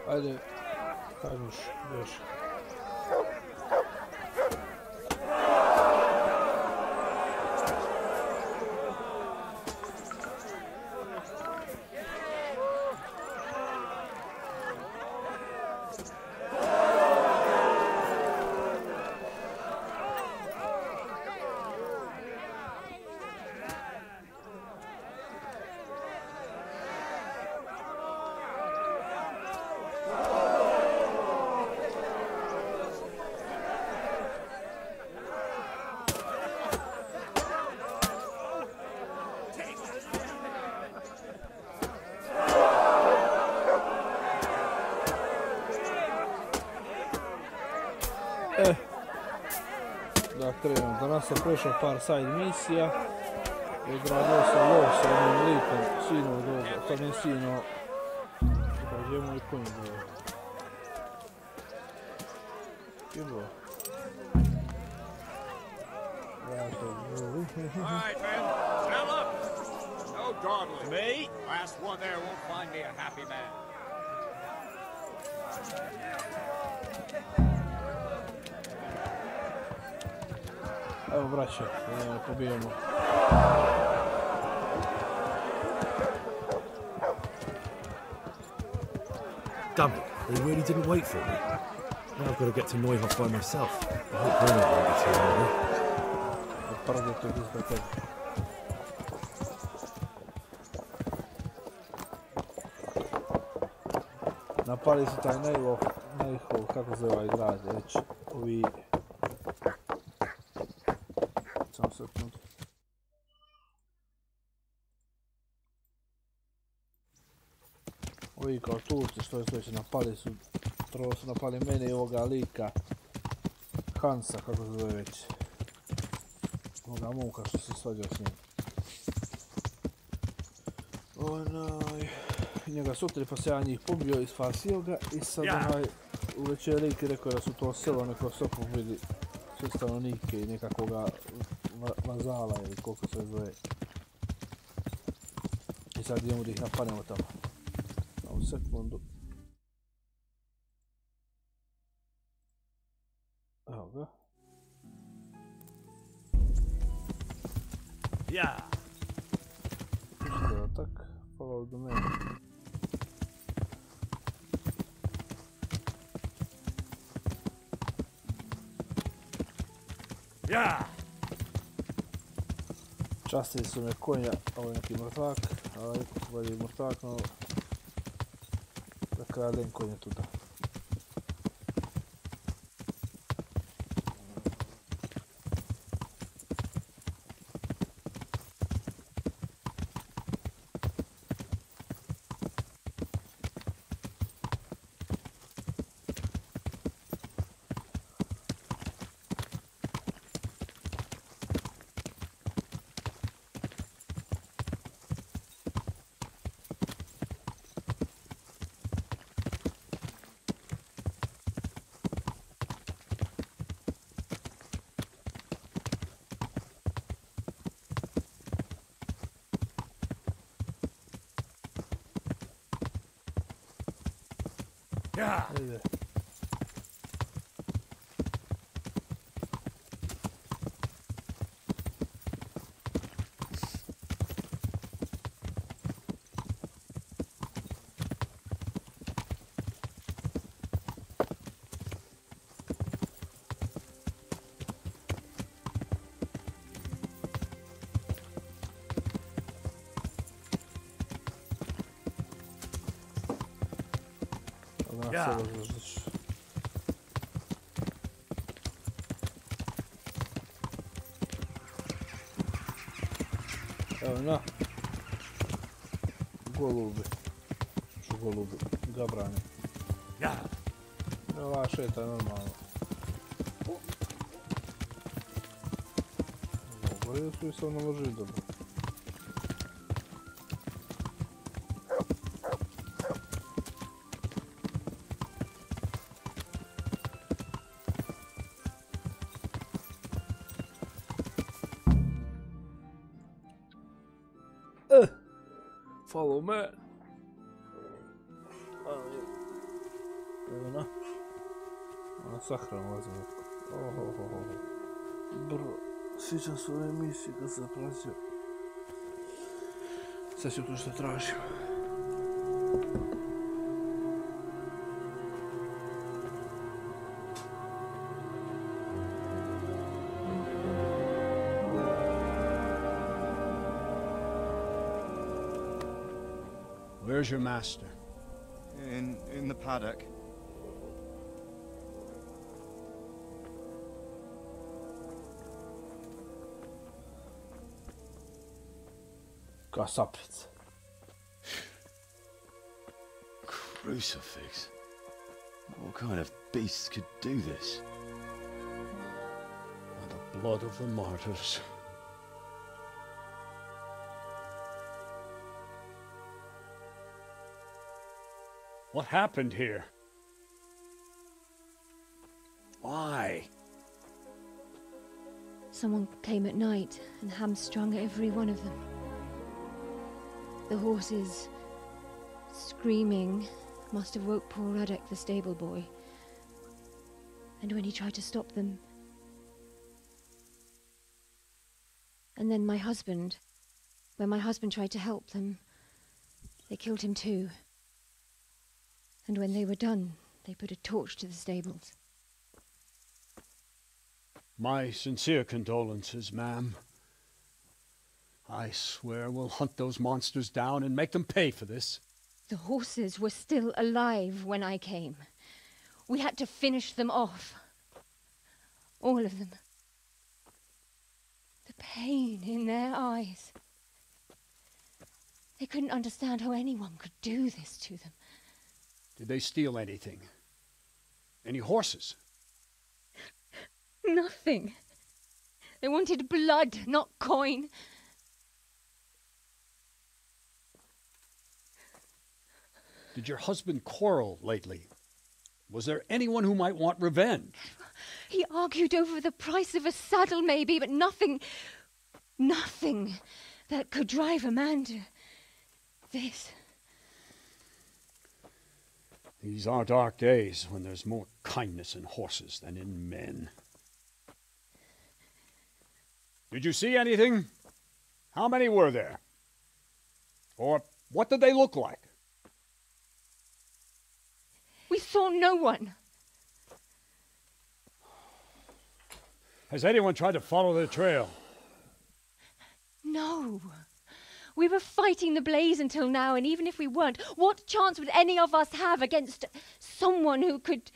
Ajde, kažeš, bješ. Da krenemo, danas sam prešao par side misija. Odradio sam lov sa onim likom, sinu od ovoga, to nije sino. Gdje je moj konj bio? Igra. Ja to želim. Alright, man, stand up! No dawdling. Me? Last one there won't find me a happy man. Evo braće, pobijemo. Damn it, they really didn't wait for me. Now I've got to get to Neuhof by myself. I hope Bruno won't be too early. Prvi to izgleda tebi. Napali su taj Neuhof, kako se ovaj grad, već ovi... Samo sekund. Ovi kao Turci što je se napali su, prvo su napali mene i ovoga lika Hansa, kako se zove već. Ovoga momka što se svađao s njim. Onaj... Njega su oteli pa se ja njih pobio i spasio ga i sad onaj... Uveć je lik rekao da su to selo neko sve pobili sve stanovnike i nekakvoga vazala ili koliko se zove. I sad idemo da ih napadnemo tamo. Samo sekundu. Evo ga. Ja. Pocetak, follow the man. Ja. Častili su me konja, ovo je neki mrtvak, ali bolje je mrtvak, no da kradem konja tuda. Ja. Ajde. Ja. Evo na. Golubi. Što golubi? Gabrani. Ja. Evo ova šeta je normalno. Ovo su i sad naložili dobro. Follow me. Na sahranu ulazimo. Bro, sjećam se ove misije kad sam prazio. Sad ću to što tražim. Where's your master? In the paddock. Kasapic. Crucifix. What kind of beast could do this? By the blood of the martyrs. What happened here? Why? Someone came at night and hamstrung every one of them. The horses, screaming, must have woke poor Radek, the stable boy. And when he tried to stop them... And then my husband, when my husband tried to help them, they killed him too. And when they were done, they put a torch to the stables. My sincere condolences, ma'am. I swear we'll hunt those monsters down and make them pay for this. The horses were still alive when I came. We had to finish them off. All of them. The pain in their eyes. They couldn't understand how anyone could do this to them. Did they steal anything? Any horses? Nothing. They wanted blood, not coin. Did your husband quarrel lately? Was there anyone who might want revenge? He argued over the price of a saddle, maybe, but nothing that could drive a man to this. These are dark days when there's more kindness in horses than in men. Did you see anything? How many were there? Or what did they look like? We saw no one. Has anyone tried to follow the trail? No. We were fighting the blaze until now, and even if we weren't, what chance would any of us have against someone who could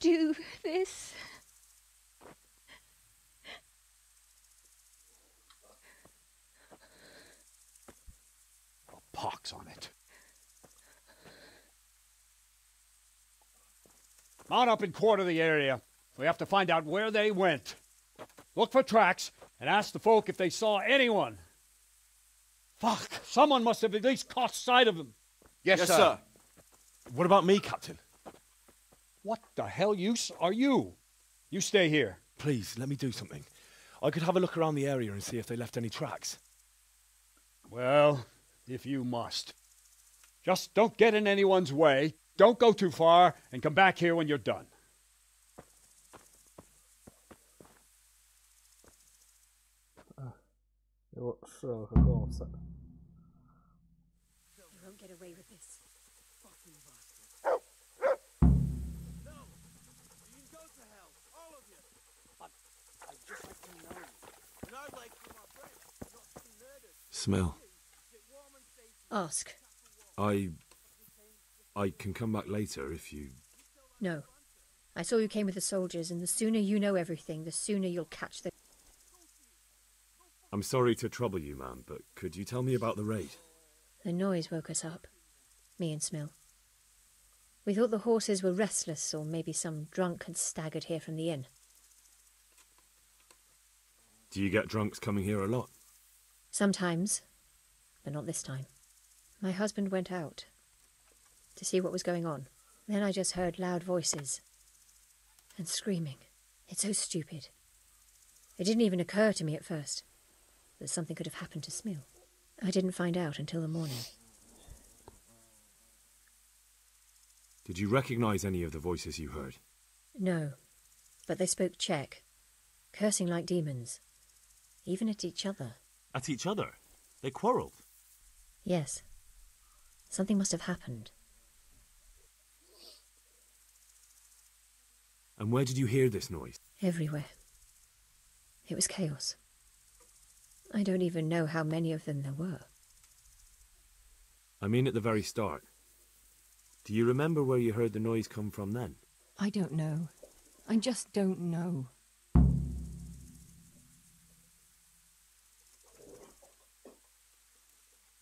do this? A pox on it. Mount up and quarter the area. We have to find out where they went. Look for tracks and ask the folk if they saw anyone. Fuck! Someone must have at least caught sight of them. Yes, sir. What about me, Captain? What the hell use are you? You stay here. Please, let me do something. I could have a look around the area and see if they left any tracks. Well, if you must. Just don't get in anyone's way, don't go too far, and come back here when you're done. What's cosa? You won't get away with this. Fucking bastard. No! You can go to hell, all of you! I'd just like to know you. And I'd like for my friends not to be murdered. Smell. Ask. I can come back later if you... No. I saw you came with the soldiers, and the sooner you know everything, the sooner you'll catch the... I'm sorry to trouble you, ma'am, but could you tell me about the raid? The noise woke us up. Me and Smill. We thought the horses were restless, or maybe some drunk had staggered here from the inn. Do you get drunks coming here a lot? Sometimes, but not this time. My husband went out to see what was going on. Then I just heard loud voices and screaming. It's so stupid. It didn't even occur to me at first that something could have happened to Smill. I didn't find out until the morning. Did you recognize any of the voices you heard? No, but they spoke Czech, cursing like demons, even at each other. At each other? They quarrelled? Yes. Something must have happened. And where did you hear this noise? Everywhere. It was chaos. I don't even know how many of them there were. I mean at the very start. Do you remember where you heard the noise come from then? I don't know. I just don't know.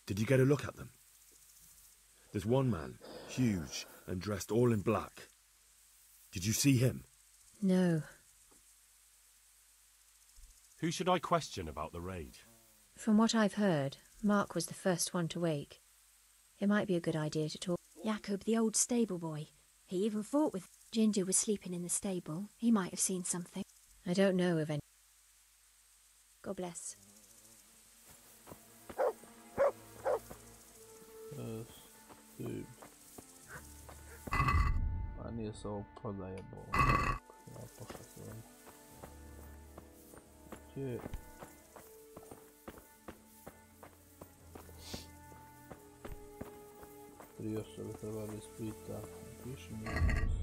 Did you get a look at them? There's one man, huge and dressed all in black. Did you see him? No. Who should I question about the raid? From what I've heard, Mark was the first one to wake. It might be a good idea to talk. Jacob, the old stable boy. He even fought with... Ginger was sleeping in the stable. He might have seen something. I don't know of any. God bless. A nije se ovo prodaje, bo... Ja pošla se vam. Gdje? Tri osobe treba da ispita. Piši mi odnos.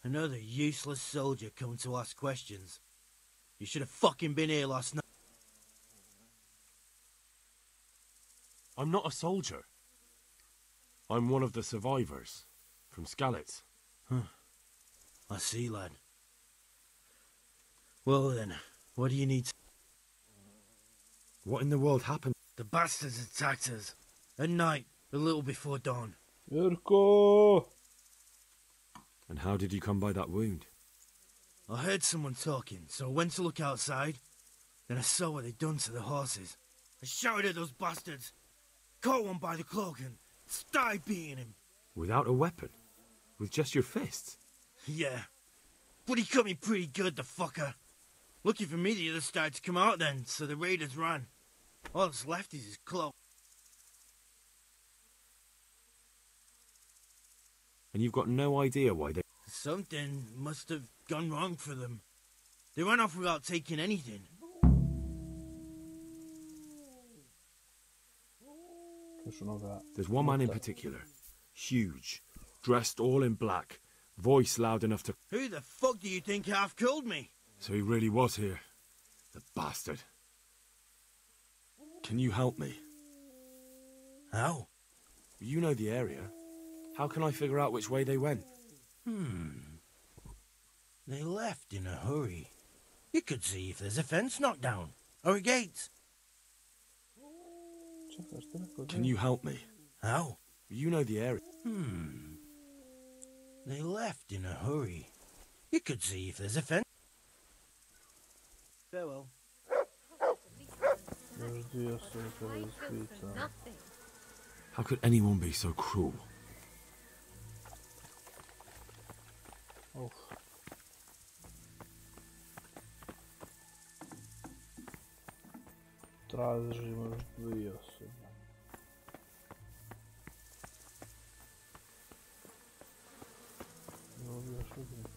Another useless soldier coming to ask questions. You should have fucking been here last night. I'm not a soldier. I'm one of the survivors. From Skalitz. I see, lad. Well then, what do you need to... What in the world happened? The bastards attacked us. At night, a little before dawn. Jurko! And how did you come by that wound? I heard someone talking, so I went to look outside. Then I saw what they'd done to the horses. I shouted at those bastards. Caught one by the cloak and started beating him. Without a weapon? With just your fists? Yeah. But he cut me pretty good, the fucker. Lucky for me the others started to come out then, so the raiders ran. All that's left is his cloak. And you've got no idea why they... Something must have gone wrong for them. They ran off without taking anything. There's one man in particular. Huge. Dressed all in black. Voice loud enough to... Who the fuck do you think half killed me? So he really was here. The bastard. Can you help me? How? You know the area. How can I figure out which way they went? They left in a hurry. You could see if there's a fence knocked down. Or a gate. Can you help me? How? You know the area. They left in a hurry. You could see if there's a fence. Farewell. How could anyone be so cruel? Tražimo još dvije osobe. Ovdje još uvijek.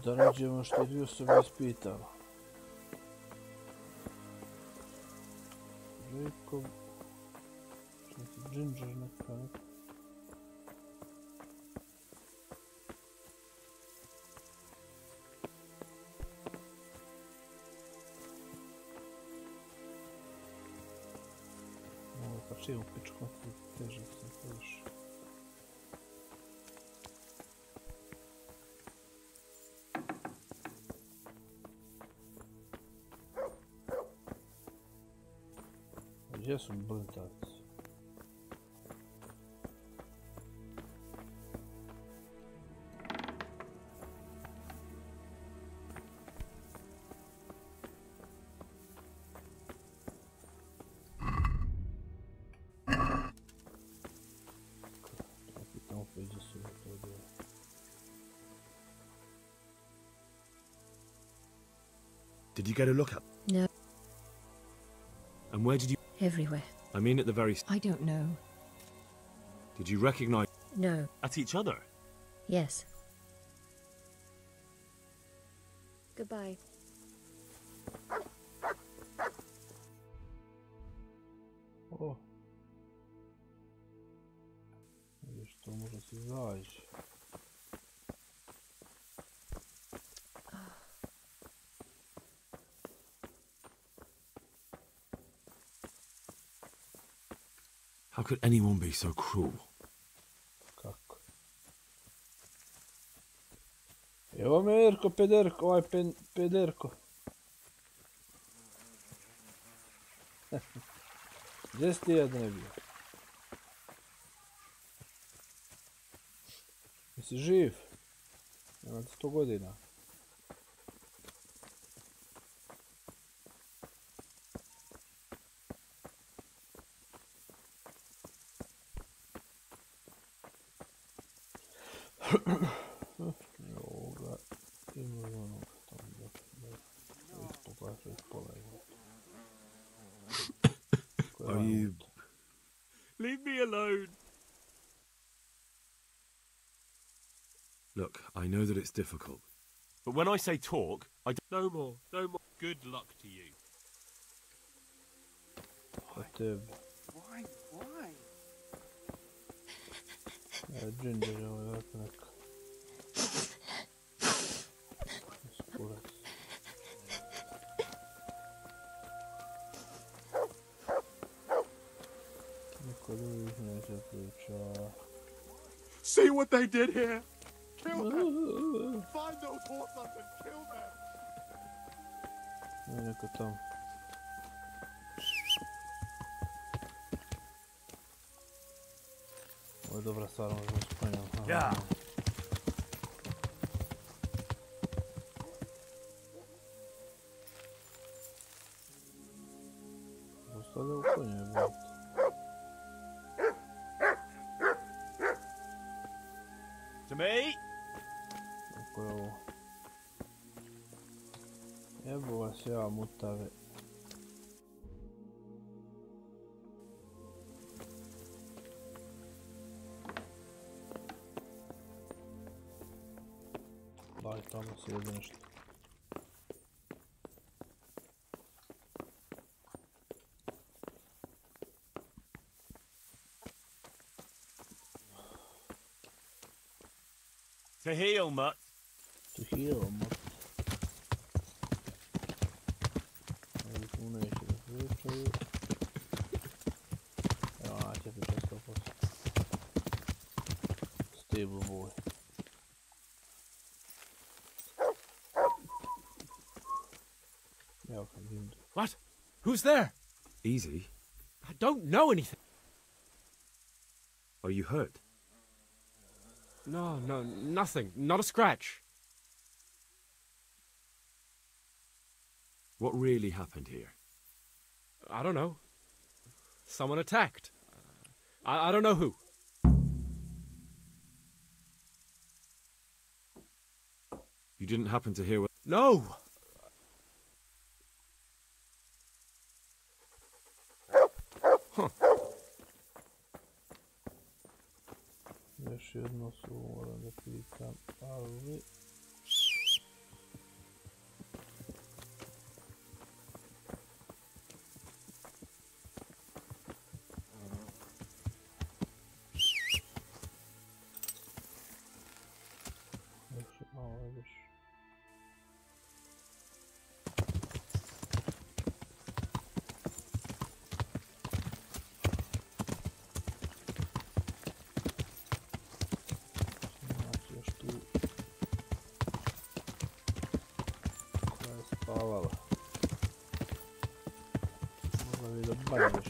Da nađemo što dvije osobe ispitala. Reko... Ginger neka. Ovo pa čiju pičku, teže sam teže. Gdje su blintavci? Did you get a look at? No. And where did you... Everywhere. I mean at the very... I don't know. Did you recognize... No. At each other? Yes. Goodbye. O. Vidiš, to može se izaći. How could anyone be so cruel? Kako? Evo me Erko, pederko, ovaj pederko. Gdje si ti jedna ne bio? Jesi živ? Nema ti 100 godina. Evo ga, ima onoga tamo da ispoglaša iz pola. Are you... Leave me alone. Look, I know that it's difficult. But when I say talk, I don't... No more. No more. Good luck to you. Za tebe. Why? Why? Ginger je ovo jako neka. Iskurac. Niko drugih neće priča. See what they did here? Kill them! Find those horses and kill them! Ne, neko tamo. Ovo je dobra stvar, možemo spomenuti. Ja. Ostavlja u konju je bilo. To me? Kako je ovo? Jebo vas ja, mutave. Daj, tamo sjedi nešto. To heal, mutt. To heal, mutt. Ovi tu neće da pričaju. Evo, naće pričati 100%. Stable boy. Evo kad vidim. What? Who's there? Easy. I don't know anything. Are you hurt? No, nothing. Not a scratch. What really happened here? I don't know. Someone attacked. I don't know who. You didn't happen to hear what... No! Huh. Još jedno su moram da pitam, ali... Još je malo vidiš. Spavala. Mogla bi da banješ.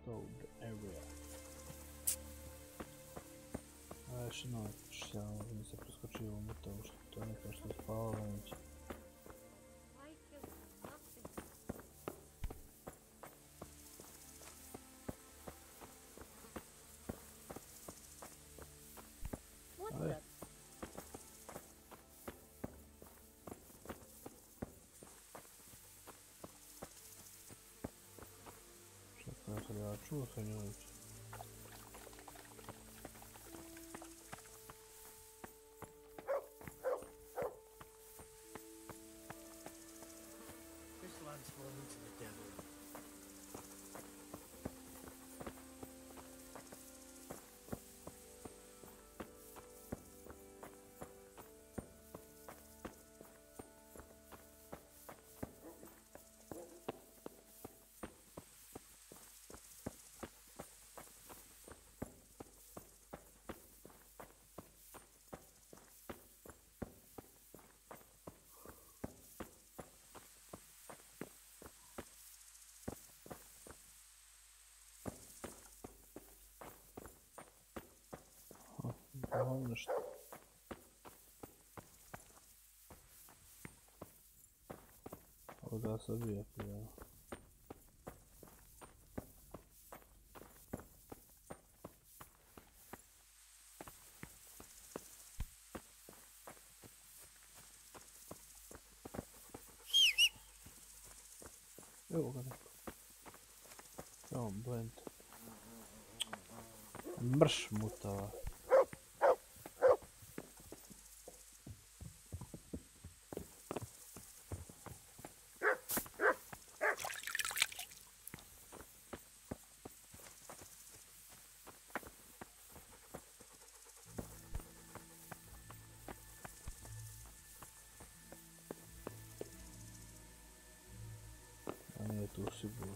Code area. A još noć, ja ovdje se preskočio u to što to je neka što je spavala već. Ja čuo sam njoj. This land's fallen to the devil. Ovo nešto. Ovo da se odvijati, da. Evo ga neko. Evo blend. Mrš mutava. Nije tu sigurno.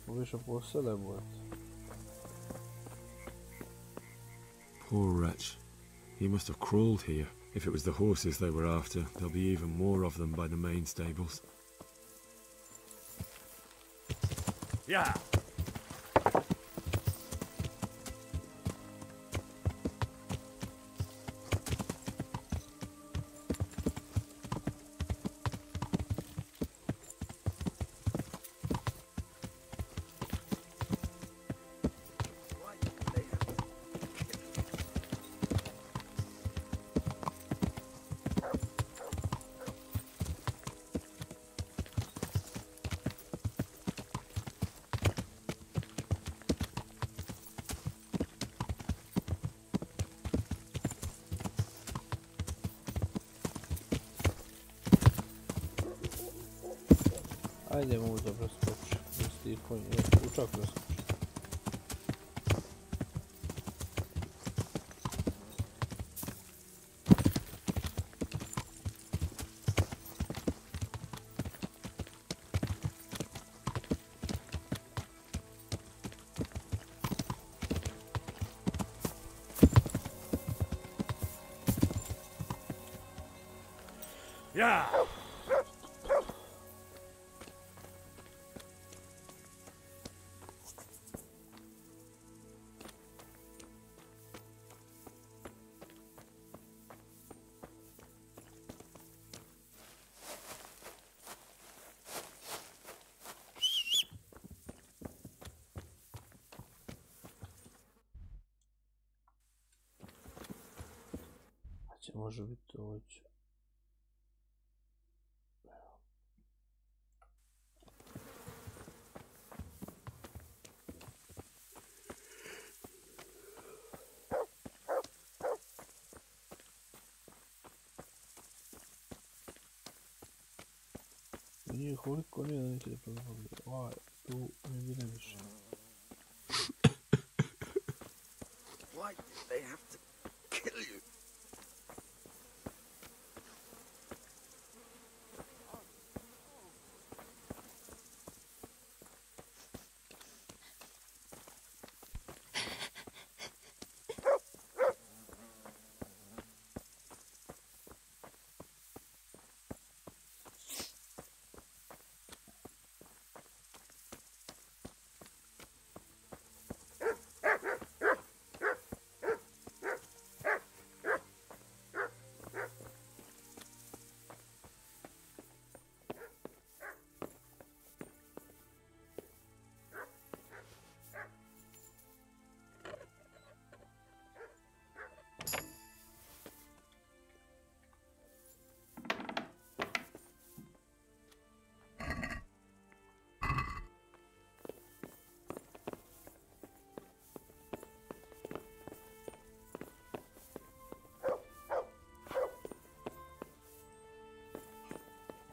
Više posele bude. Poor wretch. He must have crawled here. If it was the horses they were after, there'll be even more of them by the main stables. Yeah. Ajde mogu da preskoči, isti konj, učak preskoči. Yeah. Znači može biti ovdje. Nije koliko nije da neće da pogledati. Ovaj, tu mi vide više. Why did they have to kill you?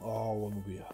Ovo mu bija.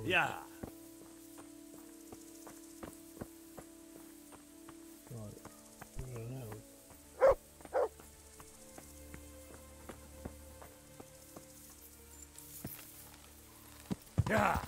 Yeah. Yeah.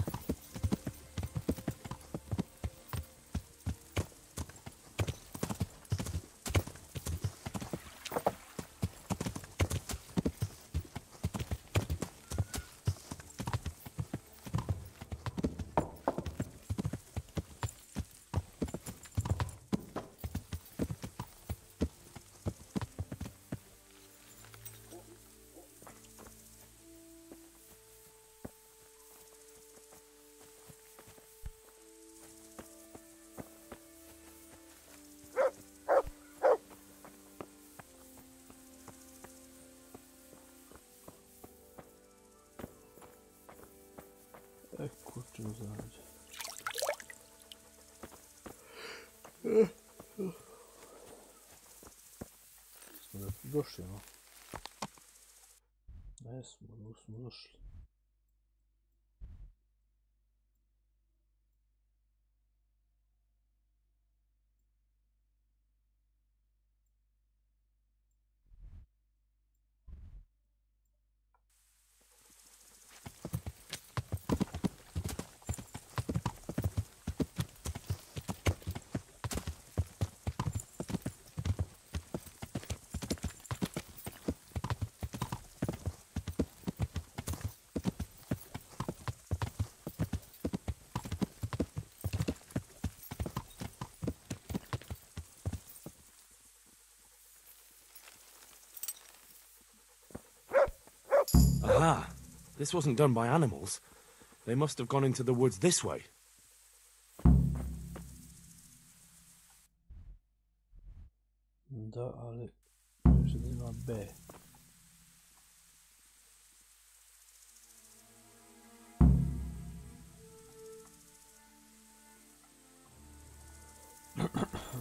Ecco giù, smo došli, no? Ne smo došli. Aha! This wasn't done by animals. They must have gone into the woods this way. Da, ali još da ima B.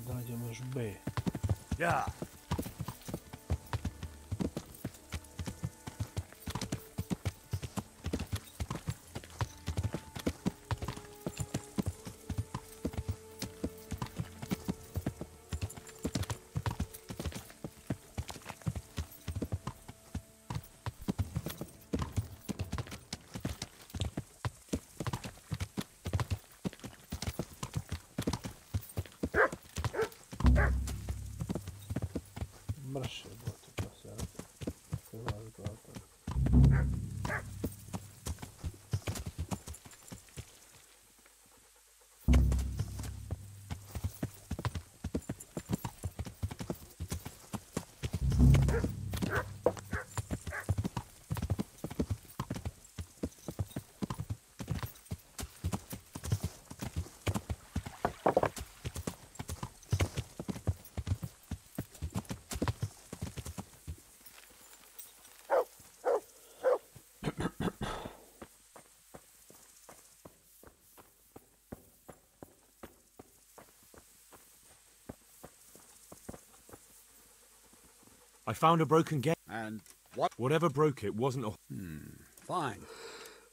Da nađemo još B. Yeah. Mrše, bote, pa se I found a broken gate. And what? Whatever broke it wasn't a... Fine.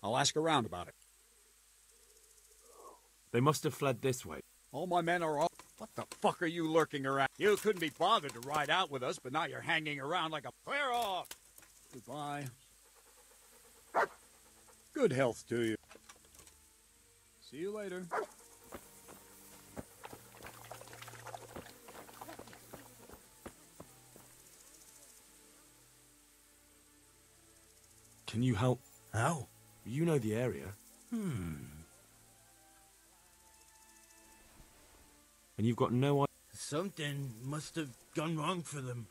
I'll ask around about it. They must have fled this way. All my men are all... What the fuck are you lurking around? You couldn't be bothered to ride out with us, but now you're hanging around like a... Clear off! Goodbye. Good health to you. See you later. Can you help? How? You know the area. And you've got no idea. Something must have gone wrong for them.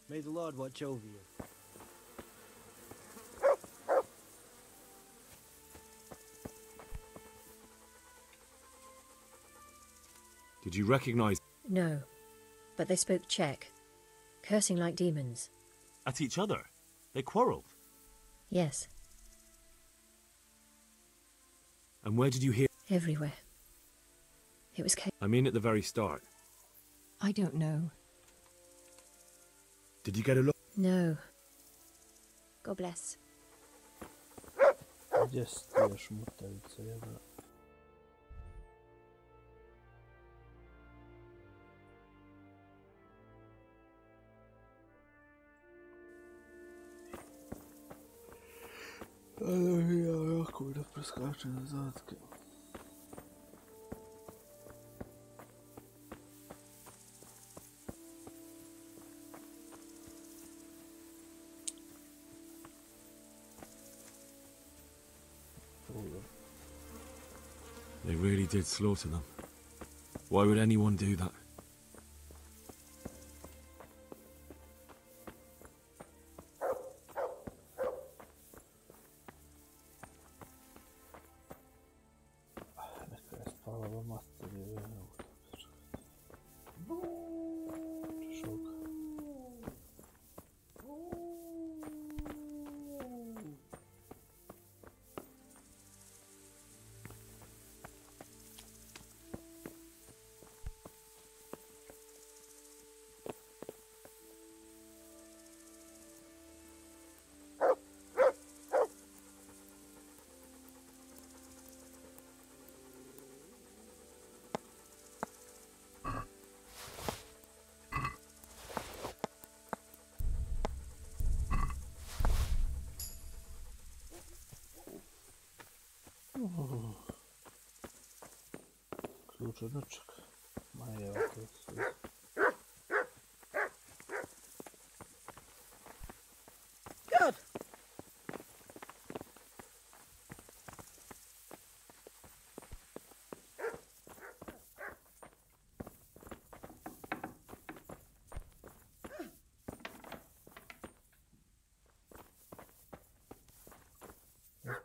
May the Lord watch over you. Did you recognize... No, but they spoke Czech, cursing like demons. At each other? They quarrelled? Yes, And where did you hear... everywhere. It was I mean at the very start. I don't know. Did you get a look? No. God bless. Gdje stijaš mutavice, jebra? Ja jako da preskačem na zadke. They really did slaughter them. Why would anyone do that? Neka je spalava materija, evo tako. Šok. Ključ od nečeg. Ma evo to sve. God!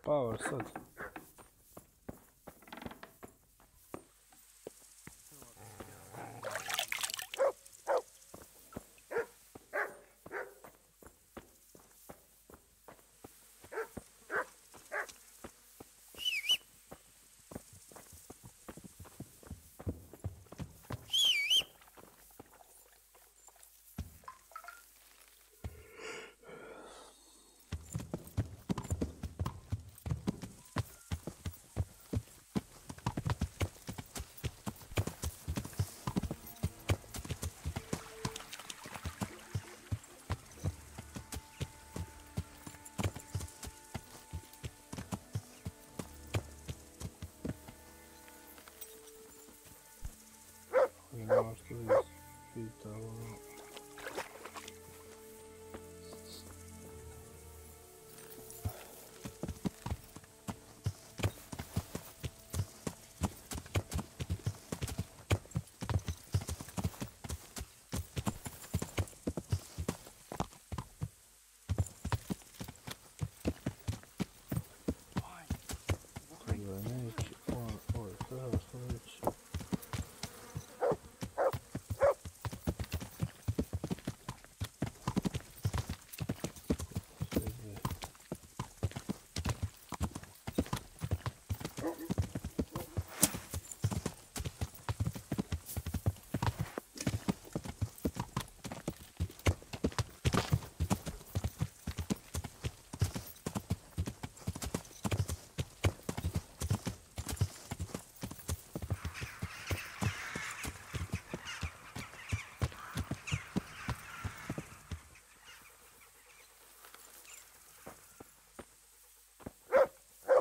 Power sad.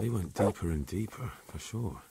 They went deeper and deeper, for sure.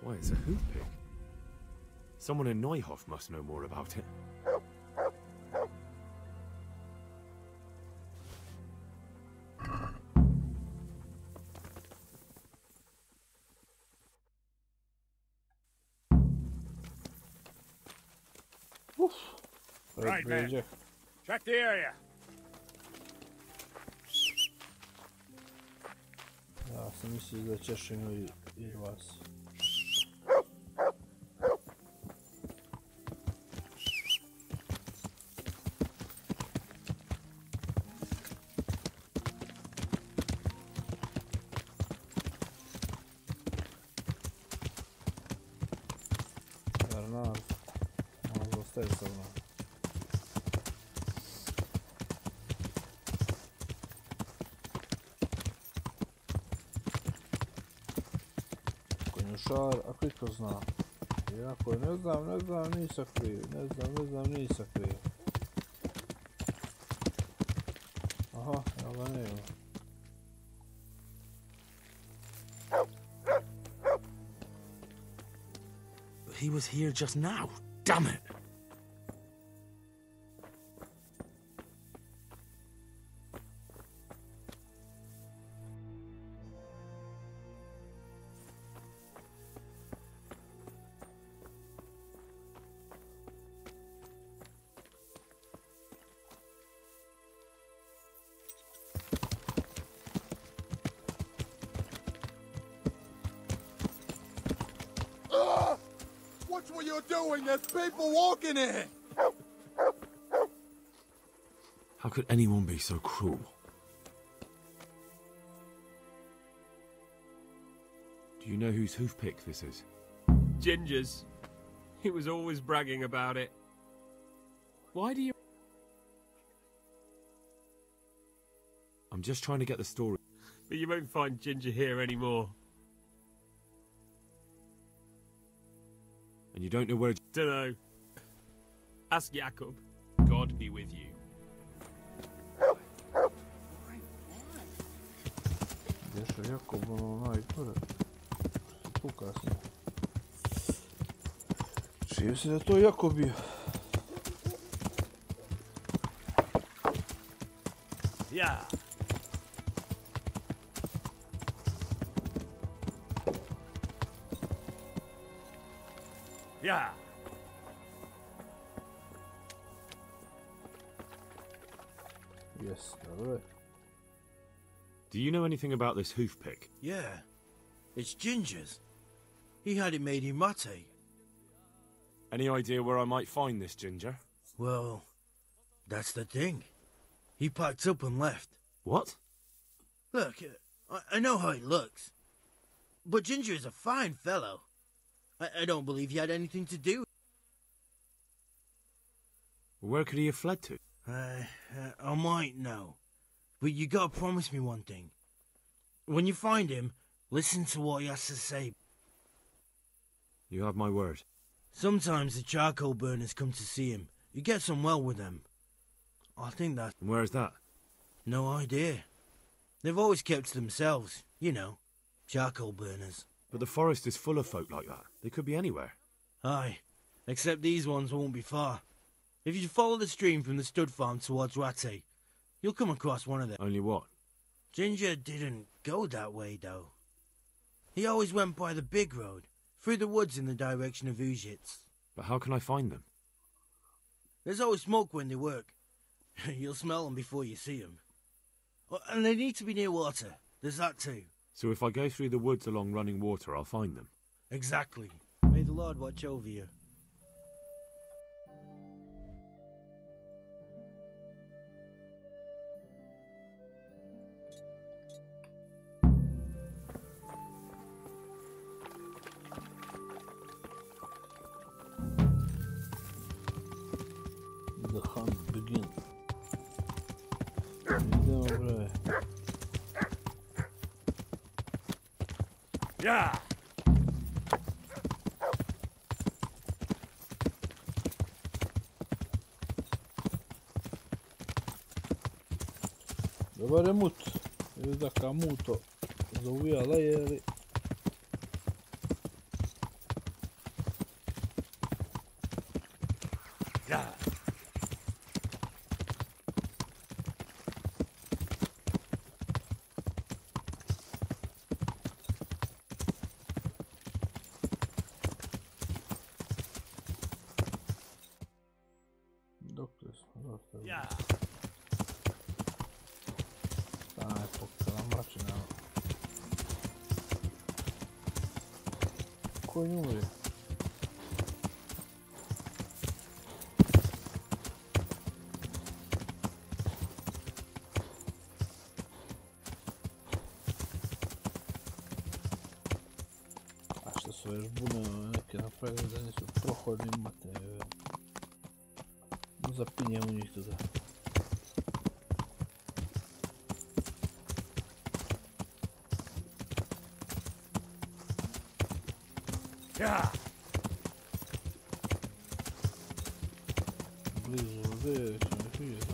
Why, it's a hoof pick. Someone in Neuhof must know more about it. Right, man. Check the area. Ja sam mislio da ćeš imati i vas. Bernard, možda ostaje sa mnom. Konjušar, a koliko zna? Iako ne znam, nisam kriv. Ne znam, nisam kriv. Aha, evo ga nema. He was here just now. Damn it! Watch what you're doing! There's people walking here! How could anyone be so cruel? Do you know whose hoof pick this is? Ginger's. He was always bragging about it. Why do you... I'm just trying to get the story. But you won't find Ginger here anymore. And you don't know where... Dunno. Ask Jakob. God be with you. Gdje je Jakob, ono najgore? Tu kasnije. Čije se da to Jakob bio? Ja. Ja. Yes, dobro je. Do you know anything about this hoof pick? Yeah, it's Ginger's. He had it made in Mate. Any idea where I might find this Ginger? Well, that's the thing. He packed up and left. What? Look, I know how he looks. But Ginger is a fine fellow. I don't believe he had anything to do. Where could he have fled to? I might know. But you gotta promise me one thing. When you find him, listen to what he has to say. You have my word. Sometimes the charcoal burners come to see him. You get on well with them. I think that... And where's that? No idea. They've always kept to themselves, you know. Charcoal burners. But the forest is full of folk like that. They could be anywhere. Aye. Except these ones won't be far. If you follow the stream from the stud farm towards Rate, you'll come across one of them. Only what? Ginger didn't go that way, though. He always went by the big road, through the woods in the direction of Ujits. But how can I find them? There's always smoke when they work. You'll smell them before you see them. And they need to be near water. There's that too. So if I go through the woods along running water, I'll find them? Exactly. May the Lord watch over you. The hunt begins. Yeah. Dobar je mut. Ili da ka muto zauvija lejeri. Yeah. Dokle smo dosta. Yeah. Stana je pokala mračina. Ko nju je? A što su još bune neke napravili da nisu prohodni mate. Zapinjem u njih tuda. Yeah. Blizu ovdje ćemo ih vidjeti.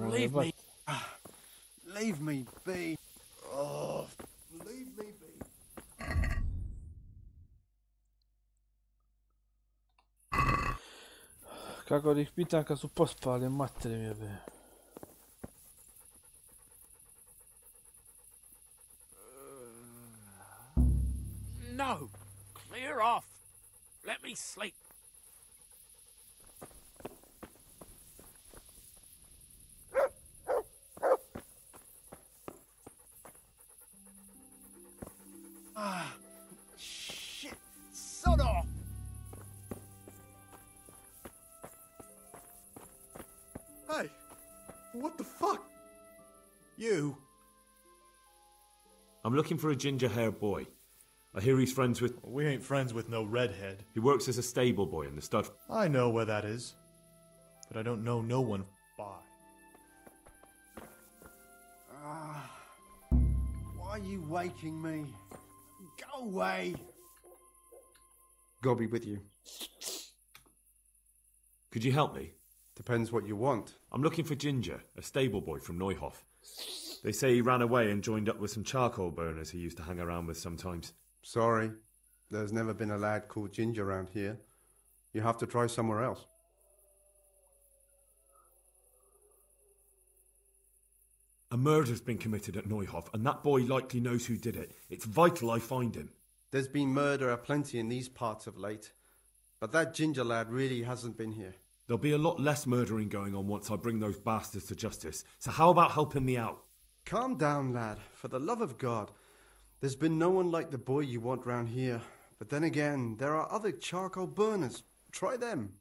Leave me. Leave me be. Oh, leave me be. Kako da ih pitam kad su pospali, materi mi jebe. No! Clear off! Let me sleep! Ah, shit! Son off! Hey! What the fuck? You? I'm looking for a ginger-haired boy. I hear he's friends with... We ain't friends with no redhead. He works as a stable boy in the stud... I know where that is. But I don't know no one by. Why are you waking me? Go away! God be with you. Could you help me? Depends what you want. I'm looking for Ginger, a stable boy from Neuhof. They say he ran away and joined up with some charcoal burners he used to hang around with sometimes. Sorry, there's never been a lad called Ginger around here. You have to try somewhere else. A murder's been committed at Neuhof, and that boy likely knows who did it. It's vital I find him. There's been murder aplenty in these parts of late, but that Ginger lad really hasn't been here. There'll be a lot less murdering going on once I bring those bastards to justice, so how about helping me out? Calm down, lad, for the love of God. There's been no one like the boy you want round here, but then again, there are other charcoal burners. Try them.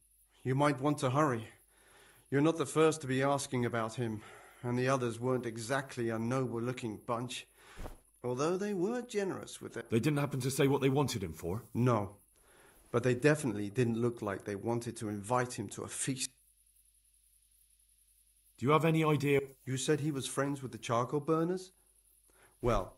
You might want to hurry. You're not the first to be asking about him, and the others weren't exactly a noble-looking bunch, although they were generous with it. They didn't happen to say what they wanted him for? No, but they definitely didn't look like they wanted to invite him to a feast. Do you have any idea? You said he was friends with the charcoal burners? Well,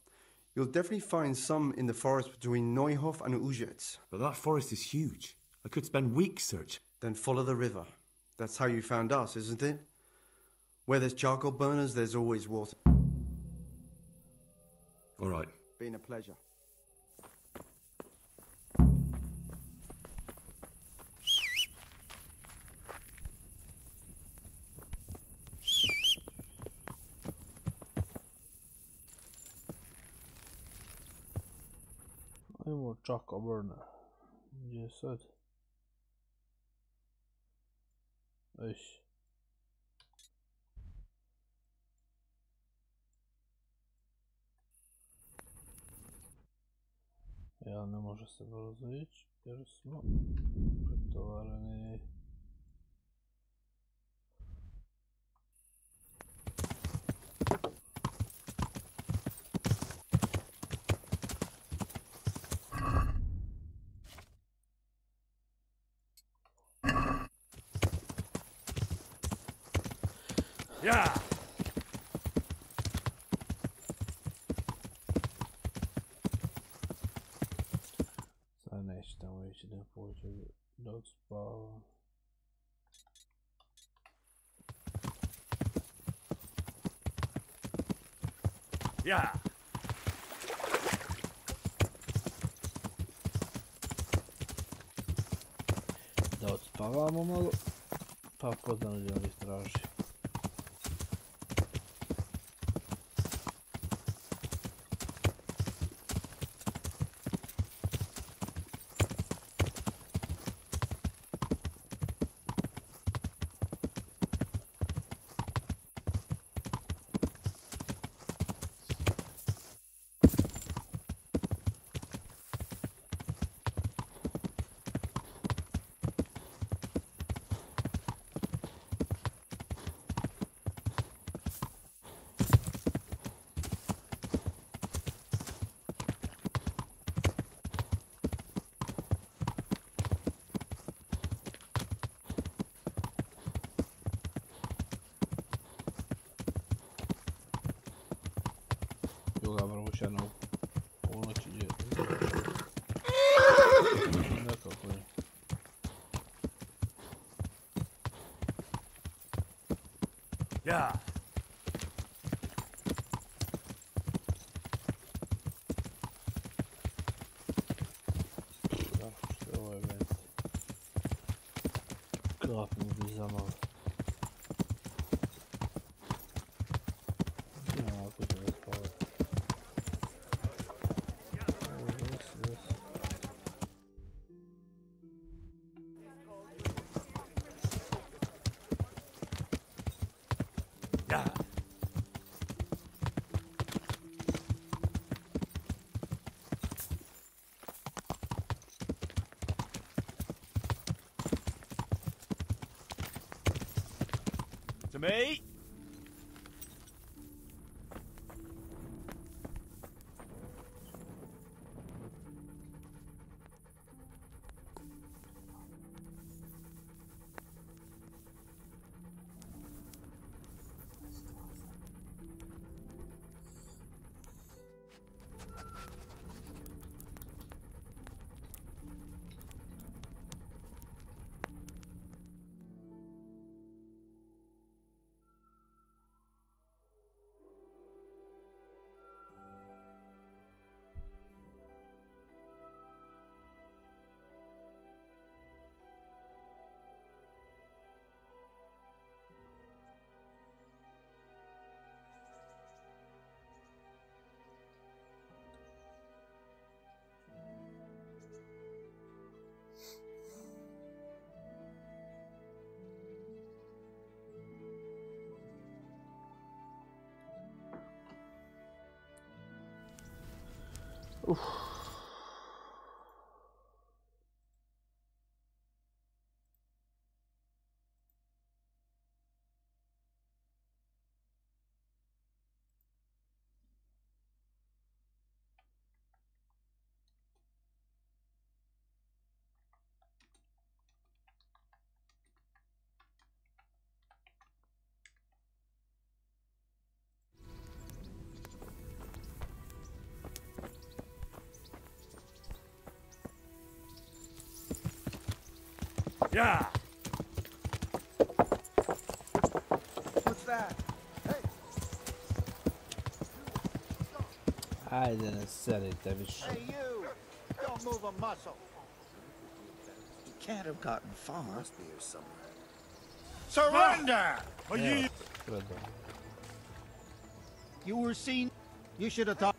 you'll definitely find some in the forest between Neuhof and Ujets. But that forest is huge. I could spend weeks searching. Then follow the river. That's how you found us, isn't it? Where there's charcoal burners, there's always water. All right. Been a pleasure. Ajmo charcoal burner. Gdje je sad? Iš. Ja, ne može se brzo ići jer smo pretovareni. Yeah. Sad neće tamo ići da pođe dok spava. Yeah. Da odspavamo malo, pa ko zna gdje on istraži. Druga vrvućana u ponoći je. Nekako je. Yeah. Da, što je ovo event? Klapni bi za malo. To me. Yeah. What's that? Ajde, ne serite više. Hey, you! Don't move a muscle. You can't have gotten far. Must be here somewhere. Surrender! You were seen. You should have thought.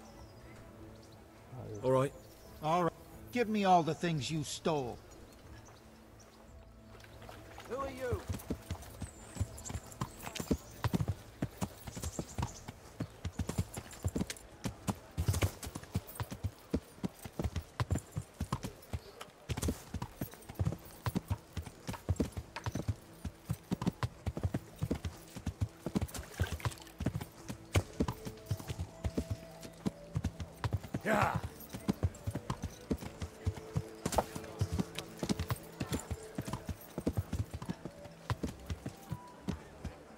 All right. All right. Give me all the things you stole. Who are you? Yeah.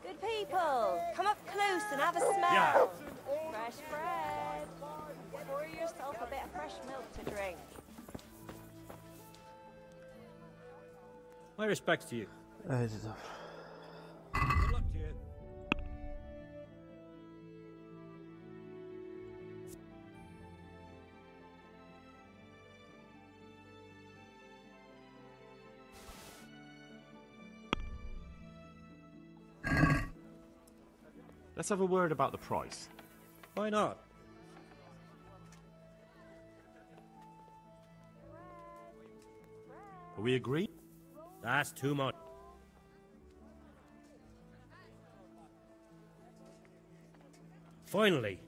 Good people, come up close and have a smell. Yeah. Fresh bread. Pour yourself a bit of fresh milk to drink. My respects to you. Ajde, dobro. Good luck to you. Let's have a word about the price. Why not? Are we agreed? That's too much. Finally,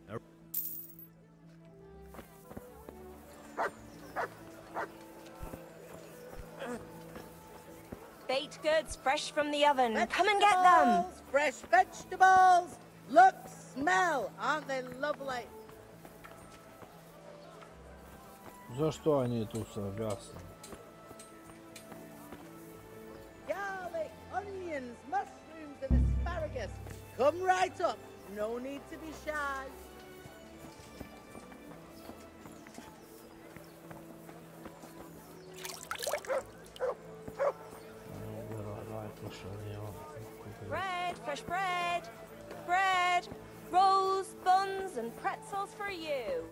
Baked goods fresh from the oven. Come and get them. Fresh vegetables. Look, smell. Aren't they lovely? Zašto ovaj nije tu sad objasnio? Garlic, onions, mushrooms and asparagus. Come right up. No need to be shy. Bread, fresh bread. Bread, rolls, buns and pretzels for you.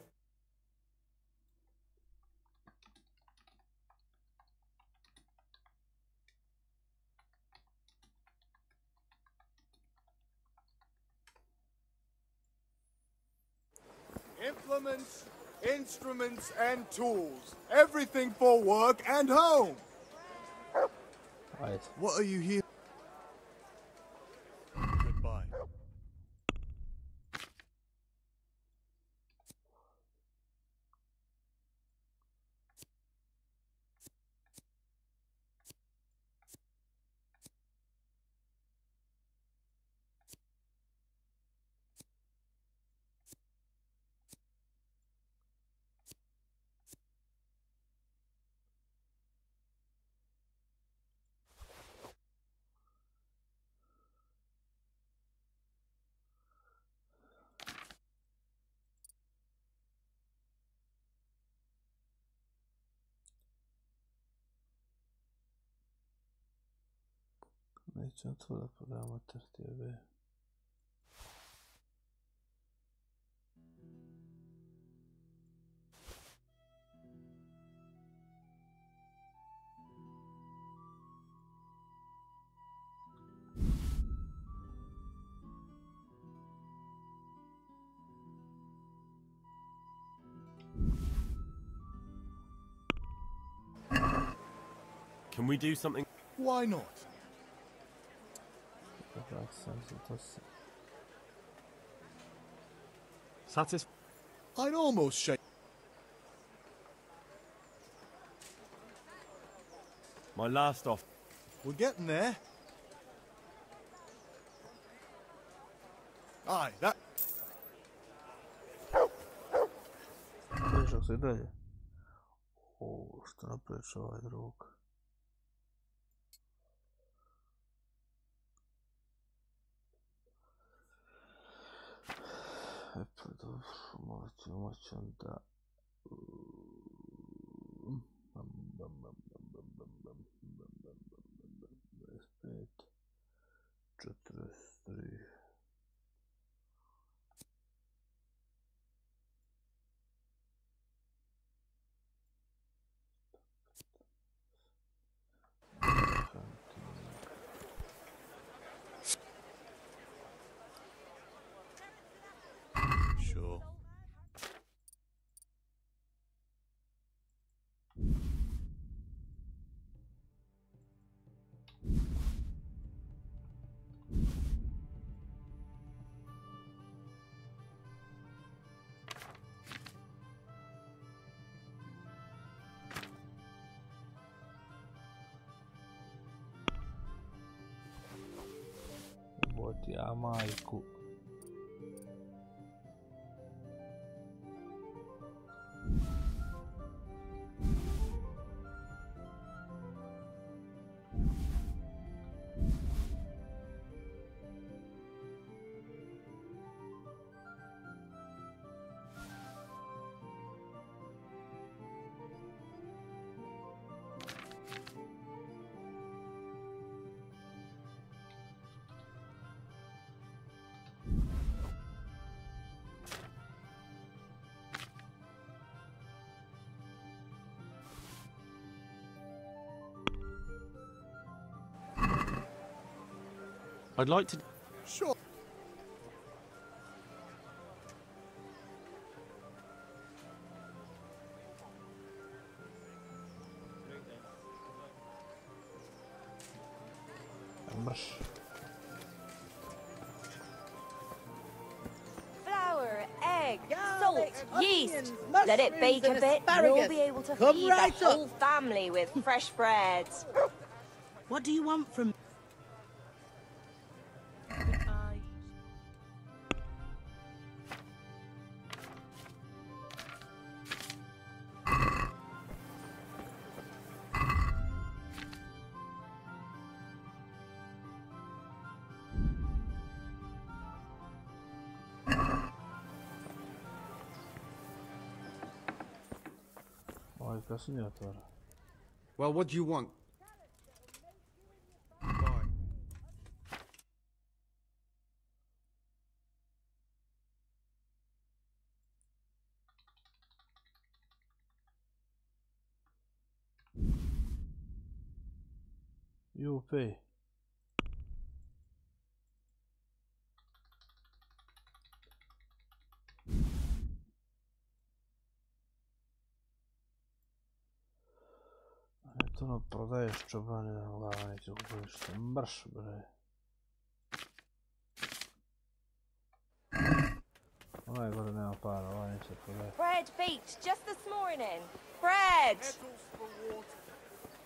Implements, instruments, and tools. Everything for work and home. Ajde. What are you here? Goodbye. Nećemo to da prodamo TRTB. Can we do something? Why not? Satisfied? I'd almost shake. My last off. We're getting there. Aye, that... Držao se i dalje. O, što napraviš ovaj drug? E pa dobro, moći onda... 25, 43... Sure. Вот я майку. I'd like to... Sure. Flour, egg, Garlic, salt, yeast. onions, Let it mushrooms bake a and bit, and we'll asparagus. be able to Come feed right the up. whole family with fresh bread. What do you want from... Ovaj kasnije otvara. Well, what do you want? You pay. To ono prodaješ čobane na glava, neće kupiš što mrš, bre. Ovaj gore nema para, ovaj neće prodaje. Bread baked just this morning. Bread! Kettles for water,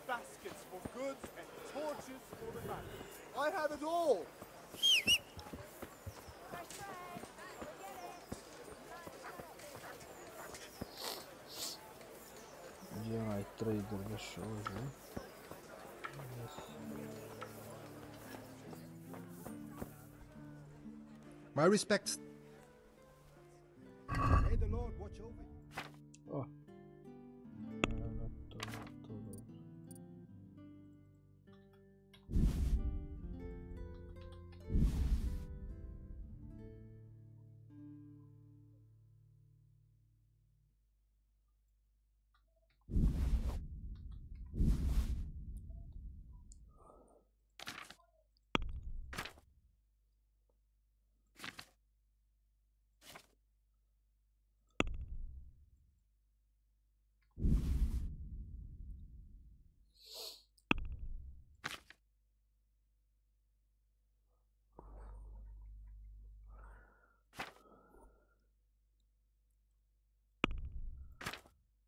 baskets for goods, and torches for the man. I have it all. Gdje je onaj trader baš ovdje? My respects. May the Lord watch over you. Oh.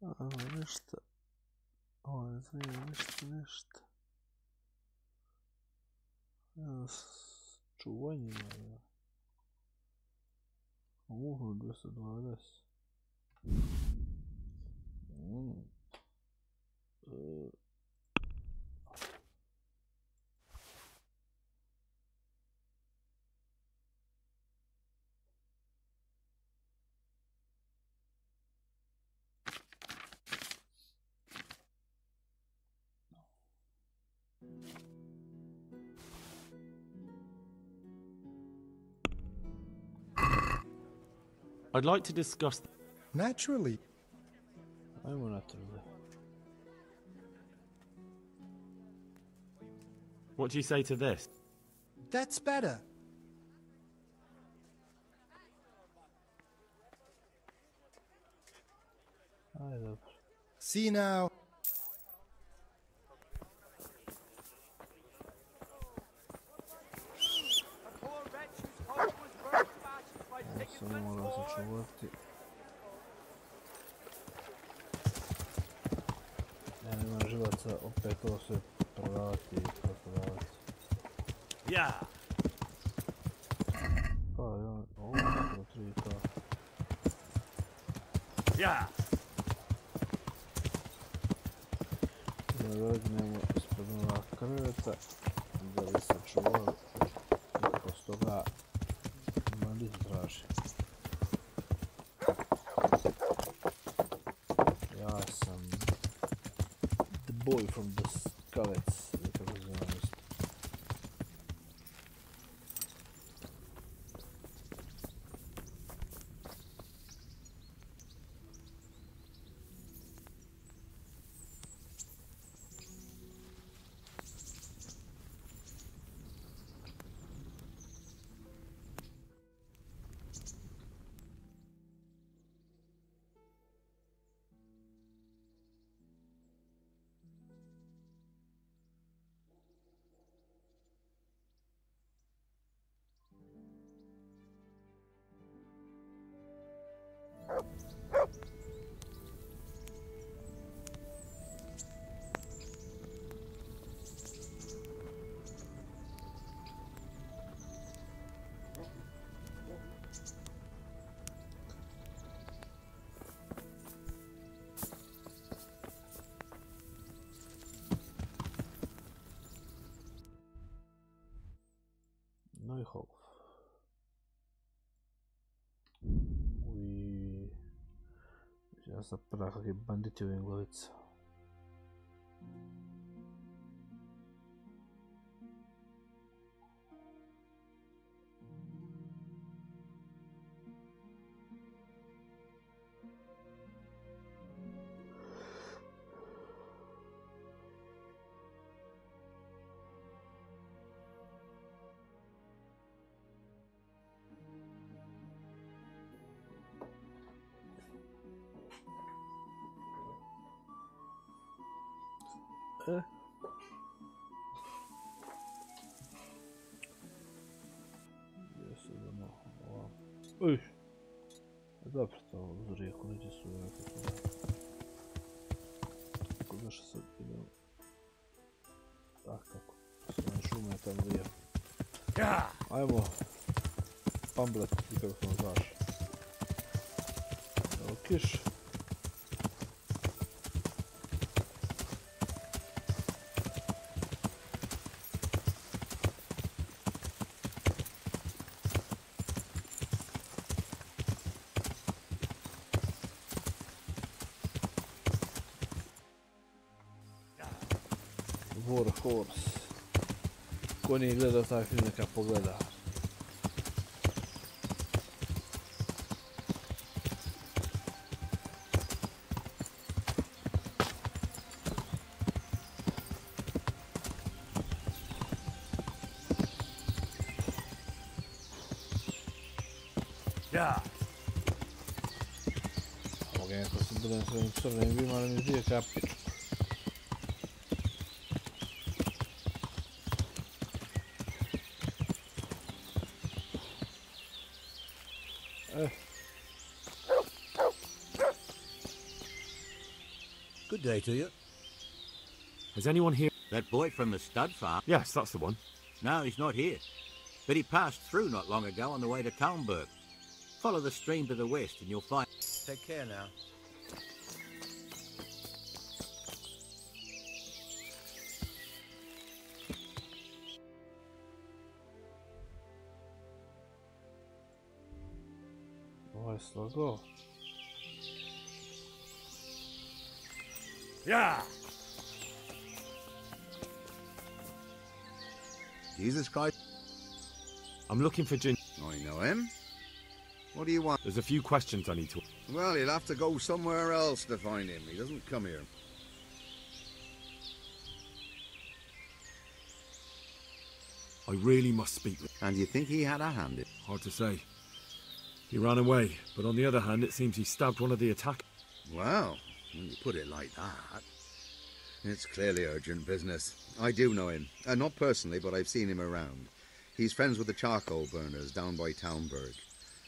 Ovo nešto. Ovo je nešto. Čuvanje. 220. I'd like to discuss... Naturally. Ajmo naturally. What do you say to this? That's better. Aj, dobro. See now. Samo moram sačuvati. Ja nema živaca, opet to se prodavati i prodavati. Ja. Pa je on, ovo je 3 to. Ja. Da dođemo ispred ova kreveta, da bi sačuvali, kako s toga bandit traži. Ja sam the boy from the skulets, kako se zove isto. Neuhof. Ja sam prava kakvi banditi u ovim glavica. Uj, dobro to uz rijeku, neće su vjerojatno tu. Kako došao sad idemo. Kako, sve šume tamo vije. Ajmo, pamblet, ti kako se nazvaš. Evo kiš. Horse. Ko nije gledao taj film, neka pogleda. Ja. Ovoga neko sam budem svojim crvenim vimanom iz dvije kapičku. Good day to you. Is anyone here? That boy from the stud farm? Yes, that's the one. No, he's not here. But he passed through not long ago on the way to Talmberg. Follow the stream to the west and you'll find... Take care now. Ovo je slogo. Yeah. Jesus Christ. I'm looking for Ginger. I know him. What do you want? There's a few questions I need to... Well, you'll have to go somewhere else to find him. He doesn't come here. I really must speak with... And you think he had a hand in? Hard to say. He ran away, but on the other hand, it seems he stabbed one of the attackers. Well, when you put it like that, it's clearly urgent business. I do know him. Not personally, but I've seen him around. He's friends with the charcoal burners down by Talmberg.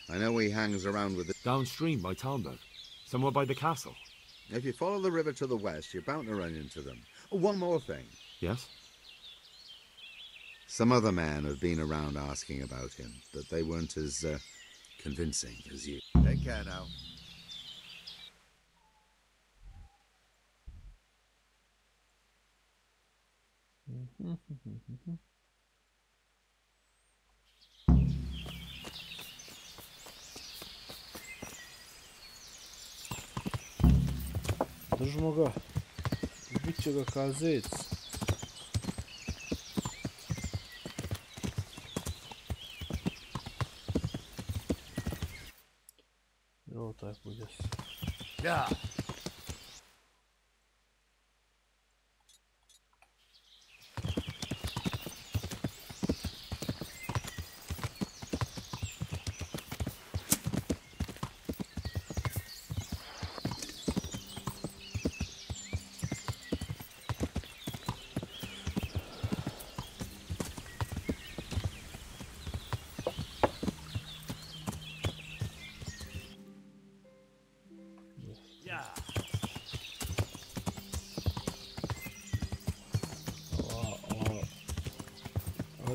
I know he hangs around with the... Downstream by Talmberg? Somewhere by the castle? If you follow the river to the west, you're bound to run into them. Oh, one more thing. Yes? Some other men have been around asking about him, but they weren't as convincing as you. Take care now. Držimo ga. Bit će ga kao zec. Jo, taj puljes. Ja.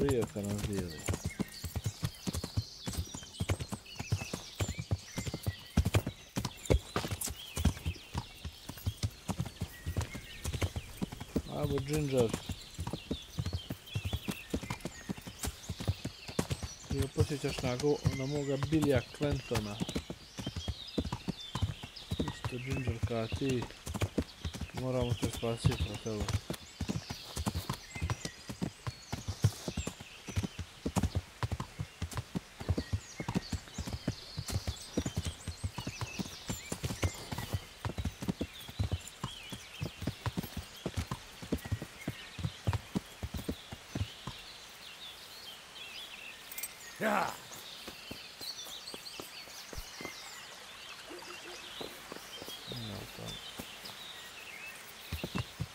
Rijeka nas dijeli. Ajmo, Ginger. Ti ga posjećaš na moga Billya Clintona. Isto Ginger kao ti. Moramo te spasiti od tebe. Ja.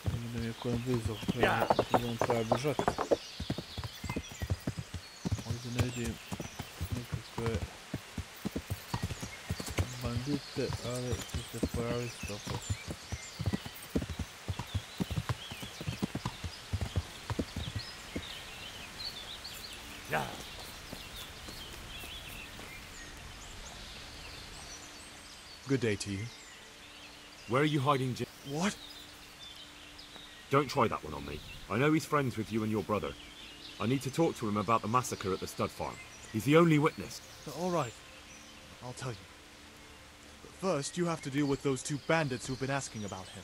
Da mi je kojem blizu, on treba bježati. Ovdje ne vidim nikakve bandite, ali će se pojaviti 100%. Ja. Good day to you. Where are you hiding, Jim? What? Don't try that one on me. I know he's friends with you and your brother. I need to talk to him about the massacre at the stud farm. He's the only witness. All right. I'll tell you. But first, you have to deal with those two bandits who've been asking about him.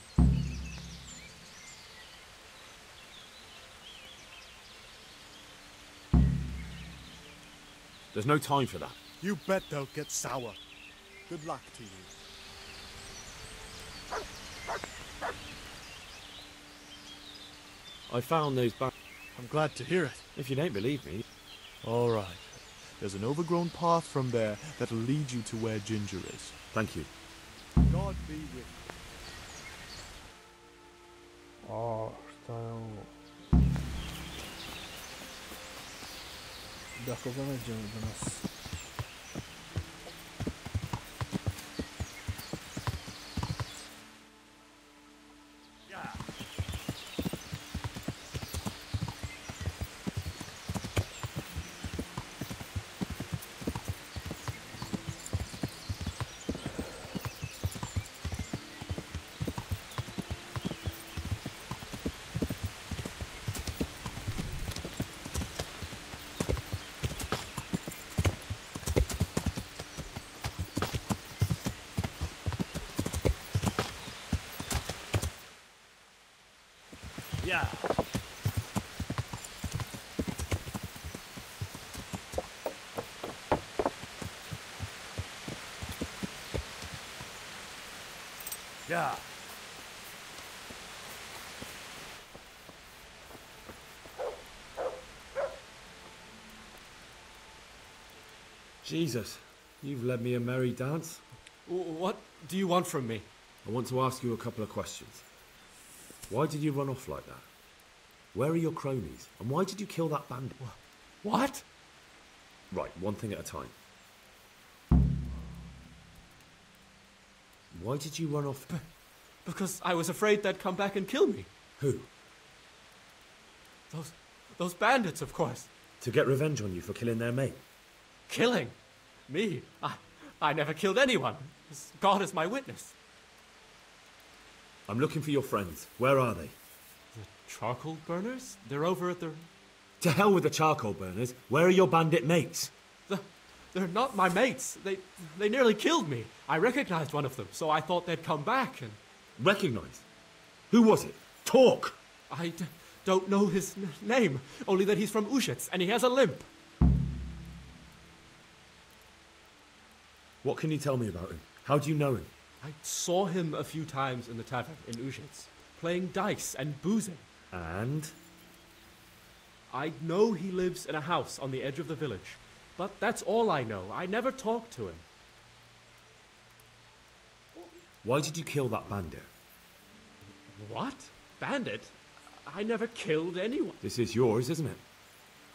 There's no time for that. You bet they'll get sour. Good luck to you. I found those I'm glad to hear it. If you don't believe me... All right. There's an overgrown path from there that'll lead you to where Ginger is. Thank you. God be with you. O, šta je ovo? Da koga nađemo danas? Yeah. Jesus, you've led me a merry dance. What do you want from me? I want to ask you a couple of questions. Why did you run off like that? Where are your cronies? And why did you kill that bandit? What? Right, one thing at a time. Why did you run off? Because I was afraid they'd come back and kill me. Who? Those bandits, of course. To get revenge on you for killing their mate? Killing? Me? I never killed anyone. God is my witness. I'm looking for your friends. Where are they? The charcoal burners? They're over at the... To hell with the charcoal burners. Where are your bandit mates? They're not my mates. They nearly killed me. I recognized one of them, so I thought they'd come back and... Recognized? Who was it? Talk! I don't know his name, only that he's from Ushets, and he has a limp. What can you tell me about him? How do you know him? I saw him a few times in the tavern in Ushets, playing dice and boozing. And? I know he lives in a house on the edge of the village, but that's all I know. I never talked to him. Why did you kill that bandit? What? Bandit? I never killed anyone. This is yours, isn't it?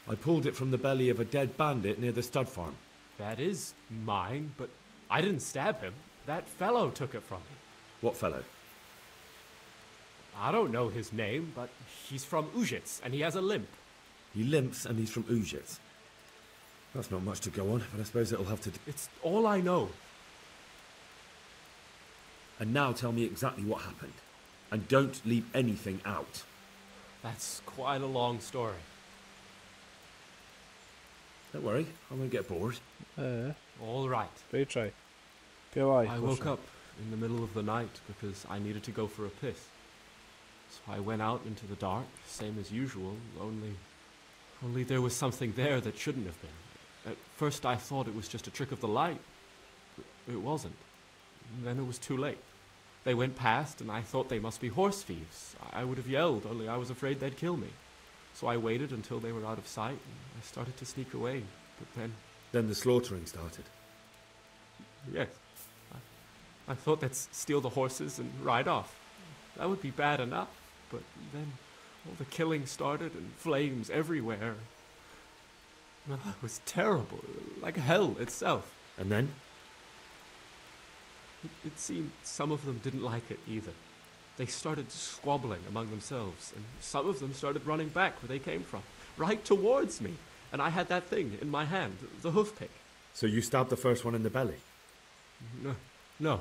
I pulled it from the belly of a dead bandit near the stud farm. That is mine, but I didn't stab him. That fellow took it from me. What fellow? I don't know his name, but he's from Ushets, and he has a limp. He limps and he's from Ushets. That's not much to go on, but I suppose it'll have to... It's all I know. And now tell me exactly what happened. And don't leave anything out. That's quite a long story. Don't worry, I won't get bored. All right. Pričaj. I woke up in the middle of the night because I needed to go for a piss. So I went out into the dark, same as usual, only there was something there that shouldn't have been. At first I thought it was just a trick of the light, but it wasn't. And then it was too late. They went past and I thought they must be horse thieves. I would have yelled, only I was afraid they'd kill me. So I waited until they were out of sight and I started to sneak away, but then... Then the slaughtering started? Yes. I thought they'd steal the horses and ride off. That would be bad enough, but then all the killing started and flames everywhere. Well, it was terrible, like hell itself. And then? It seemed some of them didn't like it either. They started squabbling among themselves, and some of them started running back where they came from, right towards me. And I had that thing in my hand, the hoof pick. So you stabbed the first one in the belly? No.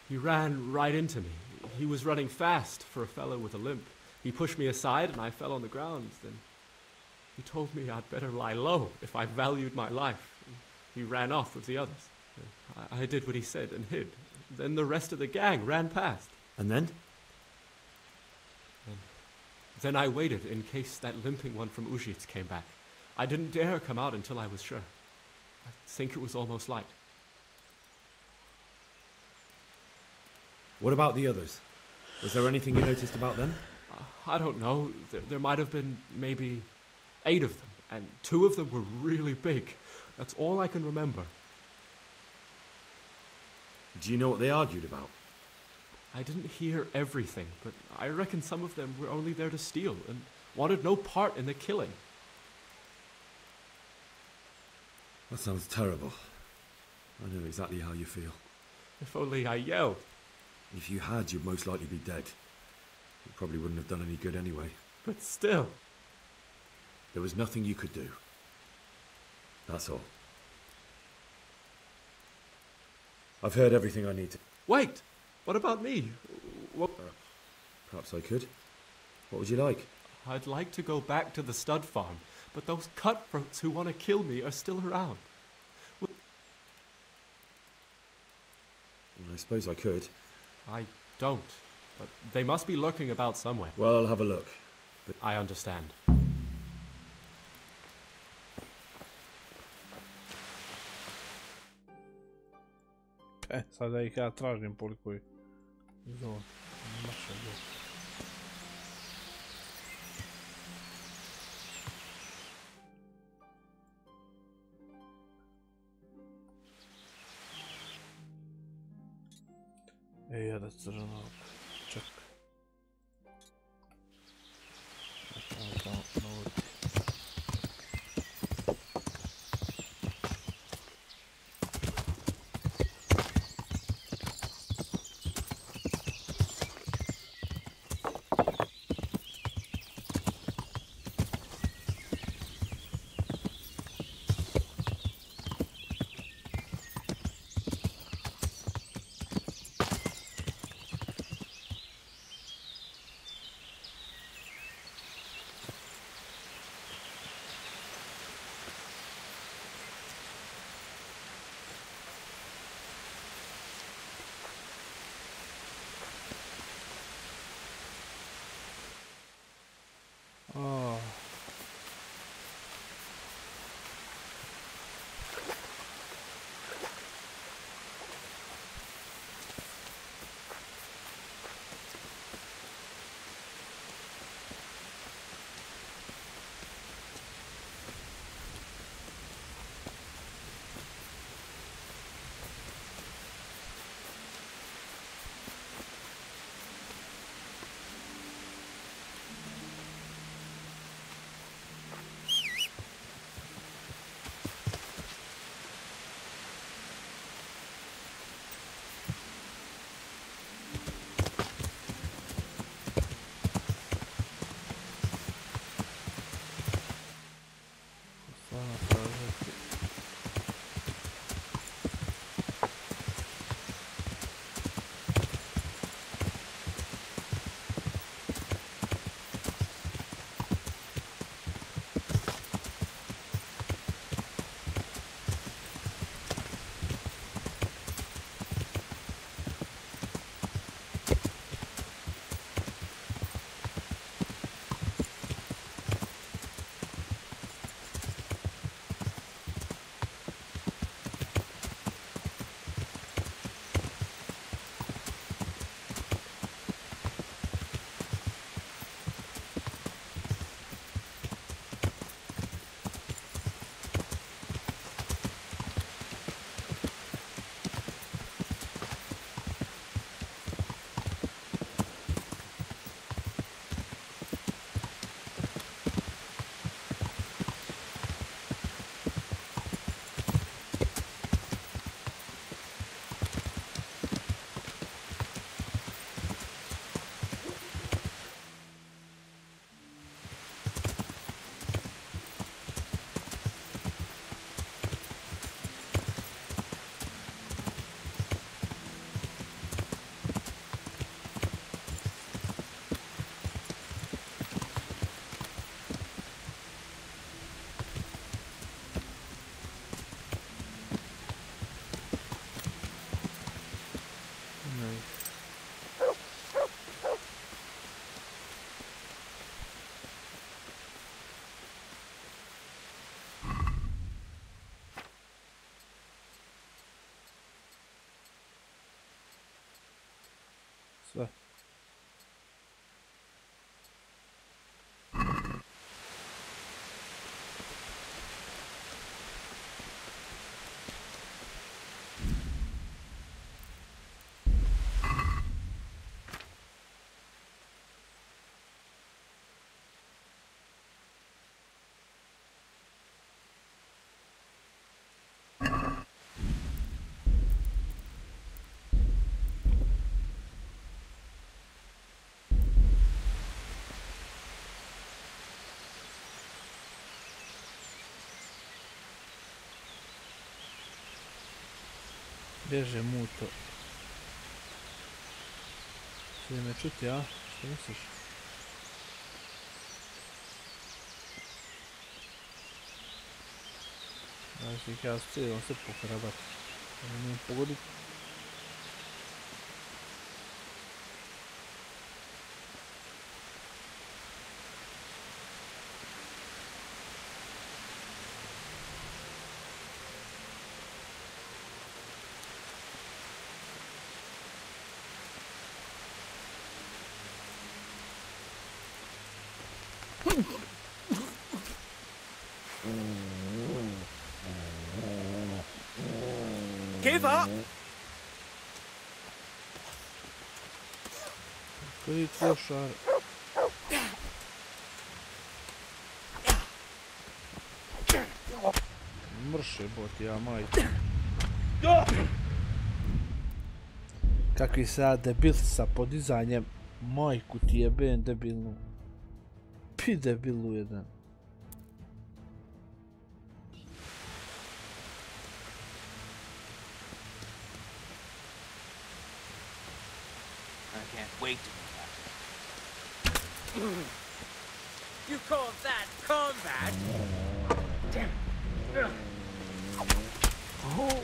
He ran right into me. He was running fast for a fellow with a limp. He pushed me aside and I fell on the ground. Then he told me I'd better lie low if I valued my life. He ran off with the others. I did what he said and hid. Then the rest of the gang ran past. And then? Then I waited in case that limping one from Ushets came back. I didn't dare come out until I was sure. I think it was almost light. What about the others? Was there anything you noticed about them? I don't know. There might have been maybe 8 of them, and 2 of them were really big. That's all I can remember. Do you know what they argued about? I didn't hear everything, but I reckon some of them were only there to steal and wanted no part in the killing. That sounds terrible. I know exactly how you feel. If only I yelled. If you had, you'd most likely be dead. It probably wouldn't have done any good anyway. But still. There was nothing you could do. That's all. I've heard everything I need to... Wait! What about me? What? Perhaps I could. What would you like? I'd like to go back to the stud farm, but those cutthroats who want to kill me are still around. I suppose I could. I don't, but they must be lurking about somewhere. Well, I'll have a look. But I understand. Sada ih ja tražim koliko je. Zon. Naša zon. Jada crnog. Čekaj. Tamo navodi. Oh. Sve. Bježe muto. Će me čuti, a? Što misliš? Znači ih ja s cijelom sve pokrabati. Da mi pogoditi. Give up! Koji klošar. Mrše bot, ja majke. Kakvi sad debil sa podizanjem. Majku ti jebem debilnu. Pi debilu jedan. I can't wait to go back. You call that combat? Damn it. Oh.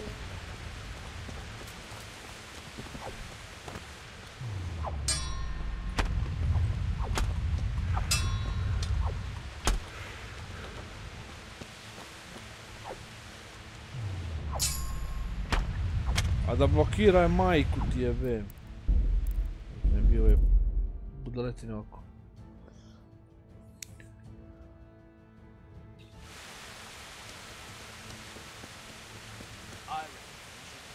A da blokiraj majku ti jebem. Ne bio je budaletine oko.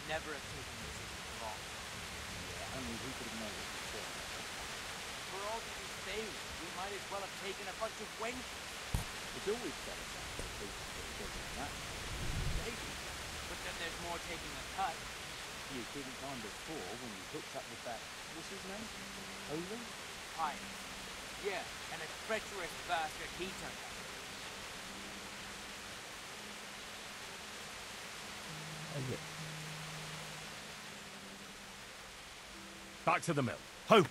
Never have taken this as wrong. Yeah, only we could have known it before. For all that you say, we might as well have taken a bunch of wenches. It's always better to have a place to get that. Maybe. But then there's more taking a cut. You didn't on before when you hooked up with that, what's his name? Owen? Hi. Yeah, and a treacherous bastard he turned out. Back to the mill. Ho!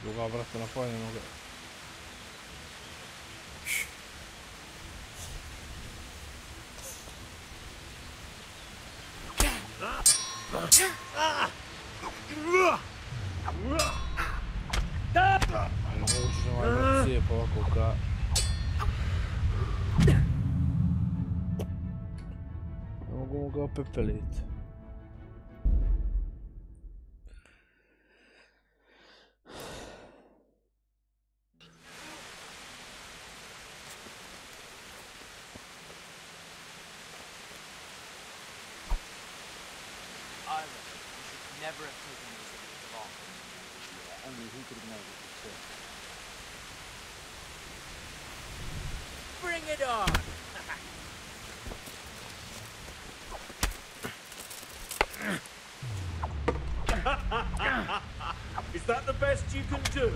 Druga vrata napojenog. Ne moguće ovaj vrat cijepa ovako ka... Ne mogu ga opepeliti. Bring it on! Is that the best you can do?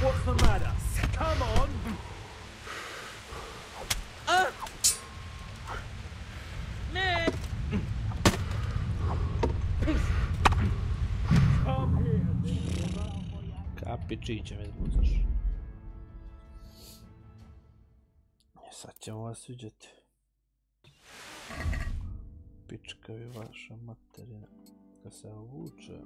What's the matter? Come on! Man! Come here! Kapi čiće me zbucaš. Sad ćemo vas vidjeti. Pička vi vaša materina. Kad se ovuče.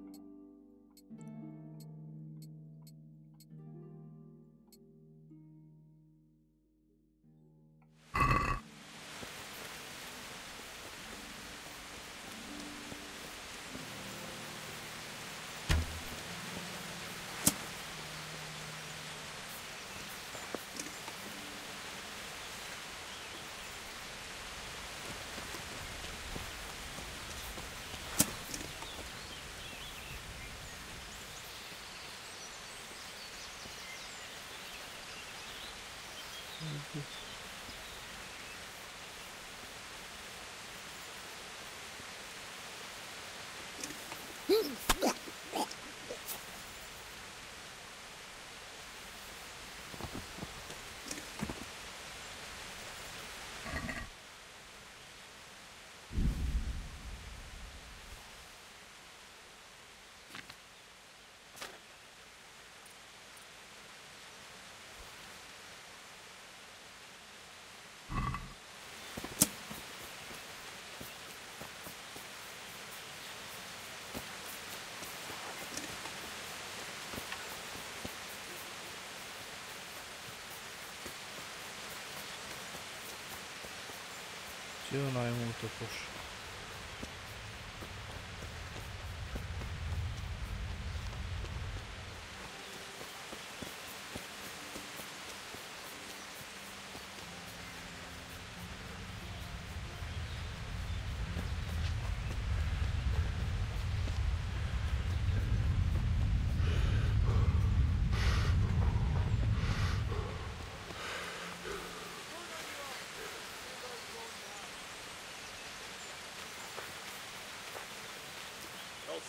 Silloin ei muuta tuossa.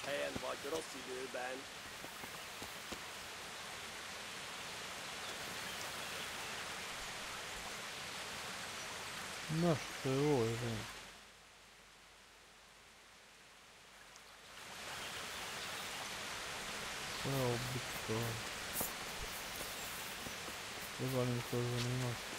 Hand var gross i luben. No što je ovo, je. Evo biti to. Treba li mi to zanimati?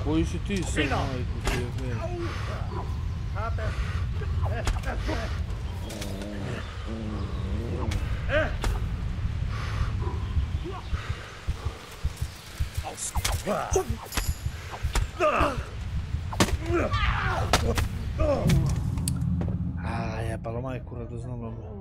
Koji si ti sad, majku ti je već? Jebalo majku radoznoga me.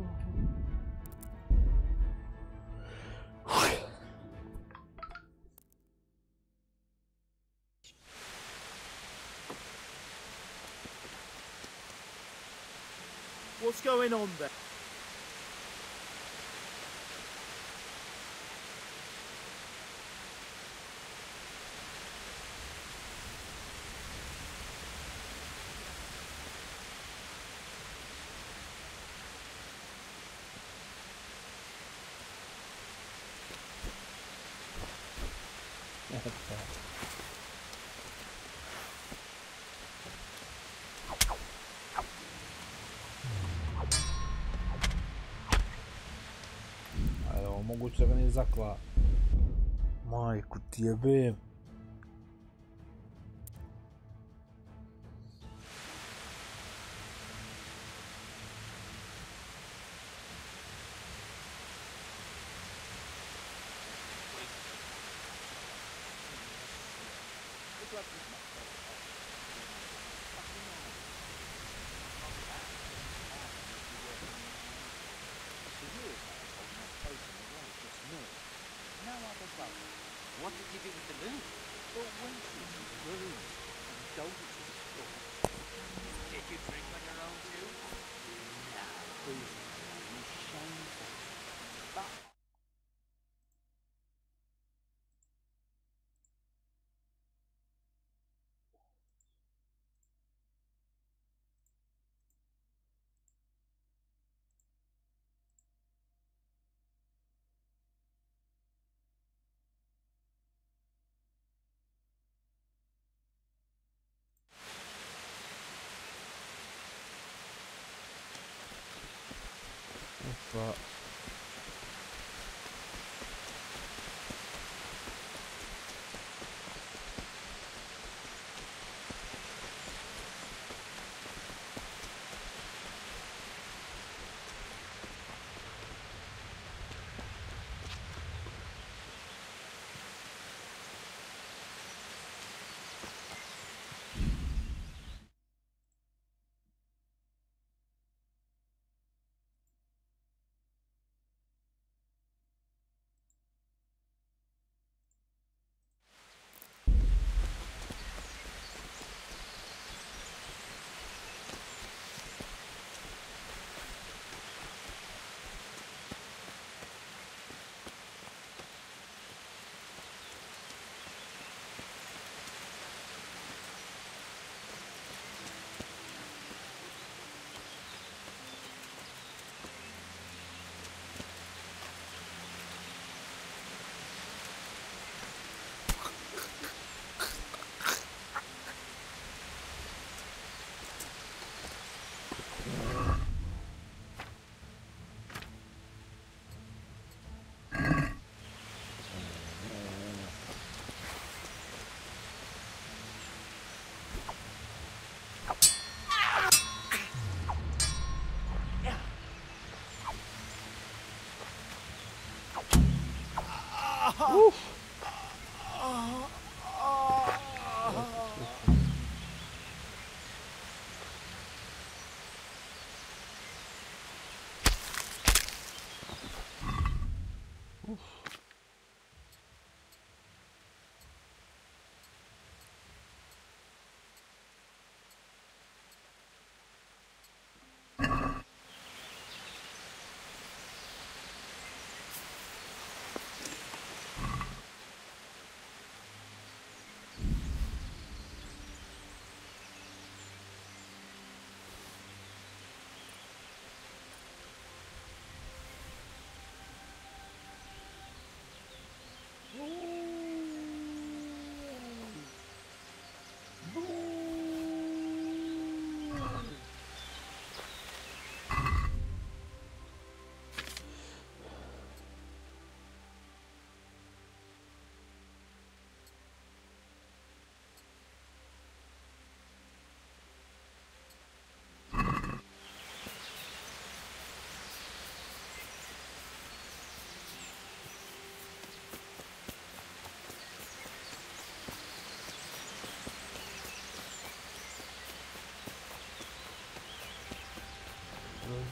What's going on there? Moguće da ga nije zakla. Majku ti jebem. What did you do with the moon? Well, when she moon, don't did you drink on your own too? No, please, you shameful. But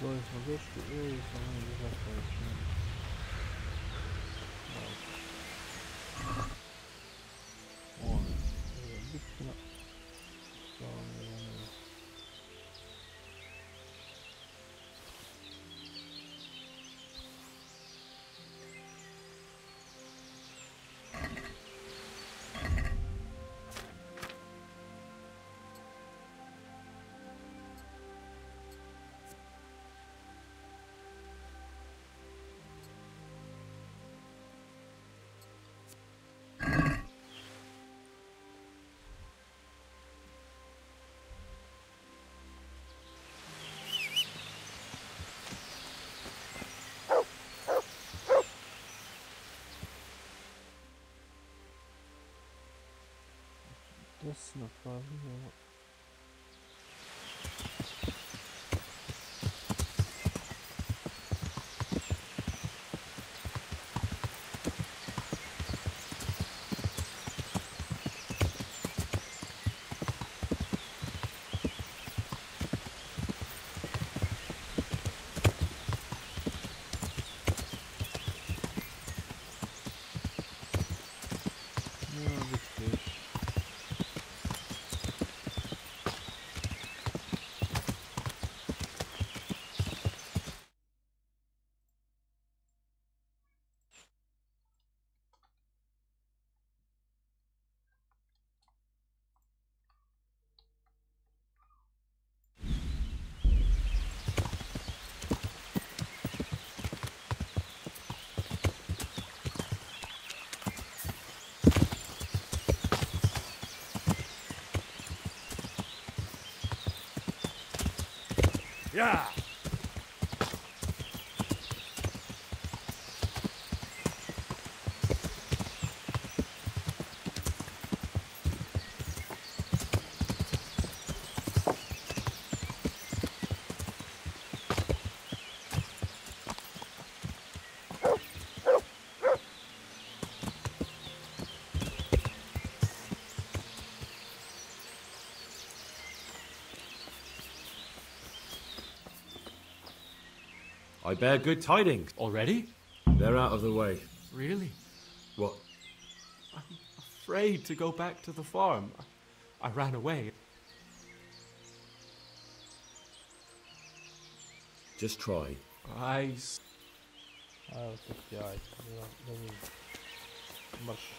Dois são dois, são That's not problem. Yeah. I bear good tidings. Already? They're out of the way. Really? What? I'm afraid to go back to the farm. I ran away. Just try. I... Evo ti ti ajde, da vidim. Marš.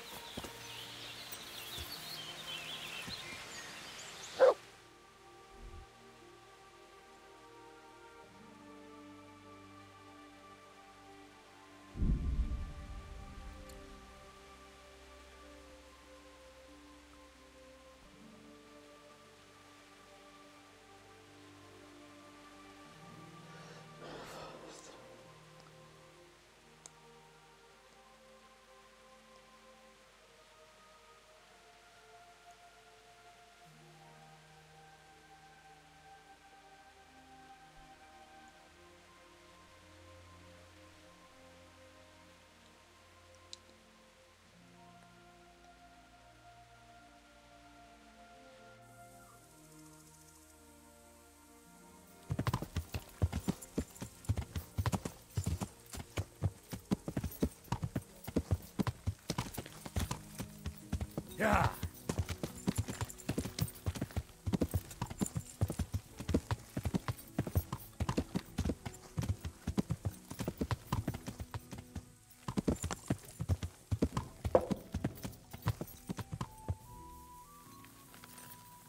Yeah.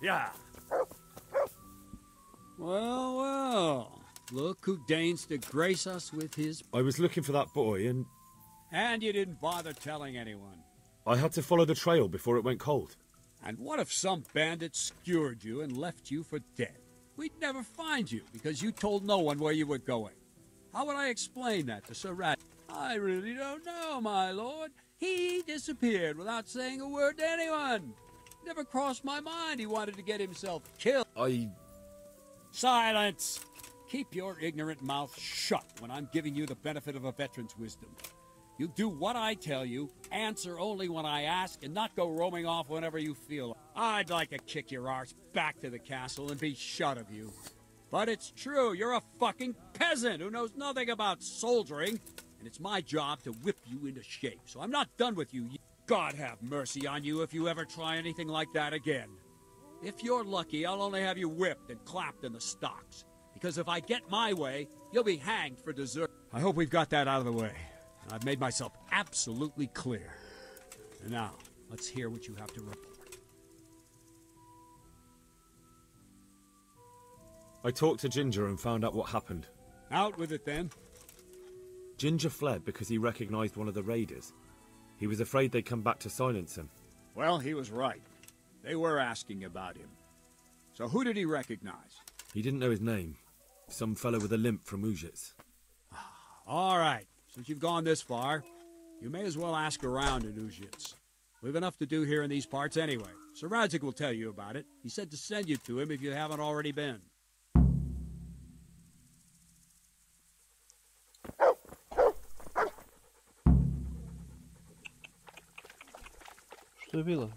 Yeah. Well, well. Look who deigns to grace us with his... I was looking for that boy and... And you didn't bother telling anyone. I had to follow the trail before it went cold. And what if some bandit skewered you and left you for dead? We'd never find you because you told no one where you were going. How would I explain that to Sir Rat? I really don't know, my lord. He disappeared without saying a word to anyone. Never crossed my mind he wanted to get himself killed. Silence! Keep your ignorant mouth shut when I'm giving you the benefit of a veteran's wisdom. You do what I tell you, answer only when I ask, and not go roaming off whenever you feel. I'd like to kick your arse back to the castle and be shut of you. But it's true, you're a fucking peasant who knows nothing about soldiering, and it's my job to whip you into shape. So I'm not done with you. God have mercy on you if you ever try anything like that again. If you're lucky, I'll only have you whipped and clapped in the stocks. Because if I get my way, you'll be hanged for desert. I hope we've got that out of the way. I've made myself absolutely clear. And now, let's hear what you have to report. I talked to Ginger and found out what happened. Out with it, then. Ginger fled because he recognized one of the raiders. He was afraid they'd come back to silence him. Well, he was right. They were asking about him. So who did he recognize? He didn't know his name. Some fellow with a limp from Ujits. All right. Since you've gone this far, you may as well ask around in Ujits. We've enough to do here in these parts anyway. Sir Radzik will tell you about it. He said to send you to him if you haven't already been. Что je bilo?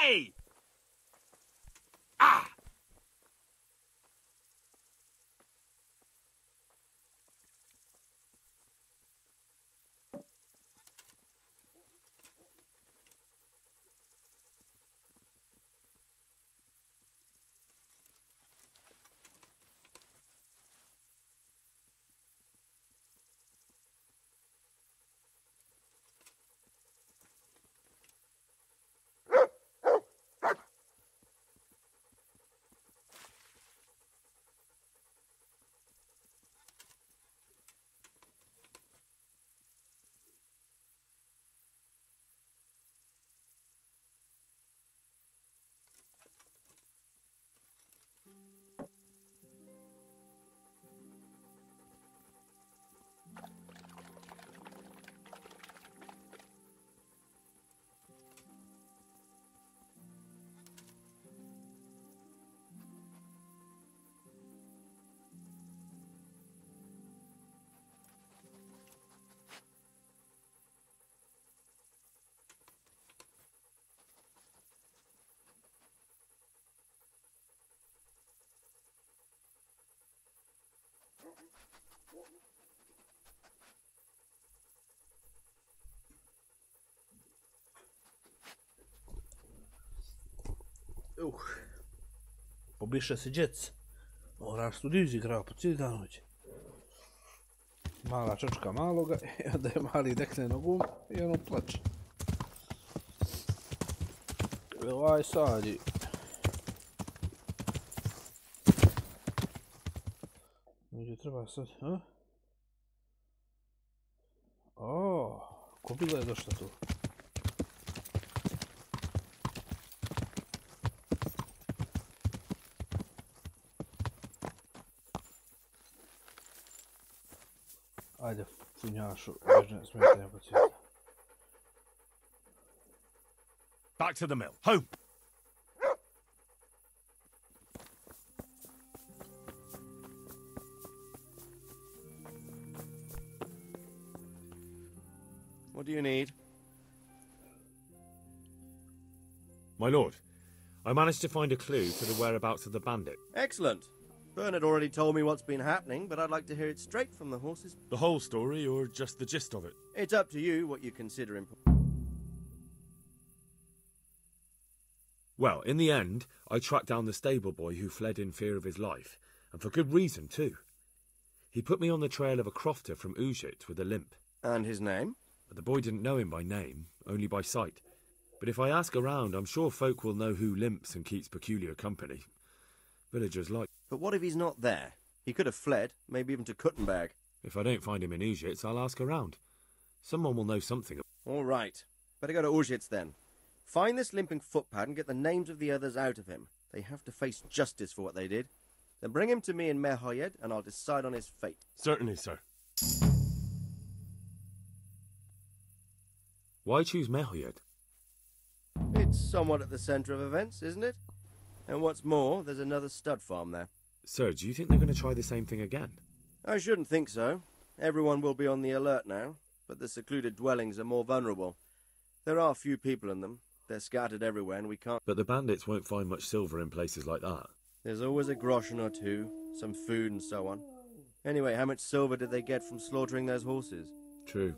Hey! Ah! Pobiše se djec. Moraš tu divzi igrao po cijeli dan hoće. Mala čočka maloga i onda je mali dekne nogom i ono plače. Ovaj sadi. Gdje treba sad, ha? O, kobila je došla tu. Ajde, funjašu, ne smijete neko cijeta. Back to the mill. Home! What do you need? My lord, I managed to find a clue to the whereabouts of the bandit. Excellent. Bernard already told me what's been happening, but I'd like to hear it straight from the horses. The whole story, or just the gist of it? It's up to you what you consider important. Well, in the end, I tracked down the stable boy who fled in fear of his life, and for good reason, too. He put me on the trail of a crofter from Ujit with a limp. And his name? But the boy didn't know him by name, only by sight. But if I ask around, I'm sure folk will know who limps and keeps peculiar company. Villagers like... But what if he's not there? He could have fled, maybe even to Kuttenberg. If I don't find him in Ujits, I'll ask around. Someone will know something. All right. Better go to Ujits then. Find this limping footpad and get the names of the others out of him. They have to face justice for what they did. Then bring him to me in Mehoyed and I'll decide on his fate. Certainly, sir. Why choose Mehoyed? It's somewhat at the centre of events, isn't it? And what's more, there's another stud farm there. Sir, do you think they're going to try the same thing again? I shouldn't think so. Everyone will be on the alert now, but the secluded dwellings are more vulnerable. There are few people in them. They're scattered everywhere and we can't... But the bandits won't find much silver in places like that. There's always a groschen or two, some food and so on. Anyway, how much silver did they get from slaughtering those horses? True.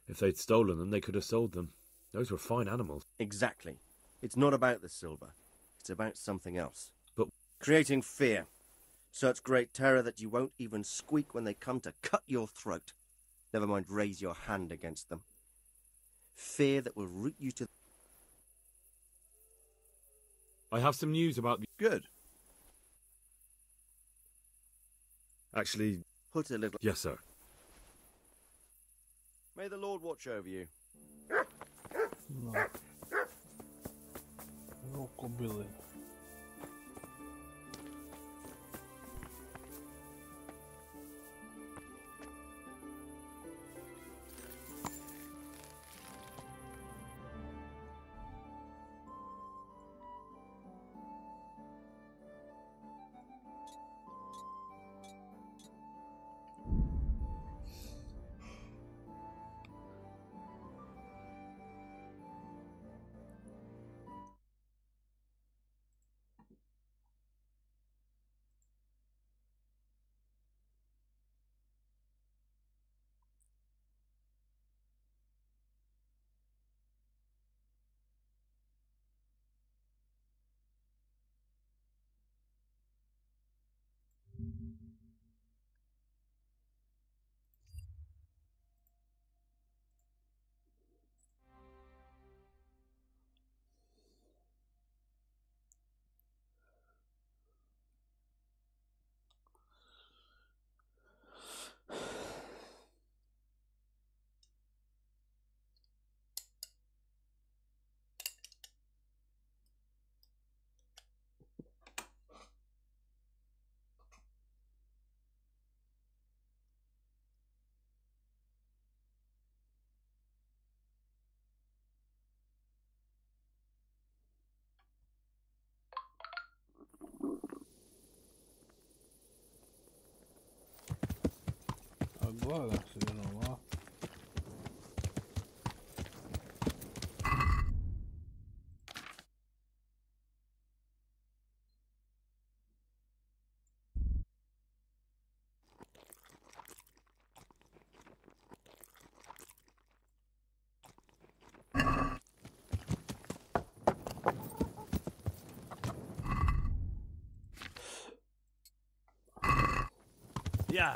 If they'd stolen them, they could have sold them. Those were fine animals. Exactly. It's not about the silver. It's about something else. But... creating fear. Such great terror that you won't even squeak when they come to cut your throat. Never mind raise your hand against them. Fear that will root you to... I have some news about the... Good. Actually... Put a little... Yes, sir. May the Lord watch over you. No. No kobily. Agora, se não lá. Yeah.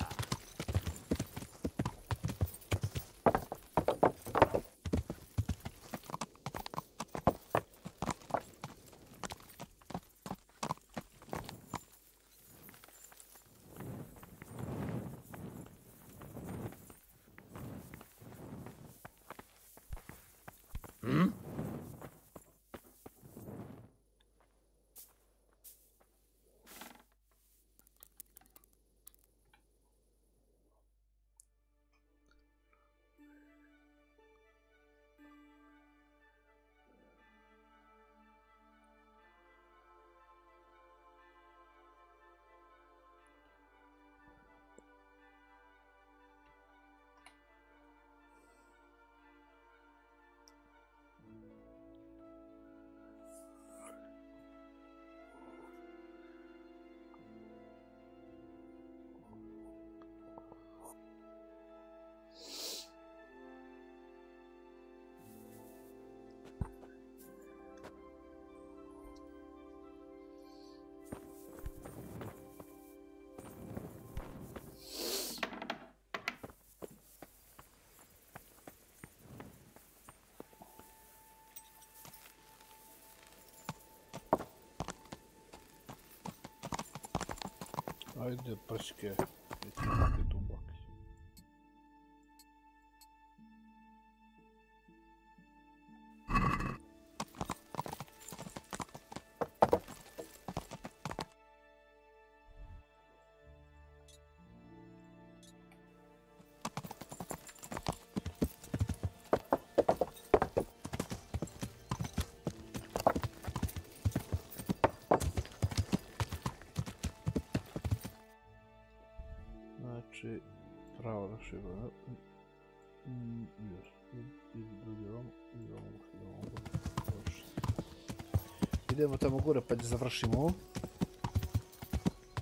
Ajde, prčke. Vidite tu baklju. Znači, pravo da šiba, idemo tamo gore pa da završimo.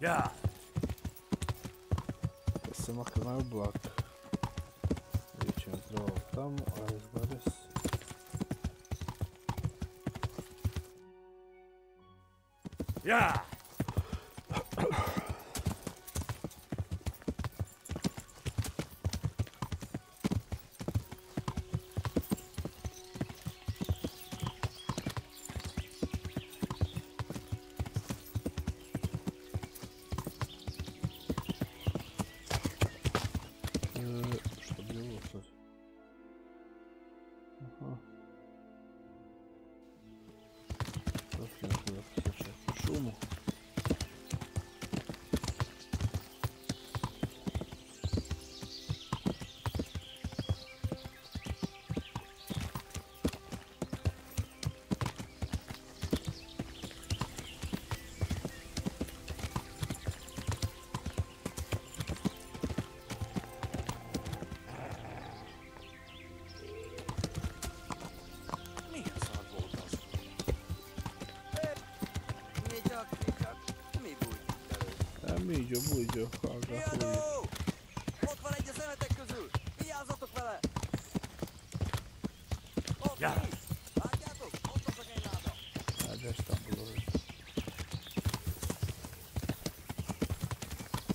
Ja. Da se makar na oblak. Vidjet ćemo zdravo tamo, a izgleda se. Ja. Bújjo, bújjo, hallgatói. Ott van egy a szemetek közül! Vigyázzatok vele! Ott Ja. ki! Látjátok? Ott a szegényláda! Hát ez táborol.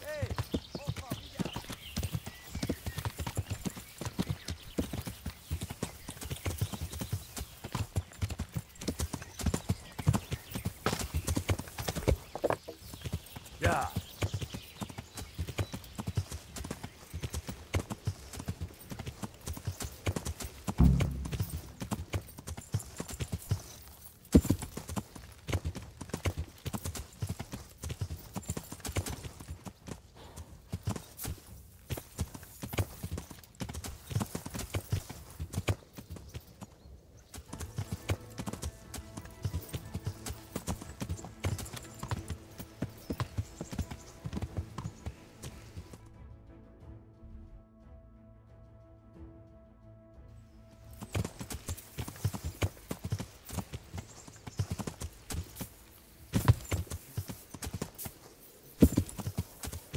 Hé! Ott van, vigyázz! Ja.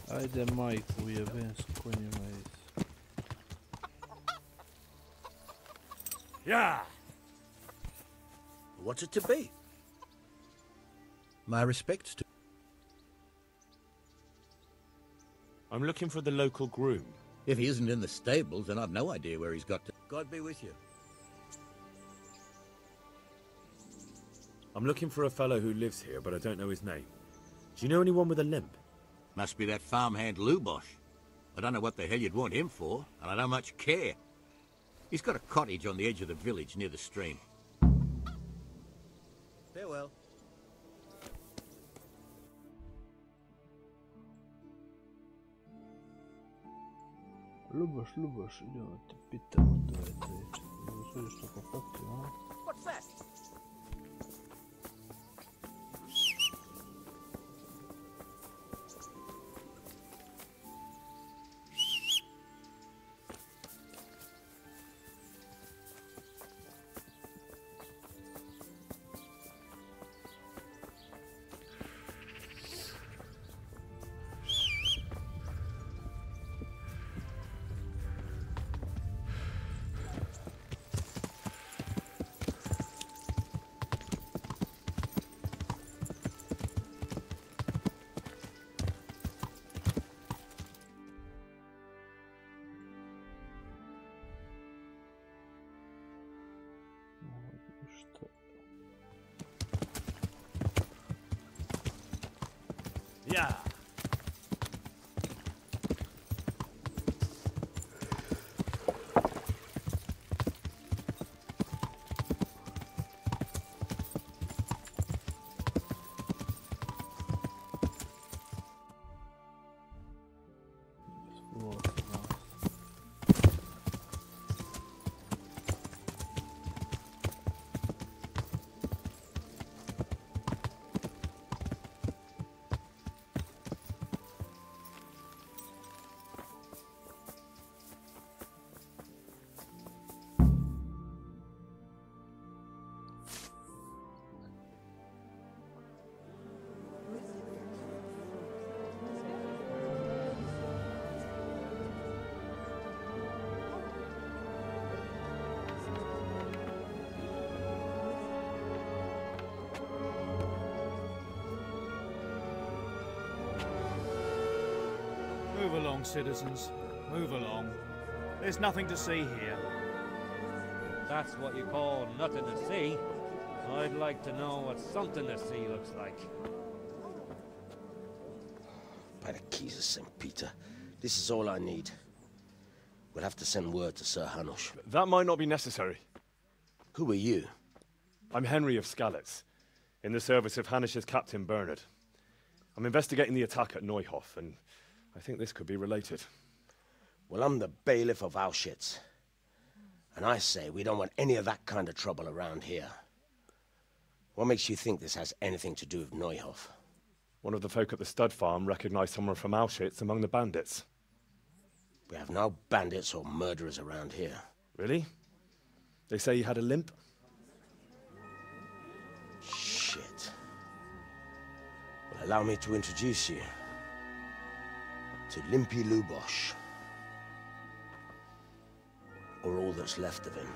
Ajde majku jebem s konjima iz. Yeah. What's it to be? My respects to... I'm looking for the local groom. If he isn't in the stables, then I've no idea where he's got to. God be with you. I'm looking for a fellow who lives here, but I don't know his name. Do you know anyone with a limp? Must be that farmhand Lubosh. I don't know what the hell you'd want him for, and I don't much care. He's got a cottage on the edge of the village near the stream. Farewell. Luboš, idemo te pitamo to je treće. Sve što kopatio, a? What's that? Yeah. Move along, citizens. Move along. There's nothing to see here. That's what you call nothing to see. I'd like to know what something to see looks like. By the keys of St. Peter, this is all I need. We'll have to send word to Sir Hanush. That might not be necessary. Who are you? I'm Henry of Skalitz, in the service of Hanush's Captain Bernard. I'm investigating the attack at Neuhof, and I think this could be related. Well, I'm the bailiff of Auschwitz. And I say we don't want any of that kind of trouble around here. What makes you think this has anything to do with Neuhof? One of the folk at the stud farm recognized someone from Auschwitz among the bandits. We have no bandits or murderers around here. Really? They say he had a limp? Shit. Well, allow me to introduce you to Limpy Lubosh. Or all that's left of him.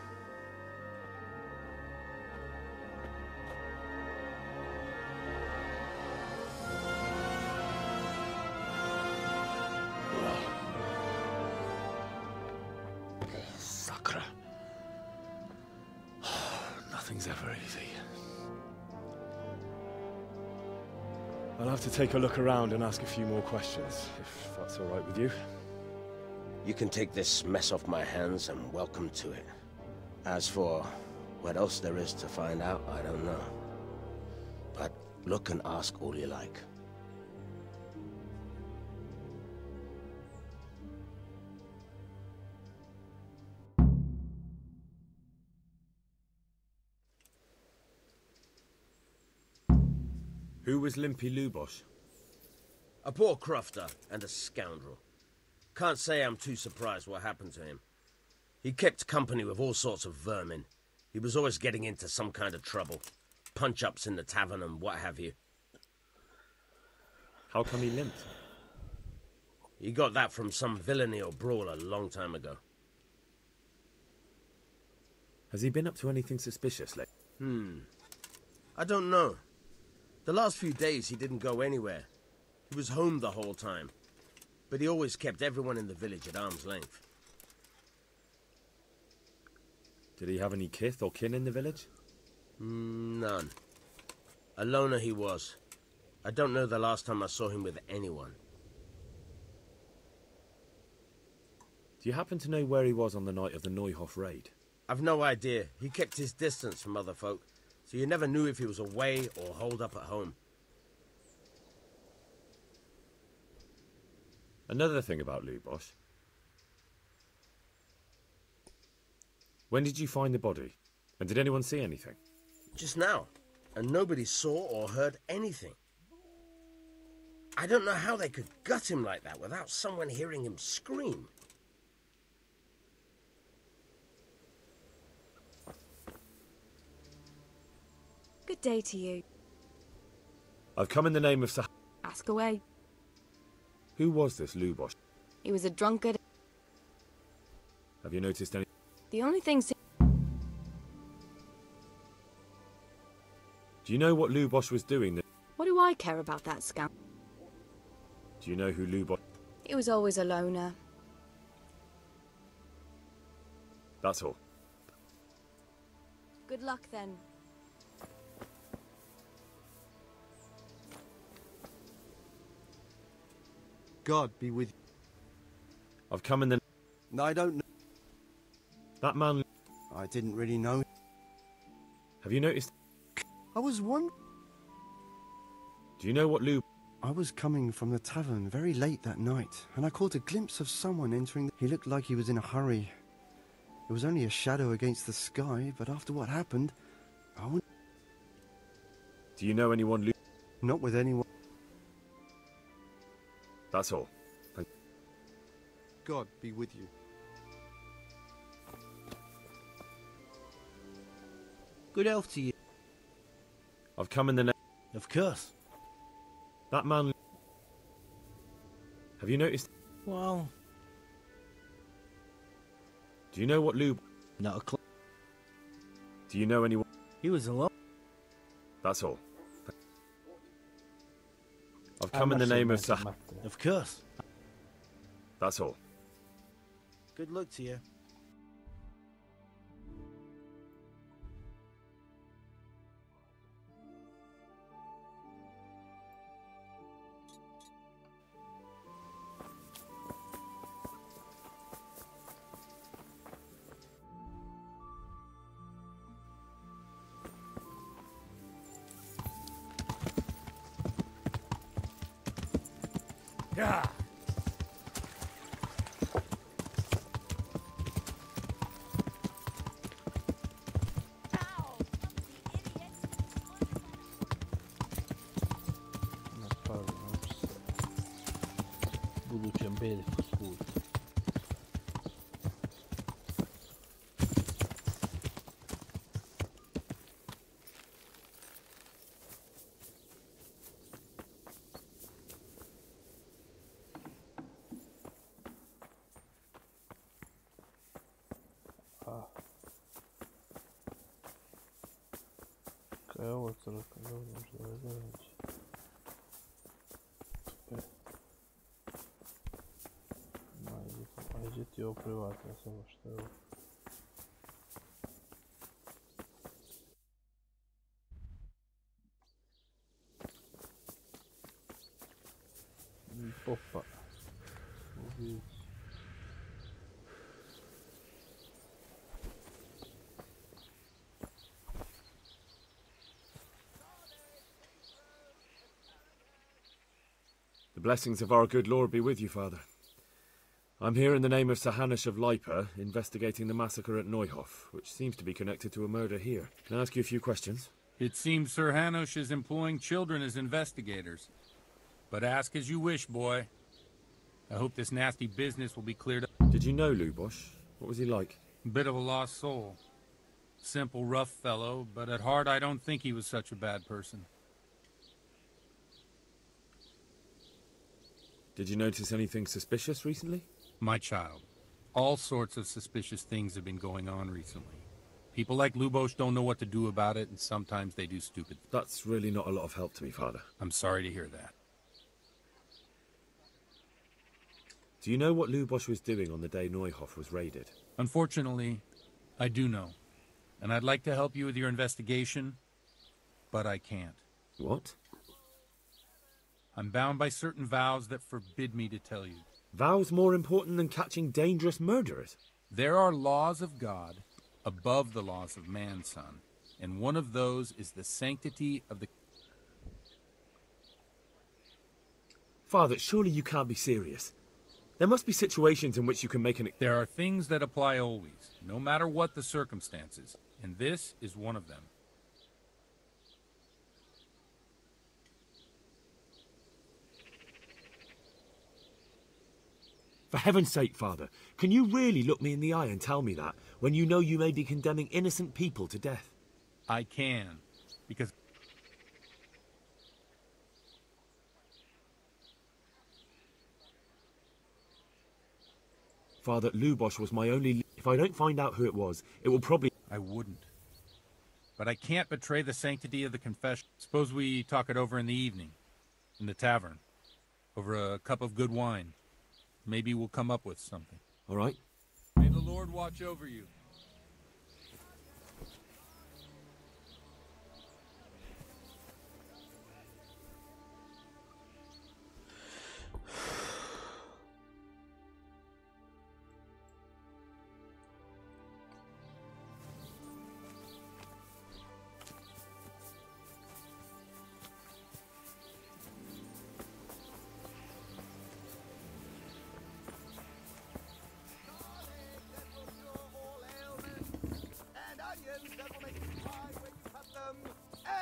Sacre. Nothing's ever easy. I'll have to take a look around and ask a few more questions, if that's all right with you. You can take this mess off my hands and welcome to it. As for what else there is to find out, I don't know. But look and ask all you like. Who was Limpy Lubosh? A poor crofter and a scoundrel. Can't say I'm too surprised what happened to him. He kept company with all sorts of vermin. He was always getting into some kind of trouble. Punch-ups in the tavern and what have you. How come he limped? He got that from some villainy or brawl a long time ago. Has he been up to anything suspicious lately? I don't know. The last few days he didn't go anywhere. He was home the whole time. but he always kept everyone in the village at arm's length. Did he have any kith or kin in the village? None. A loner he was. I don't know the last time I saw him with anyone. Do you happen to know where he was on the night of the Neuhof raid? I've no idea. He kept his distance from other folk, so you never knew if he was away or holed up at home. Another thing about Lubosh. When did you find the body? And did anyone see anything? Just now. And nobody saw or heard anything. I don't know how they could gut him like that without someone hearing him scream. Good day to you. I've come in the name of Ask away. Who was this Lubosh? He was a drunkard. Have you noticed any? The only thing... Do you know what Lubosh was doing? What do I care about that scamp? Do you know who Lubosh... He was always a loner. That's all. Good luck then. God be with you. I've come in the... No, I don't know. That man... I didn't really know. Have you noticed... I was wondering... Do you know what I was coming from the tavern very late that night, and I caught a glimpse of someone entering. He looked like he was in a hurry. It was only a shadow against the sky, but after what happened, I wouldn't... Do you know anyone Not with anyone. That's all. God be with you. Good health to you. I've come in the name... Of course. That man... Have you noticed... Well... Do you know what Not a clue. Do you know anyone... He was alone. That's all. I've come in the name of Of course. That's all. Good luck to you. Yeah. Budućem Belku svud. Evo crka, dobro, što je dođe. Ajde ti ovo privatno, samo što je ovo. Popa. Uvić. The blessings of our good Lord be with you, Father. I'm here in the name of Sir Hanush of Lipa, investigating the massacre at Neuhof, which seems to be connected to a murder here. Can I ask you a few questions? It seems Sir Hanush is employing children as investigators. But ask as you wish, boy. I hope this nasty business will be cleared up. Did you know Lubosh? What was he like? Bit of a lost soul. Simple, rough fellow, but at heart I don't think he was such a bad person. Did you notice anything suspicious recently? My child, all sorts of suspicious things have been going on recently. People like Lubosh don't know what to do about it, and sometimes they do stupid things. That's really not a lot of help to me, Father. I'm sorry to hear that. Do you know what Lubosh was doing on the day Neuhoff was raided? Unfortunately, I do know. And I'd like to help you with your investigation, but I can't. What? I'm bound by certain vows that forbid me to tell you. Vows more important than catching dangerous murderers? There are laws of God above the laws of man, son. And one of those is the sanctity of the... Father, surely you can't be serious. There must be situations in which you can make an... There are things that apply always, no matter what the circumstances. And this is one of them. For heaven's sake, Father, can you really look me in the eye and tell me that, when you know you may be condemning innocent people to death? I can, because... Father, Lubosh was my only... If I don't find out who it was, it will probably... I wouldn't. But I can't betray the sanctity of the confession. Suppose we talk it over in the evening, in the tavern, over a cup of good wine. Maybe we'll come up with something. All right. May the Lord watch over you.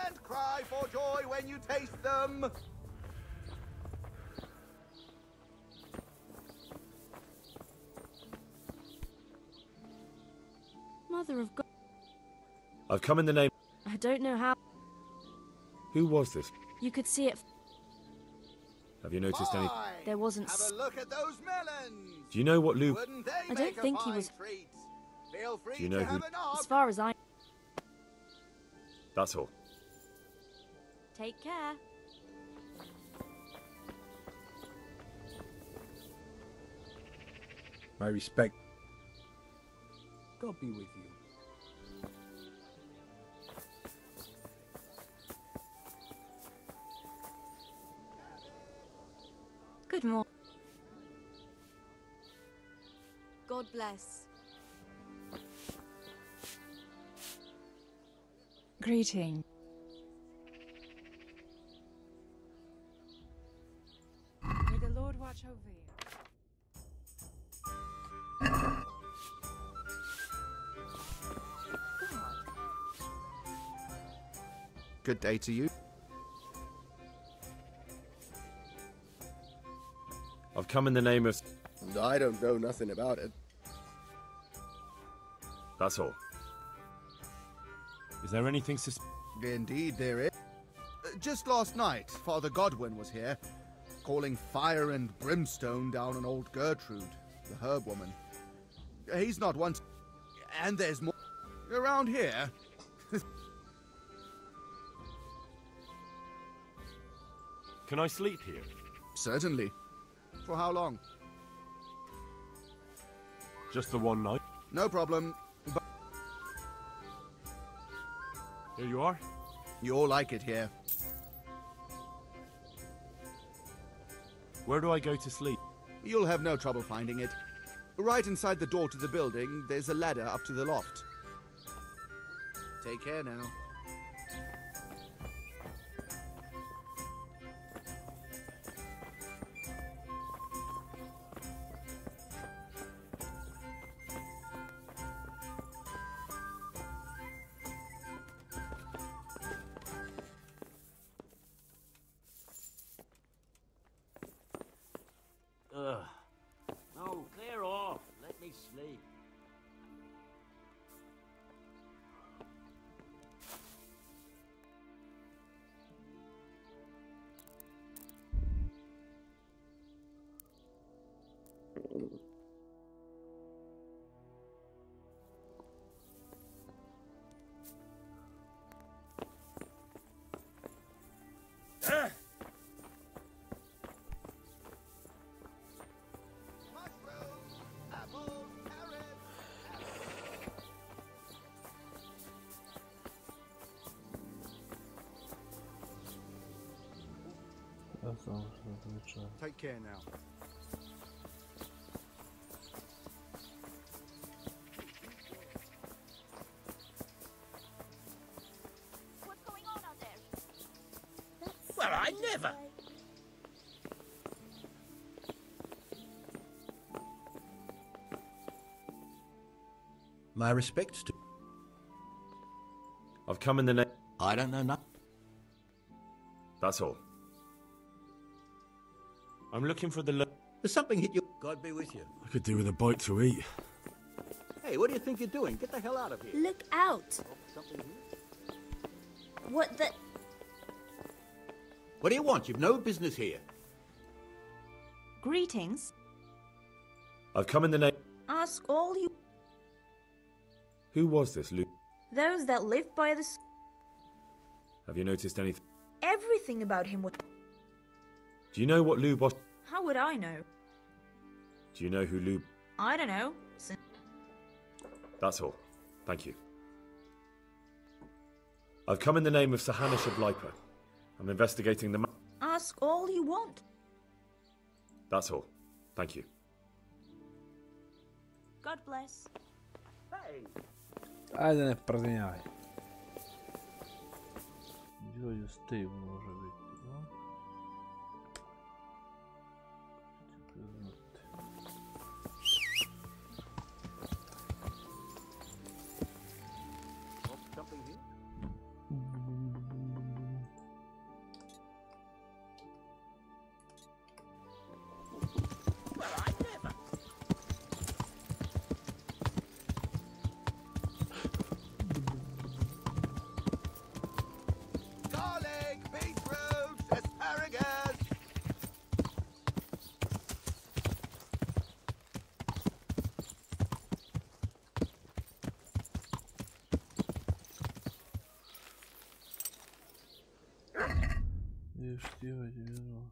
And cry for joy when you taste them. Mother of God. I've come in the name... I don't know how. Who was this? You could see it. Have you noticed any... There wasn't... Have a look at those melons. Do you know what Lub... I don't think he was... Feel free Do you know to who... have a knock. As far as I... That's all. Take care. My respect. God be with you. Good morning. God bless. Greeting. May the Lord watch over you. Good day to you. I've come in the name of... I don't know nothing about it. That's all. Is there anything Indeed there is. Just last night, Father Godwin was here, calling fire and brimstone down on old Gertrude, the herb woman. He's not one... And there's more... Around here... Can I sleep here? Certainly. For how long? Just the one night. No problem. But here you are. You'll like it here. Where do I go to sleep? You'll have no trouble finding it. Right inside the door to the building, there's a ladder up to the loft. Take care now. Ugh. No, clear off. Let me sleep. Take care now. What's going on out there? Well, I never. My respects to... I've come in the name... I don't know nothing. That's all. I'm looking for the... There's something hit you. God be with you. I could do with a bite to eat. Hey, what do you think you're doing? Get the hell out of here. Look out! Something here? What the... What do you want? You've no business here. Greetings. I've come in the name... Ask all you... Who was this, Luke? Those that live by the... Have you noticed anything? Everything about him would... Do you know what Lou Bosch... How would I know? Do you know who Lou... I don't know. That's all. Thank you. I've come in the name of Sahana Shablipa. I'm investigating the... Ask all you want. That's all. Thank you. God bless. Hey! Ajde, ne prdenjaj. Gdje je Steve može biti, no? Something here? Well, I never. Garlic, beetroot, asparagus. Još ti ovaj je vjerovo.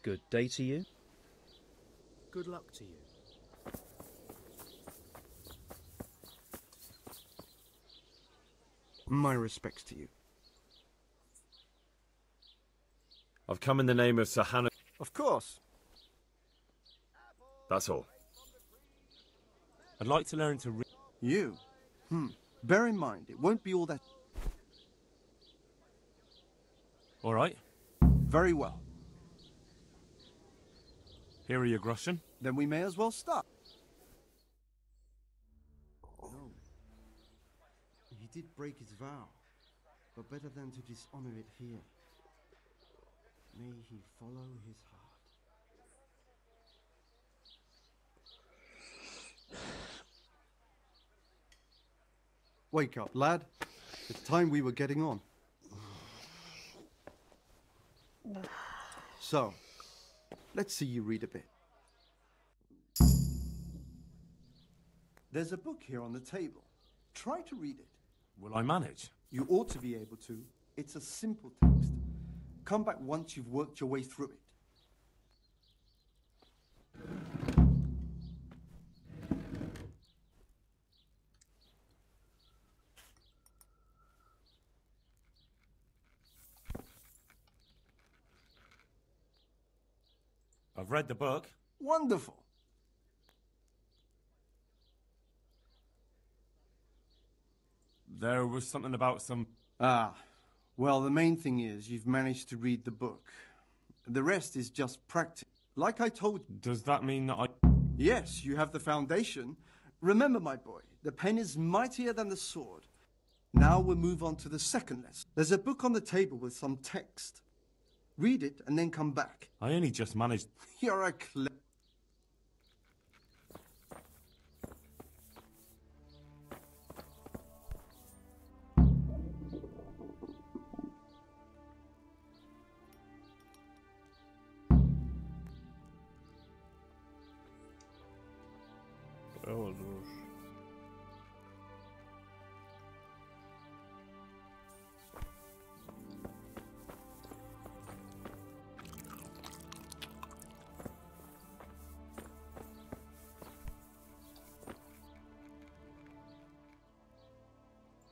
Good day to you. Good luck to you. My respects to you. I've come in the name of Sahana... Of course. That's all. I'd like to learn to read. You? Bear in mind, it won't be all that... All right. Very well. Here are your groschen. Then we may as well start. No. He did break his vow, but better than to dishonor it here. May he follow his heart. Wake up, lad. It's time we were getting on. So, let's see you read a bit. There's a book here on the table. Try to read it. Will I manage? You ought to be able to. It's a simple text. Come back once you've worked your way through it. I've read the book. Wonderful. There was something about some... Ah, well, the main thing is you've managed to read the book. The rest is just practice. Like I told you. Does that mean that I... Yes, you have the foundation. Remember, my boy, the pen is mightier than the sword. Now we'll move on to the second lesson. There's a book on the table with some text. Read it and then come back. I only just managed... You're a clever... Evo duš.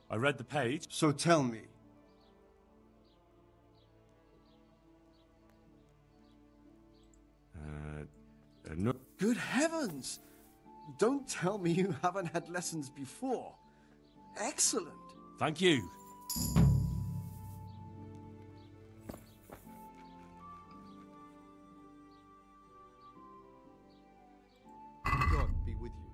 I read the page. So tell me. No. Good heavens! Don't tell me you haven't had lessons before. Excellent. Thank you. God be with you.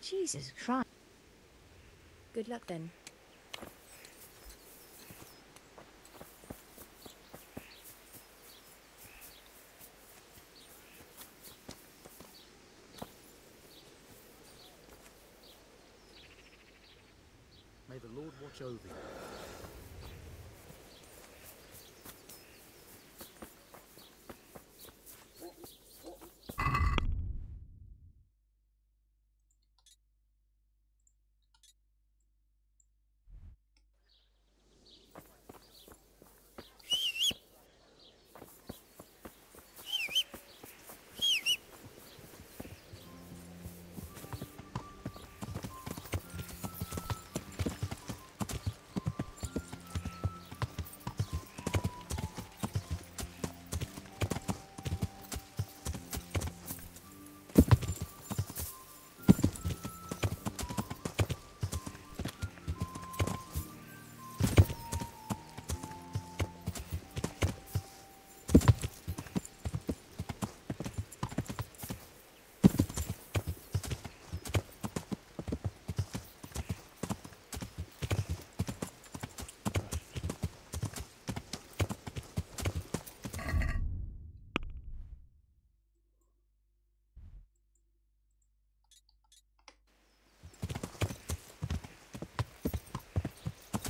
Jesus Christ. Good luck then. May the Lord watch over you.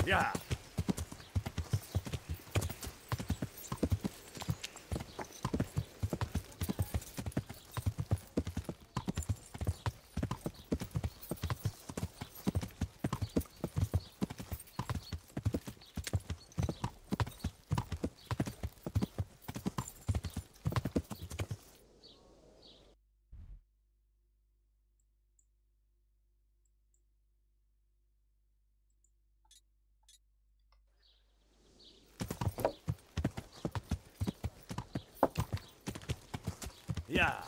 Yeah. Yeah.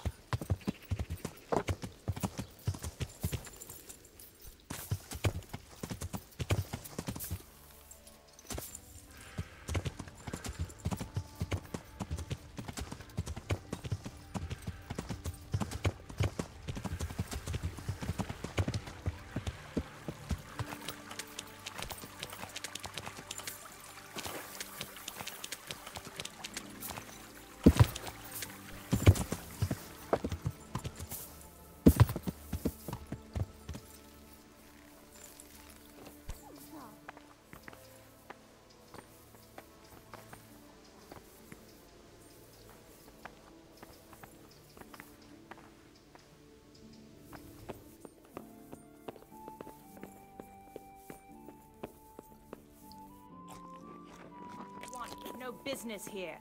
business here.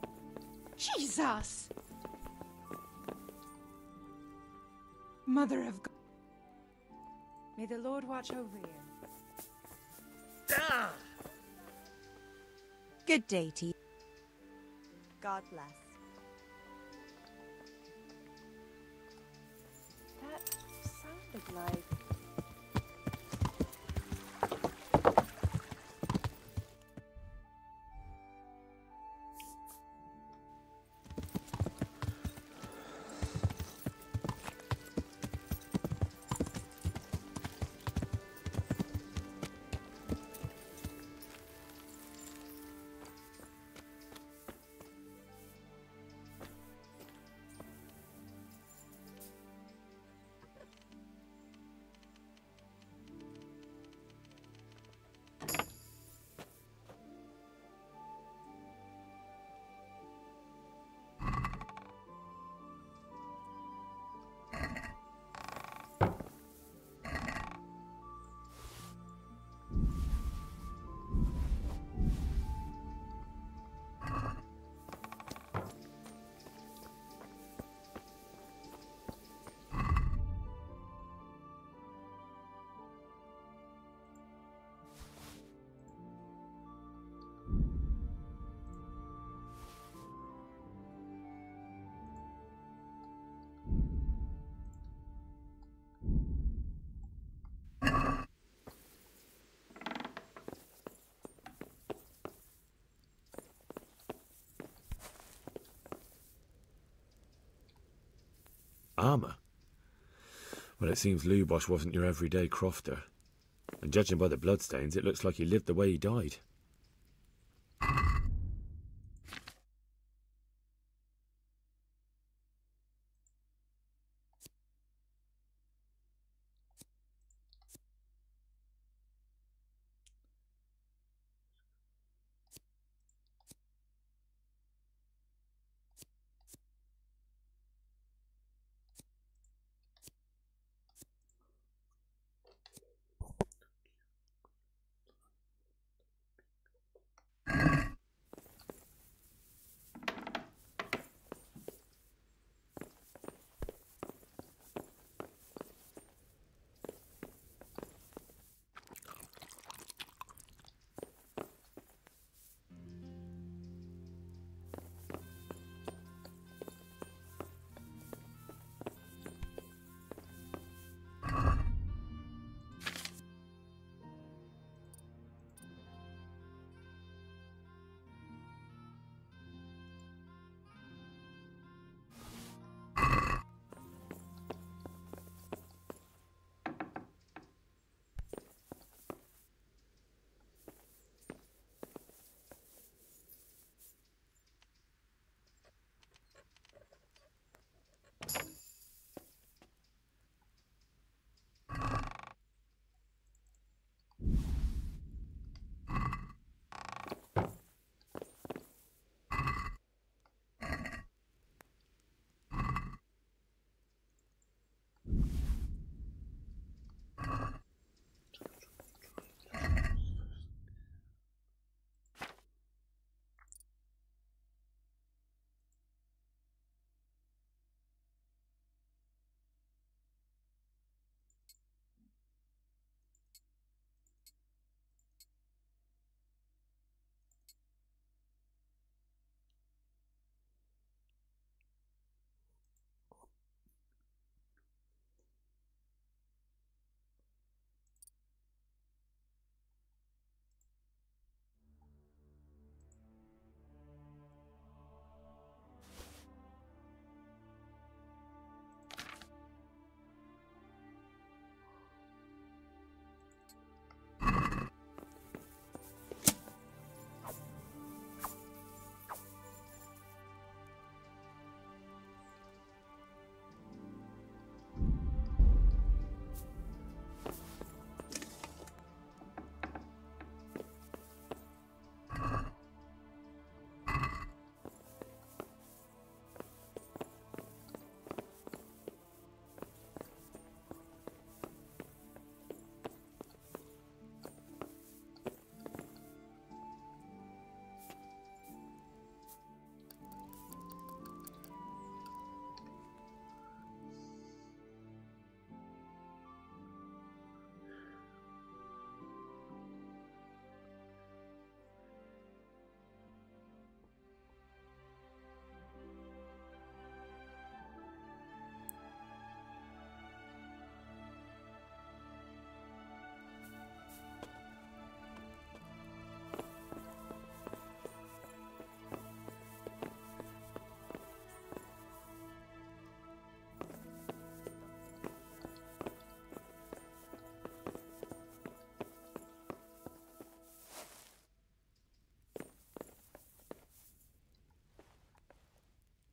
Jesus! Mother of God. May the Lord watch over you. Good day to you. God bless. That sounded like... Armour? Well, it seems Lubosh wasn't your everyday crofter. And judging by the bloodstains, it looks like he lived the way he died.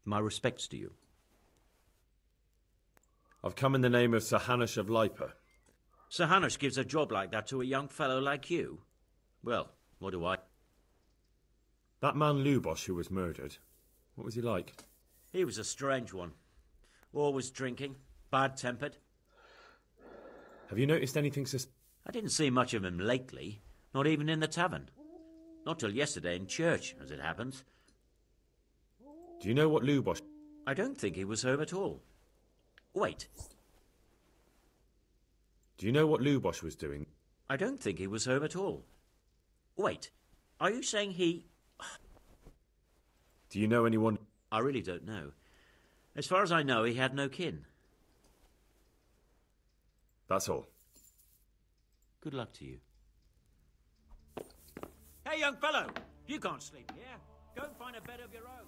My respects to you. I've come in the name of Sir Hanush of Lipa. Sir Hanush gives a job like that to a young fellow like you? Well, what do I... That man Lubosh who was murdered, what was he like? He was a strange one. Always drinking, bad-tempered. Have you noticed anything I didn't see much of him lately, not even in the tavern. Not till yesterday in church, as it happens. Do you know what Lubosh... I don't think he was home at all. Wait. Do you know what Lubosh was doing? I don't think he was home at all. Wait. Are you saying he... Do you know anyone... I really don't know. As far as I know, he had no kin. That's all. Good luck to you. Hey, young fellow! You can't sleep here. Go and find a bed of your own.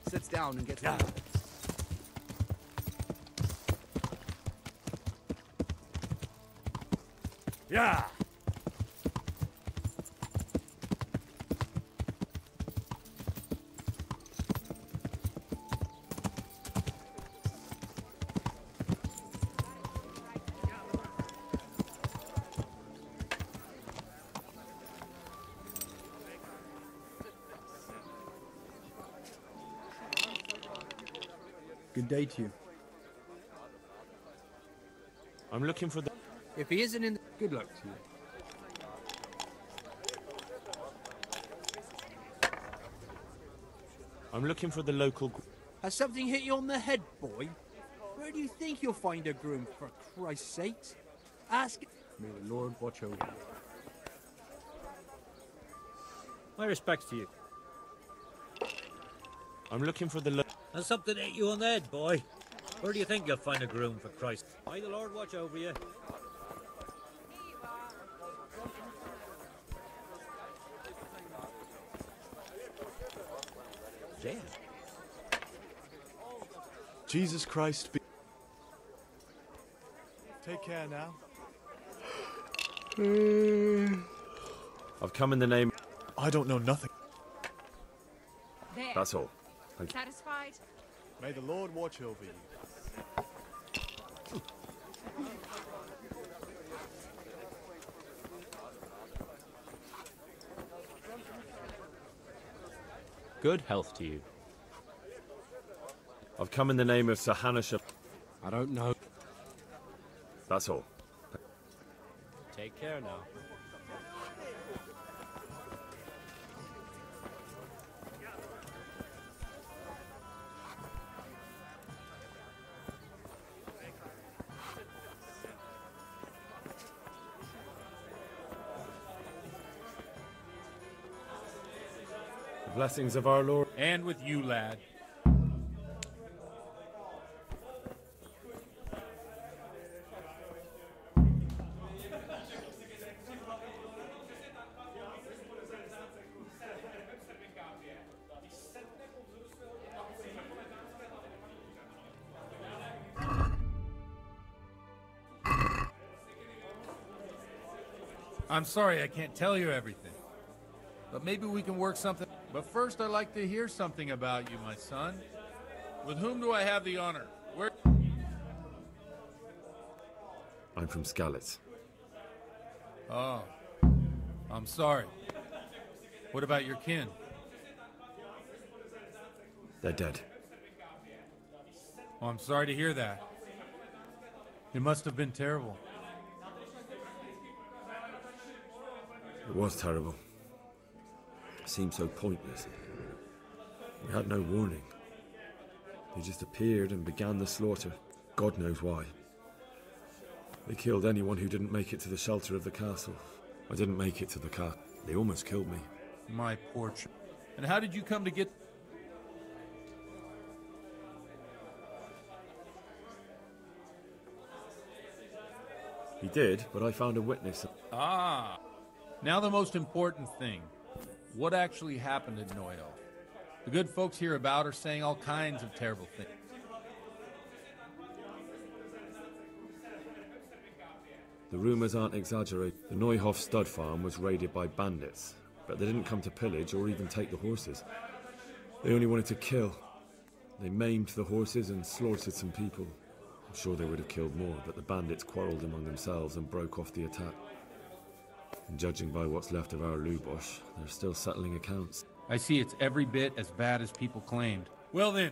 Sits down and gets Yeah. Yeah. Good day to you. I'm looking for the... If he isn't in the... Good luck to you. I'm looking for the local... Has something hit you on the head, boy? Where do you think you'll find a groom, for Christ's sakes? Ask... May the Lord watch over you. My respects to you. I'm looking for the... Has something hit you on the head, boy? Where do you think you'll find a groom, for Christ? May the Lord watch over you. There. Jesus Christ be... Take care now. I've come in the name... I don't know nothing. There. That's all. Thank you. Satisfied? May the Lord watch over you. Good health to you. I've come in the name of Sir Hanush of... I don't know. That's all. Take care now. The blessings of our Lord... And with you, lad. I'm sorry I can't tell you everything. But maybe we can work something. But first I'd like to hear something about you, my son. With whom do I have the honor? Where... I'm from Skalitz. Oh. I'm sorry. What about your kin? They're dead. Oh, I'm sorry to hear that. It must have been terrible. It was terrible. It seemed so pointless. We had no warning. They just appeared and began the slaughter. God knows why. They killed anyone who didn't make it to the shelter of the castle. I didn't make it to the car. They almost killed me. My poor child. And how did you come to get... He did, but I found a witness. Ah, now the most important thing. What actually happened at Noyo? The good folks hereabout are saying all kinds of terrible things. The rumours aren't exaggerated. The Neuhoff stud farm was raided by bandits, but they didn't come to pillage or even take the horses. They only wanted to kill. They maimed the horses and slaughtered some people. I'm sure they would have killed more, but the bandits quarrelled among themselves and broke off the attack. And judging by what's left of our Lubosh, they're still settling accounts. I see it's every bit as bad as people claimed. Well then,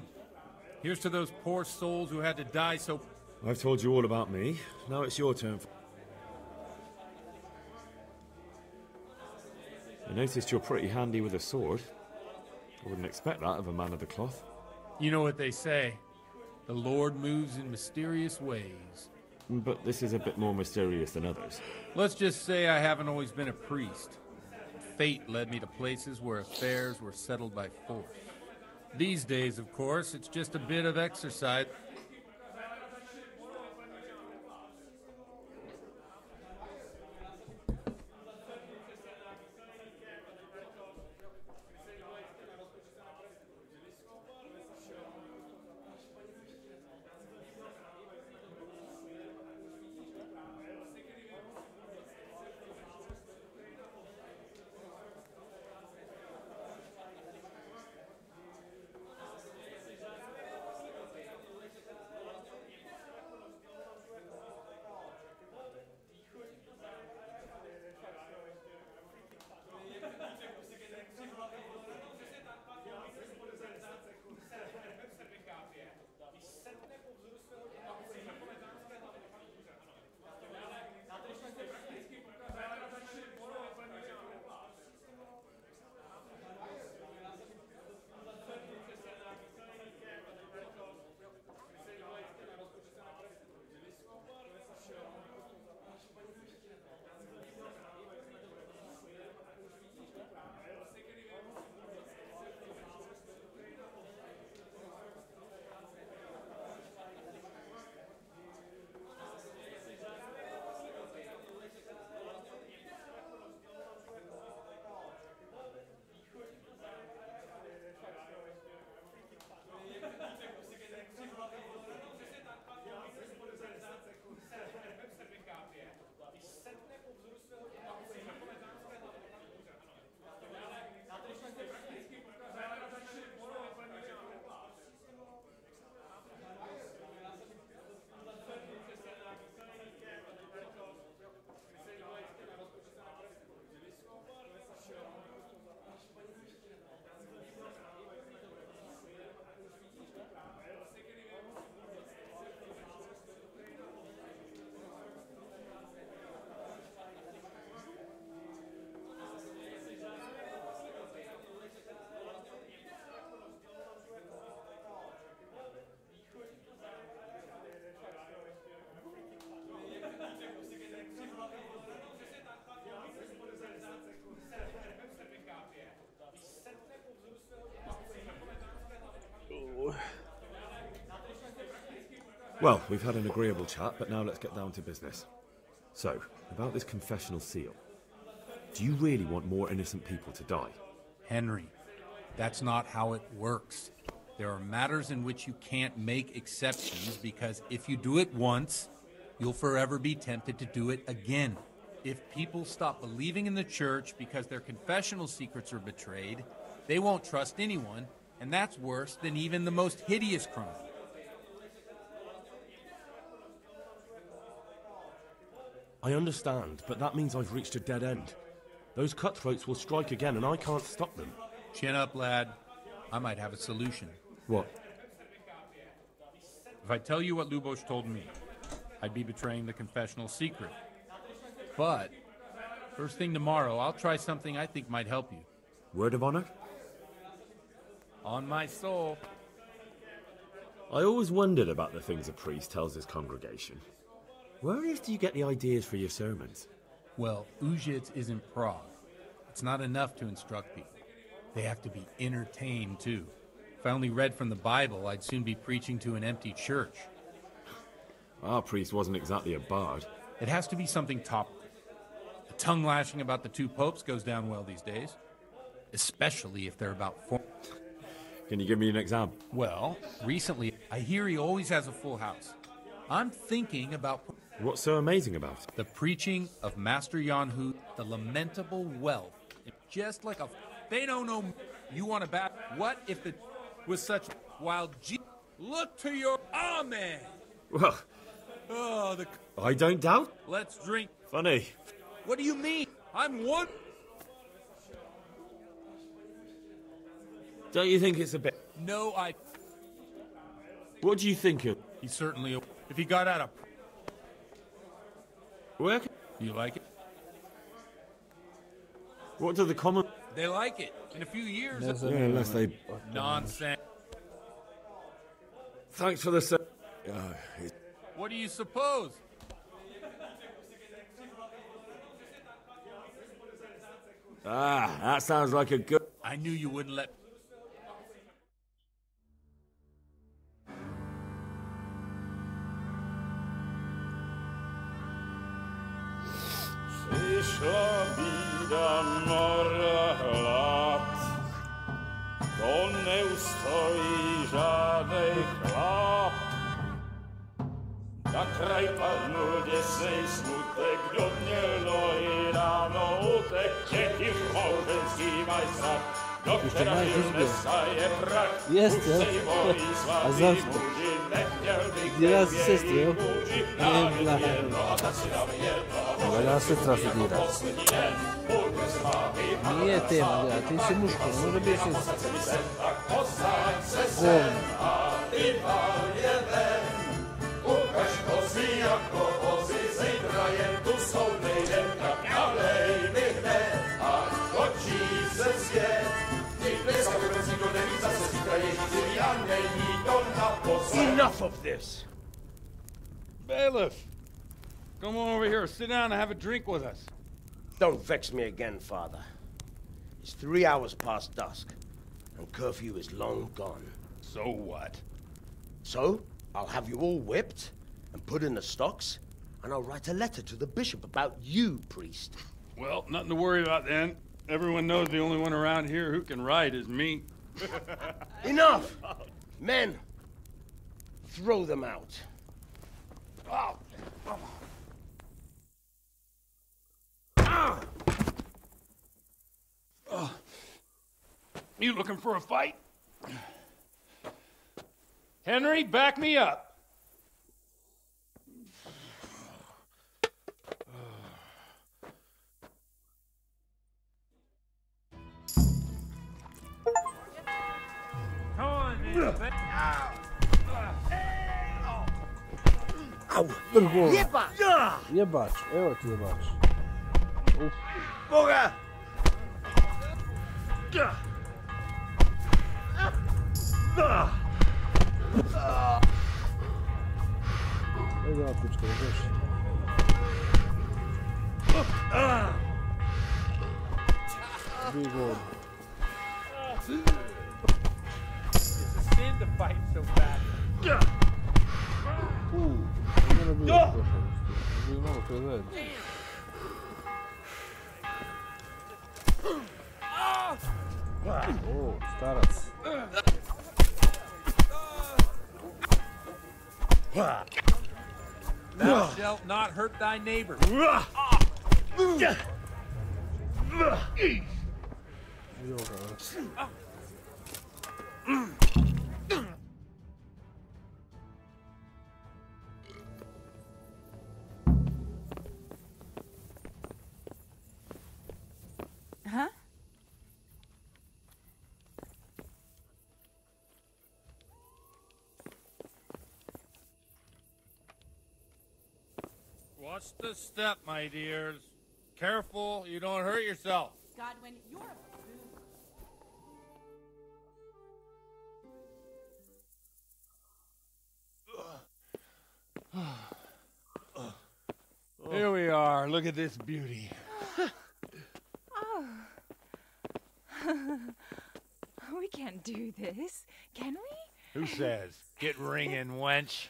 here's to those poor souls who had to die so... I've told you all about me. Now it's your turn. I noticed you're pretty handy with a sword. I wouldn't expect that of a man of the cloth. You know what they say. The Lord moves in mysterious ways. But this is a bit more mysterious than others. Let's just say I haven't always been a priest. Fate led me to places where affairs were settled by force. These days, of course, it's just a bit of exercise. Well, we've had an agreeable chat, but now let's get down to business. So, about this confessional seal. Do you really want more innocent people to die? Henry, that's not how it works. There are matters in which you can't make exceptions because if you do it once, you'll forever be tempted to do it again. If people stop believing in the church because their confessional secrets are betrayed, they won't trust anyone, and that's worse than even the most hideous crime. I understand, but that means I've reached a dead end. Those cutthroats will strike again, and I can't stop them. Chin up, lad. I might have a solution. What? If I tell you what Lubosh told me, I'd be betraying the confessional secret. But, first thing tomorrow, I'll try something I think might help you. Word of honor? On my soul. I always wondered about the things a priest tells his congregation. Where on earth do you get the ideas for your sermons? Well, Ujits isn't Prague. It's not enough to instruct people. They have to be entertained, too. If I only read from the Bible, I'd soon be preaching to an empty church. Our priest wasn't exactly a bard. It has to be something topical. The tongue lashing about the two popes goes down well these days, especially if they're about form. Can you give me an example? Well, recently, I hear he always has a full house. I'm thinking about... What's so amazing about it? The preaching of Master Yanhu, the lamentable wealth. Just like a... They don't know... You want to bat? What if it was such wild... Look to your... Amen! Well... Oh, the... I don't doubt. Let's drink. Funny. What do you mean? I'm one... Don't you think it's a bit... No, I... What do you think of... He's certainly... If he got out of... Where... You like it? What do the common... They like it. In a few years... Yeah, unless they... Nonsense. Thanks for the... What do you suppose? Ah, that sounds like a good... I knew you wouldn't let... Przyszła bida mora lat, to nie ustoi żadnej chlap. Na kraj padł dziesięć smutek, godnielo i rano utek, dzieci w małżeński majstra, do którego nie staje brak, upcej woli słabi budzi, nie miał nigdy budzi, na jedno, a tak się na jedno. Valja se trafidirati. Nije tema, gledaj, ti si muško, ne može biti Enough of this! Bailiff! Come on over here, sit down and have a drink with us. Don't vex me again, Father. It's 3 hours past dusk, and curfew is long gone. So what? So, I'll have you all whipped, and put in the stocks, and I'll write a letter to the bishop about you, priest. Well, nothing to worry about then. Everyone knows the only one around here who can ride is me. Enough! Men, throw them out. Oh. You looking for a fight? Henry, back me up. Come on, man. Au! Jebać! Jebać, evo ti jebać. Boga! Ej, ja pička, ideš. Big one. It's a sin to fight so bad. Nie robiłem proszę. Robiłem mało prezent. O, starac. Thou shalt not hurt thy neighbor. Huh? Watch the step, my dears. Careful, you don't hurt yourself. Godwin, you're a Here we are. Look at this beauty. Oh. We can't do this, can we? Who says? Get ringing, wench.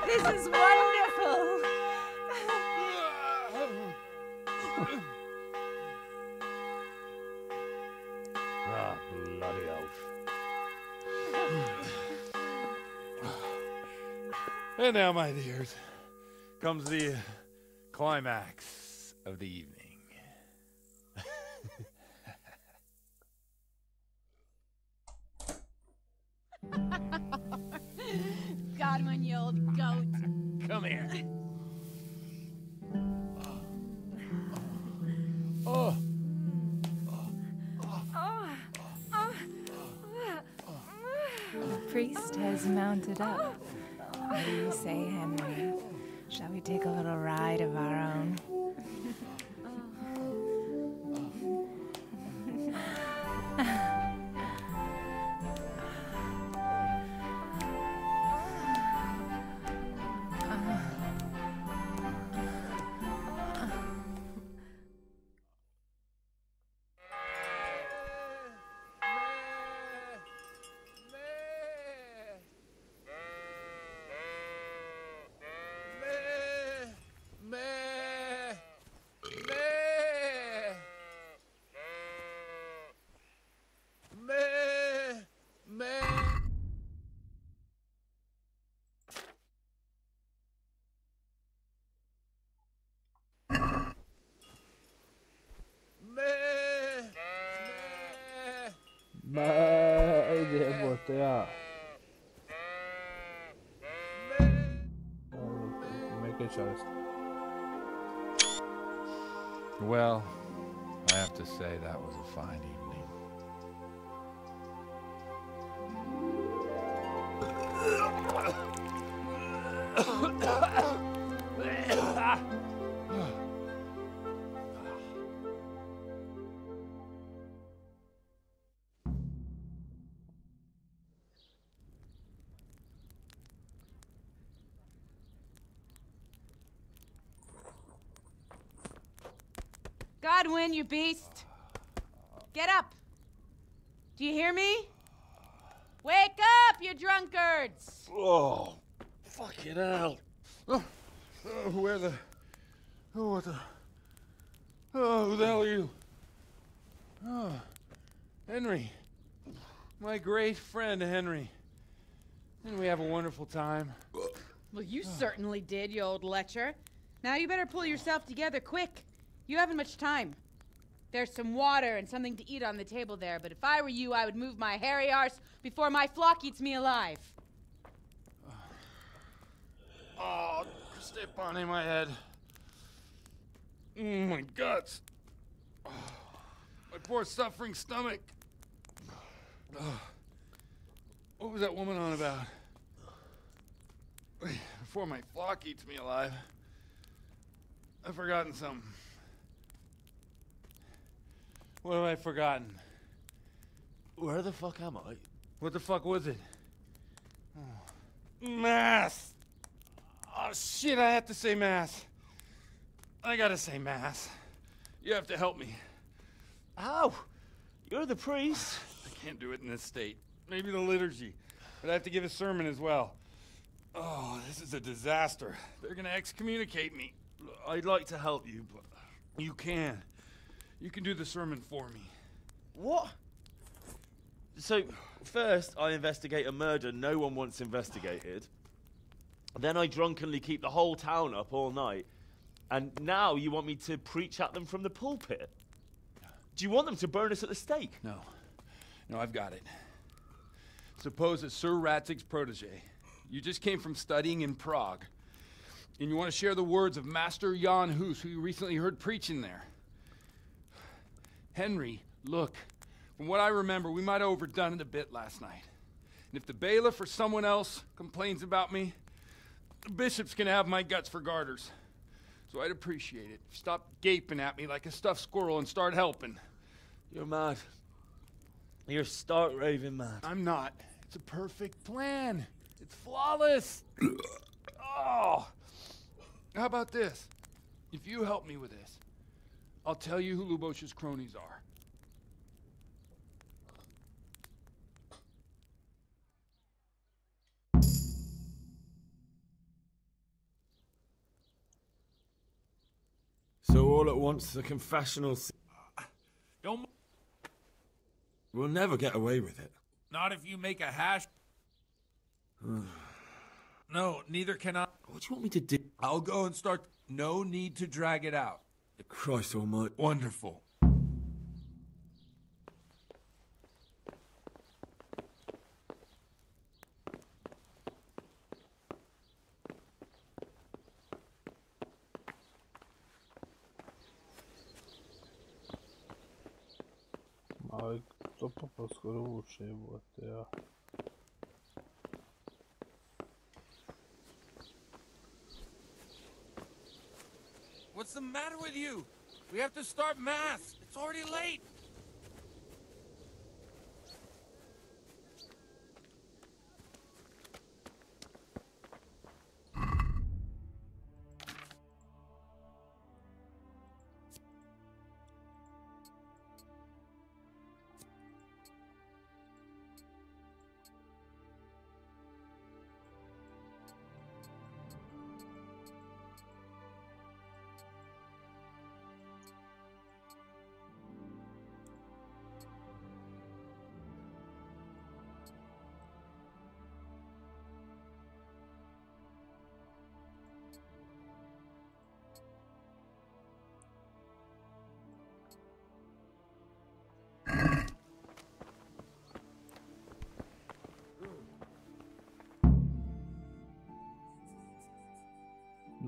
This is wonderful. Ah, bloody elf. And now, my dears, comes the climax of the evening. Godwin, you old goat. Come here. The priest has mounted up. What do you say, Henry? Shall we take a little ride of our own? Ajde, bote, ja. Make it choice. Well, I have to say that was a fine evening. Godwin, you beast! Get up! Do you hear me? Wake up, you drunkards! Oh, fucking hell. Where the... Oh, what the... Oh, who the hell are you? Oh, Henry. My great friend, Henry. Didn't we have a wonderful time? Well, you certainly did, you old lecher. Now you better pull yourself together quick. You haven't much time. There's some water and something to eat on the table there, but if I were you, I would move my hairy arse before my flock eats me alive. Oh, step on in my head. My guts. Oh, my poor suffering stomach. Oh, what was that woman on about? Before my flock eats me alive. I've forgotten something. What have I forgotten? Where the fuck am I? What the fuck was it? Oh. Mass! Oh shit, I have to say mass. I gotta say mass. You have to help me. How? You're the priest. I can't do it in this state. Maybe the liturgy. But I have to give a sermon as well. Oh, this is a disaster. They're gonna excommunicate me. I'd like to help you, but you can. You can do the sermon for me. What? So, first I investigate a murder no one wants investigated. Then I drunkenly keep the whole town up all night. And now you want me to preach at them from the pulpit? Do you want them to burn us at the stake? No. No, I've got it. Suppose that Sir Ratzig's protege. You just came from studying in Prague. And you want to share the words of Master Jan Hus, who you recently heard preaching there. Henry, look, from what I remember, we might have overdone it a bit last night. And if the bailiff or someone else complains about me, the bishop's gonna have my guts for garters. So I'd appreciate it. Stop gaping at me like a stuffed squirrel and start helping. You're mad. You're stark raving mad. I'm not. It's a perfect plan. It's flawless. Oh. How about this? If you help me with this, I'll tell you who Lubos's cronies are. all at once, the confessional... Don't... We'll never get away with it. Not if you make a hash... No, neither can I. What do you want me to do? I'll go and start. No need to drag it out. Christ almighty. Wonderful. Ali to pa skoro uče, jebote, ja. What's the matter with you? We have to start mass. It's already late.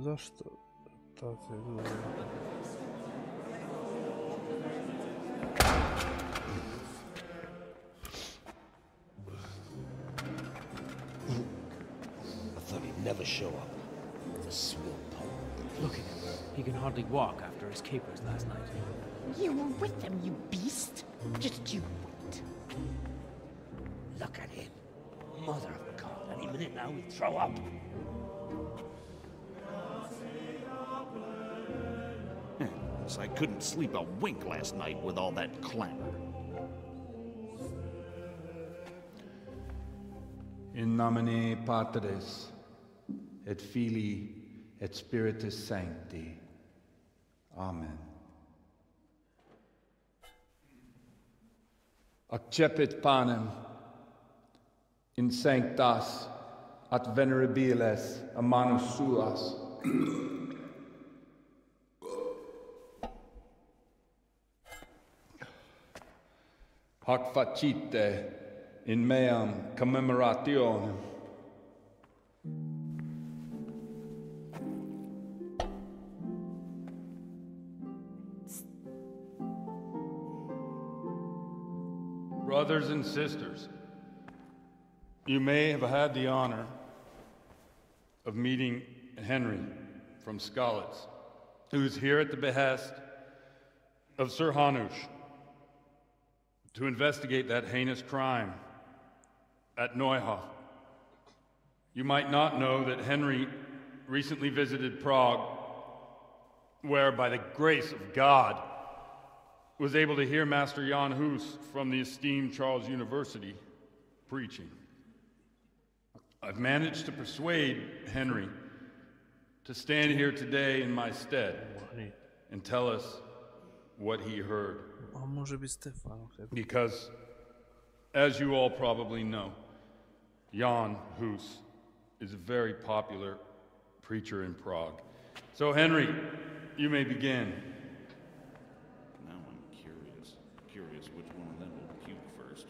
Zašto takve ljude? I thought he'd never show up. The swill pole. Look at him. He can hardly walk after his capers last night. You were with them, you beast. Just you wait. Look at him. Mother of God, any minute now he'd throw up. I couldn't sleep a wink last night with all that clamor. In nomine Patris, et Filii, et Spiritus Sancti. Amen. Accepit panem in sanctas at venerabiles a manus suas. Hoc facite in meam commemorationem. Brothers and sisters, you may have had the honor of meeting Henry from Skalitz, who is here at the behest of Sir Hanush to investigate that heinous crime at Neuhof. You might not know that Henry recently visited Prague, where, by the grace of God, was able to hear Master Jan Hus from the esteemed Charles University preaching. I've managed to persuade Henry to stand here today in my stead and tell us what he heard. Because, as you all probably know, Jan Hus is a very popular preacher in Prague. So, Henry, you may begin. Now I'm curious which one of them will puke first.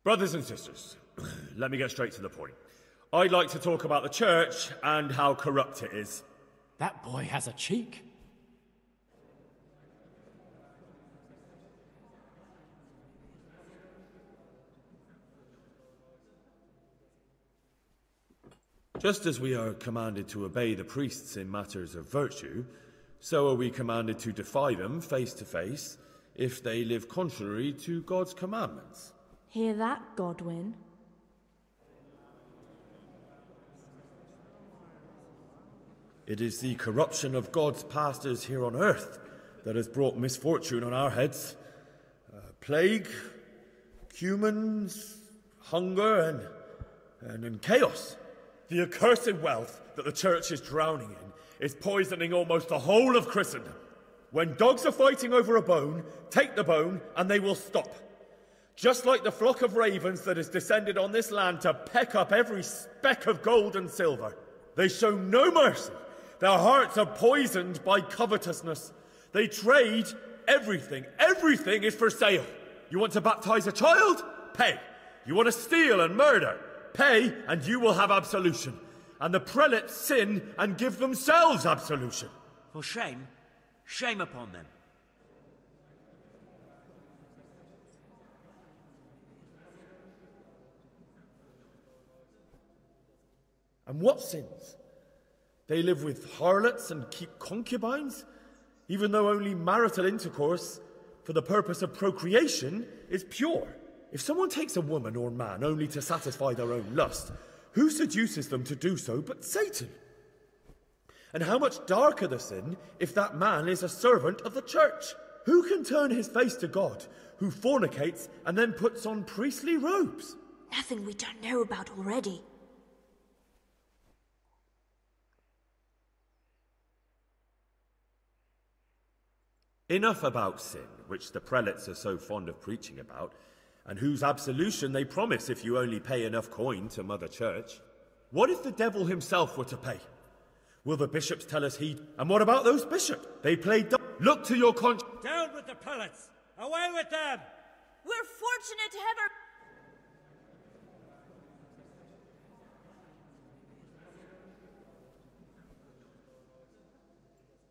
Brothers and sisters, let me get straight to the point. I'd like to talk about the church and how corrupt it is. That boy has a cheek. Just as we are commanded to obey the priests in matters of virtue, so are we commanded to defy them face to face if they live contrary to God's commandments. Hear that, Godwin? It is the corruption of God's pastors here on earth that has brought misfortune on our heads. Plague, humans, hunger, and chaos. The accursed wealth that the church is drowning in is poisoning almost the whole of Christendom. When dogs are fighting over a bone, take the bone and they will stop. Just like the flock of ravens that has descended on this land to peck up every speck of gold and silver. They show no mercy. Their hearts are poisoned by covetousness. They trade everything. Everything is for sale. You want to baptize a child? Pay. You want to steal and murder? Pay, and you will have absolution. And the prelates sin and give themselves absolution. For shame? Shame upon them. And what sins? They live with harlots and keep concubines, even though only marital intercourse for the purpose of procreation is pure. If someone takes a woman or man only to satisfy their own lust, who seduces them to do so but Satan? And how much darker the sin if that man is a servant of the church? Who can turn his face to God, who fornicates and then puts on priestly robes? Nothing we don't know about already. Enough about sin, which the prelates are so fond of preaching about, and whose absolution they promise if you only pay enough coin to Mother Church. What if the devil himself were to pay? Will the bishops tell us he'd... And what about those bishops? They played... Look to your conscience. Down with the prelates! Away with them! We're fortunate to have our...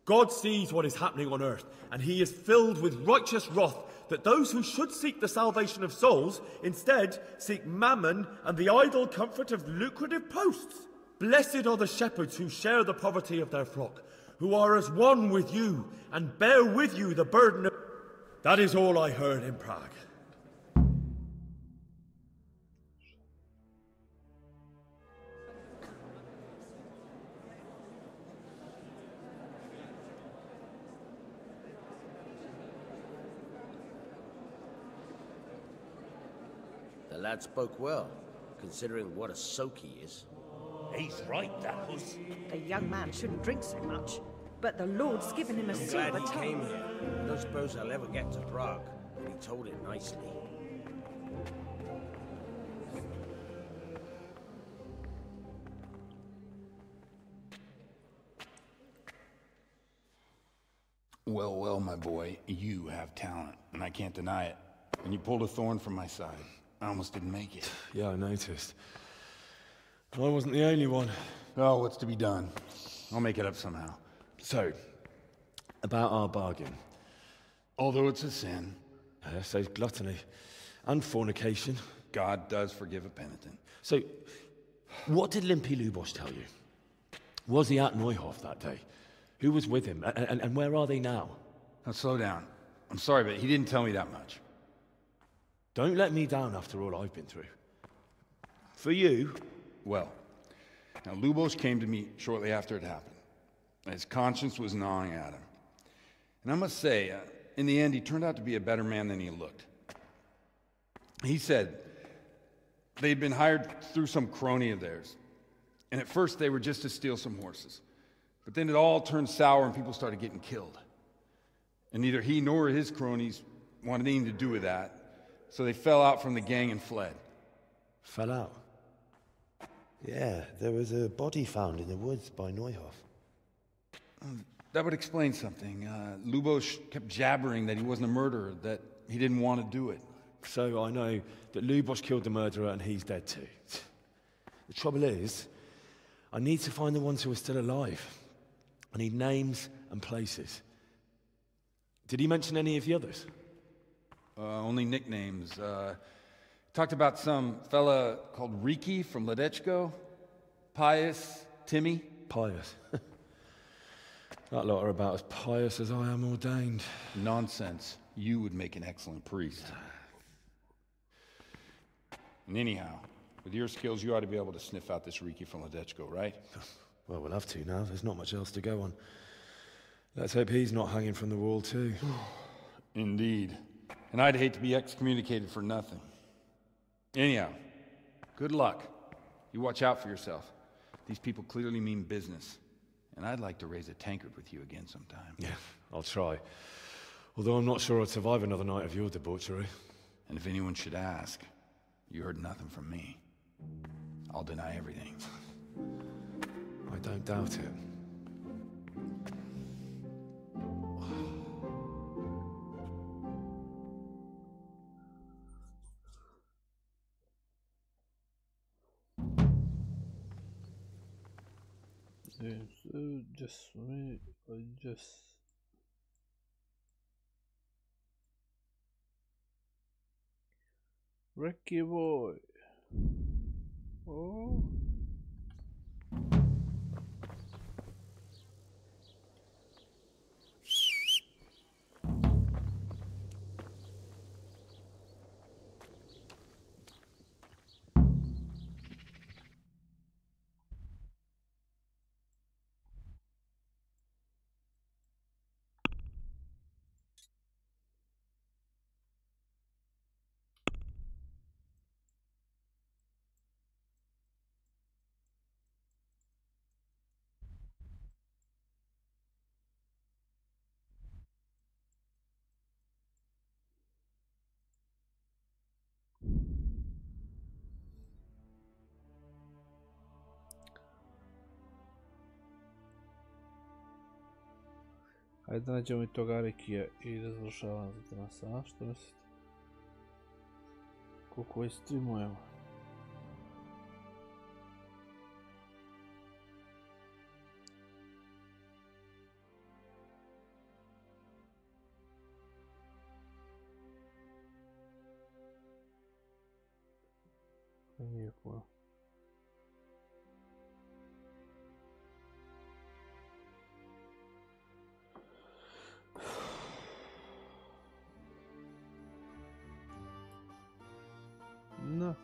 God sees what is happening on earth, and he is filled with righteous wrath that those who should seek the salvation of souls instead seek mammon and the idle comfort of lucrative posts. Blessed are the shepherds who share the poverty of their flock, who are as one with you and bear with you the burden of... That is all I heard in Prague. The lad spoke well, considering what a soak he is. He's right, that huss. The young man shouldn't drink so much, but the Lord's given him a I'm silver glad he came tongue. here. I don't suppose I'll ever get to Prague, but he told it nicely. Well, well, my boy, you have talent, and I can't deny it. And you pulled a thorn from my side. I almost didn't make it. Yeah, I noticed. I wasn't the only one. Oh, what's to be done? I'll make it up somehow. So, about our bargain. Although it's a sin. So gluttony and fornication. God does forgive a penitent. So, what did Limpy Lubos tell you? Was he at Neuhof that day? Who was with him? And where are they now? Now, slow down. I'm sorry, but he didn't tell me that much. Don't let me down after all I've been through. For you... Well, now Lubos came to me shortly after it happened. His conscience was gnawing at him. And I must say, in the end, he turned out to be a better man than he looked. He said they'd been hired through some crony of theirs. And at first they were just to steal some horses. But then it all turned sour and people started getting killed. And neither he nor his cronies wanted anything to do with that. So they fell out from the gang and fled. Fell out? Yeah, there was a body found in the woods by Neuhof. That would explain something. Lubos kept jabbering that he wasn't a murderer, that he didn't want to do it. So I know that Lubos killed the murderer and he's dead too. The trouble is, I need to find the ones who are still alive. I need names and places. Did he mention any of the others? Only nicknames. Talked about some fella called Riki from Ledechko. Pius, Timmy. Pius. That lot are about as pious as I am ordained. Nonsense. You would make an excellent priest. And anyhow, with your skills, you ought to be able to sniff out this Riki from Ledechko, right? Well, we'll have to now. There's not much else to go on. Let's hope he's not hanging from the wall too. Indeed. And I'd hate to be excommunicated for nothing. Anyhow, good luck. You watch out for yourself. These people clearly mean business. And I'd like to raise a tankard with you again sometime. Yeah, I'll try. Although I'm not sure I'd survive another night of your debauchery. And if anyone should ask, you heard nothing from me. I'll deny everything. I don't doubt it. So just me, I just Ricky boy. Oh. Ajde da nađemo i toga Rikija i da završavam za danas, a što mislite? Koliko je streamujemo? Nije puno. No.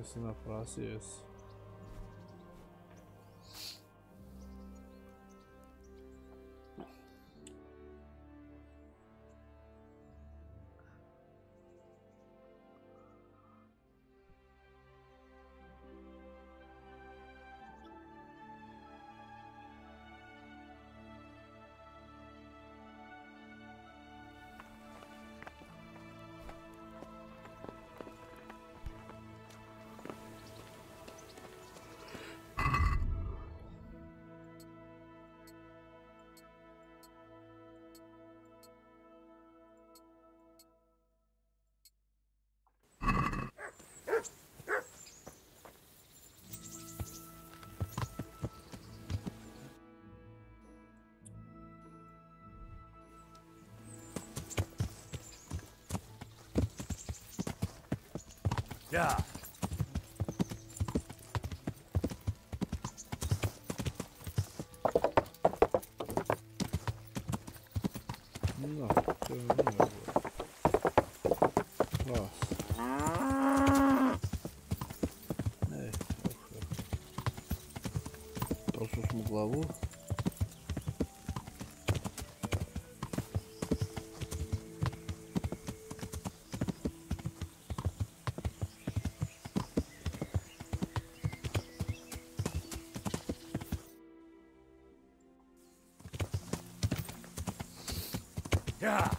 Jesi naprasio, jesi. Yeah. No, to nie było. Los. Ej, Prosusz mu głowę. Yeah.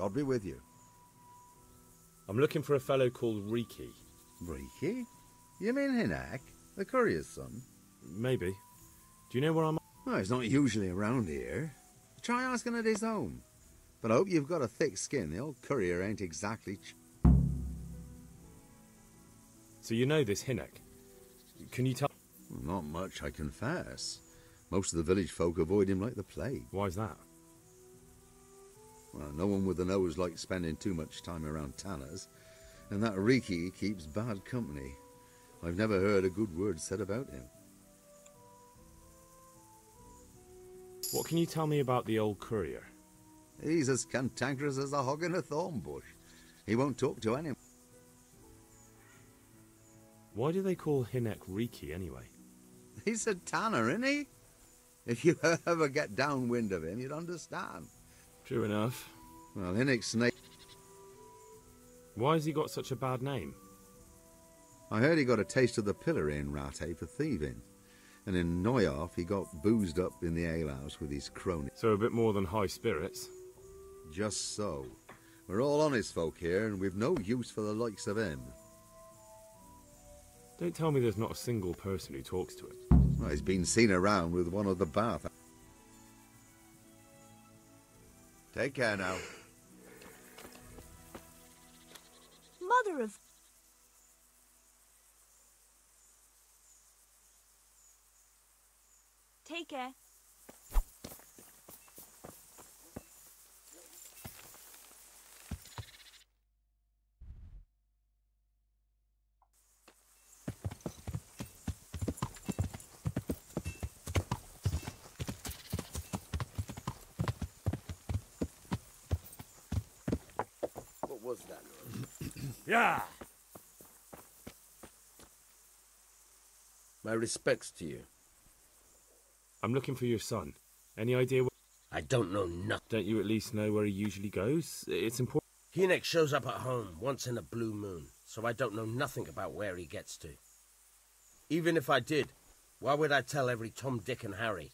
I'll be with you. I'm looking for a fellow called Riki. Riki? You mean Hinek, the courier's son? Maybe. Do you know where I'm... Well, he's not usually around here. Try asking at his home. But I hope you've got a thick skin. The old courier ain't exactly... So you know this Hinek? Can you tell... Not much, I confess. Most of the village folk avoid him like the plague. Why's that? Well, no one with a nose likes spending too much time around tanners. And that Riki keeps bad company. I've never heard a good word said about him. What can you tell me about the old courier? He's as cantankerous as a hog in a thorn bush. He won't talk to anyone. Why do they call Hinek Riki anyway? He's a tanner, isn't he? If you ever get downwind of him, you'd understand. True enough. Well, Hinek's snake... Why has he got such a bad name? I heard he got a taste of the pillory in Rattay for thieving. And in Neuhoff, he got boozed up in the alehouse with his crony. So a bit more than high spirits? Just so. We're all honest folk here, and we've no use for the likes of him. Don't tell me there's not a single person who talks to him. Well, he's been seen around with one of the Bath. Take care now. Mother of... Take care. What was that noise? Yeah. My respects to you. I'm looking for your son. Any idea where... I don't know nothing. Don't you at least know where he usually goes? It's important. Hinek shows up at home once in a blue moon, so I don't know nothing about where he gets to. Even if I did, why would I tell every Tom, Dick and Harry?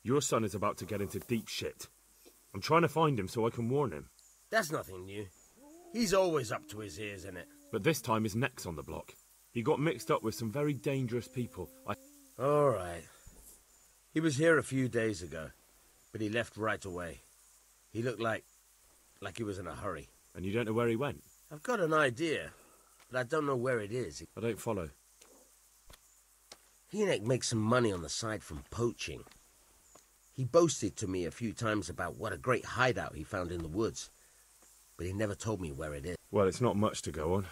Your son is about to get into deep shit. I'm trying to find him so I can warn him. That's nothing new. He's always up to his ears in it. But this time his neck's on the block. He got mixed up with some very dangerous people. All right. He was here a few days ago, but he left right away. He looked like he was in a hurry. And you don't know where he went? I've got an idea, but I don't know where it is. I don't follow. Hinek makes some money on the side from poaching. He boasted to me a few times about what a great hideout he found in the woods, but he never told me where it is. Well, it's not much to go on,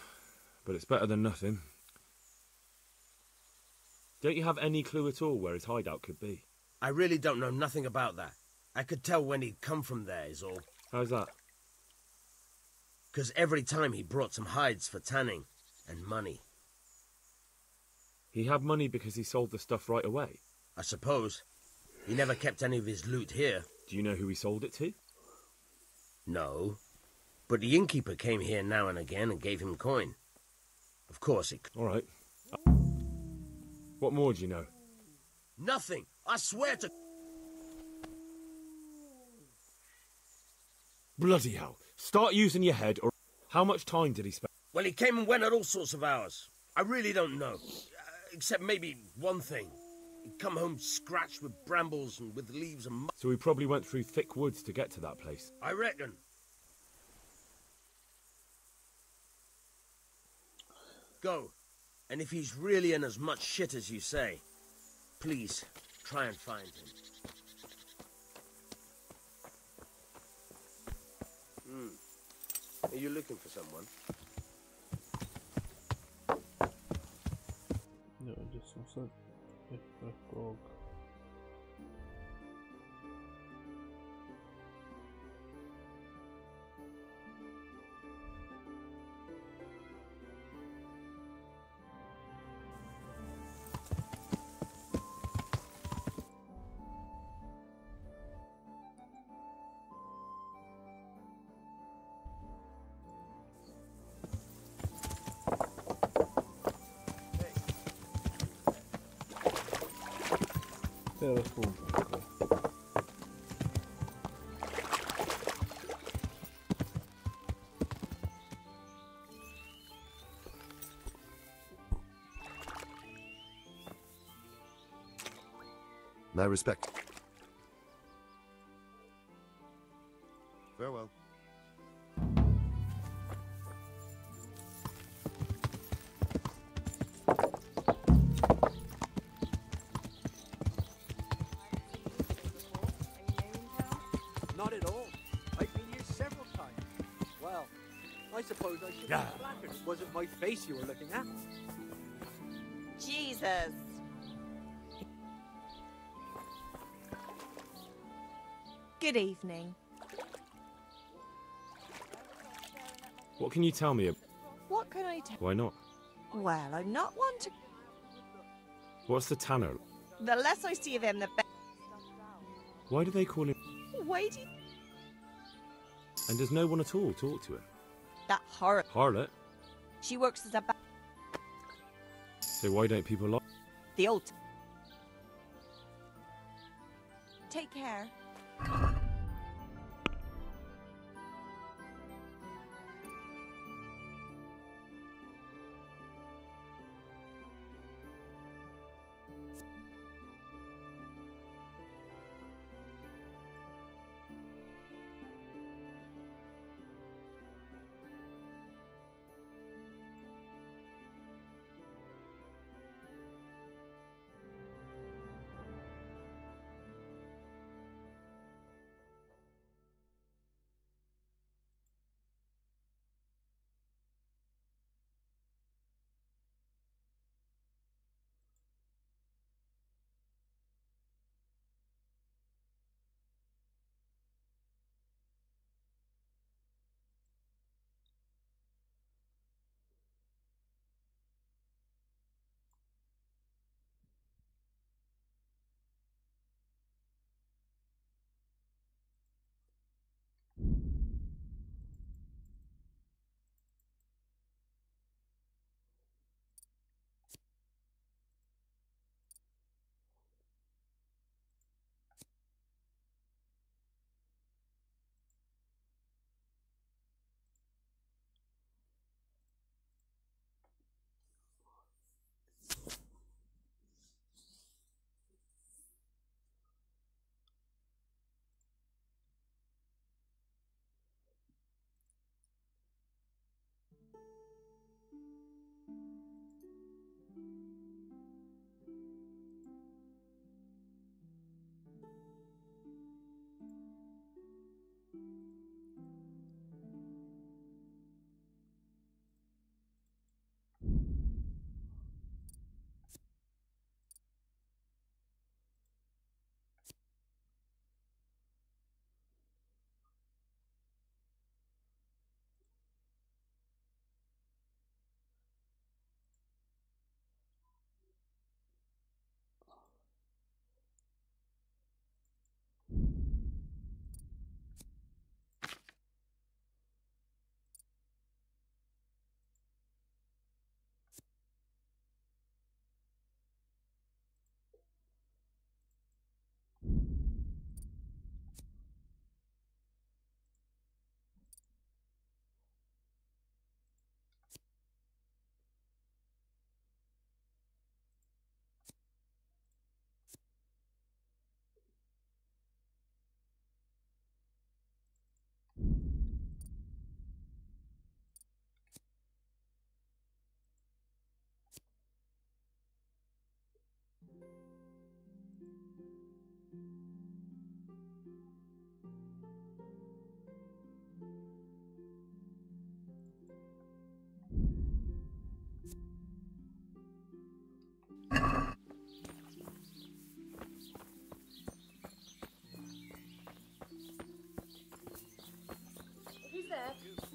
but it's better than nothing. Don't you have any clue at all where his hideout could be? I really don't know nothing about that. I could tell when he'd come from there, is all. How's that? Because every time he brought some hides for tanning and money. He had money because he sold the stuff right away? I suppose. He never kept any of his loot here. Do you know who he sold it to? No. But the innkeeper came here now and again and gave him coin. Of course it... All right. What more do you know? Nothing. I swear to... Bloody hell. Start using your head, or... How much time did he spend? Well, he came and went at all sorts of hours. I really don't know. Except maybe one thing. He'd come home scratched with brambles and with leaves and mud. So he probably went through thick woods to get to that place. I reckon. Go. And if he's really in as much shit as you say, please, try and find him. Are you looking for someone? No, just some dog. Pero spunto. My respect. Farewell. Not at all. I've been here several times. Well, I suppose I should have flattered. Was it my face you were looking at? Jesus. Good evening. What can you tell me? What can I tell? Why not? Well, I'm not one to... What's the tanner? The less I see of him, the better. Why do they call him? Why do you... And does no one at all talk to him? That horror... Harlot? She works as a... So why don't people like? The old... Take care.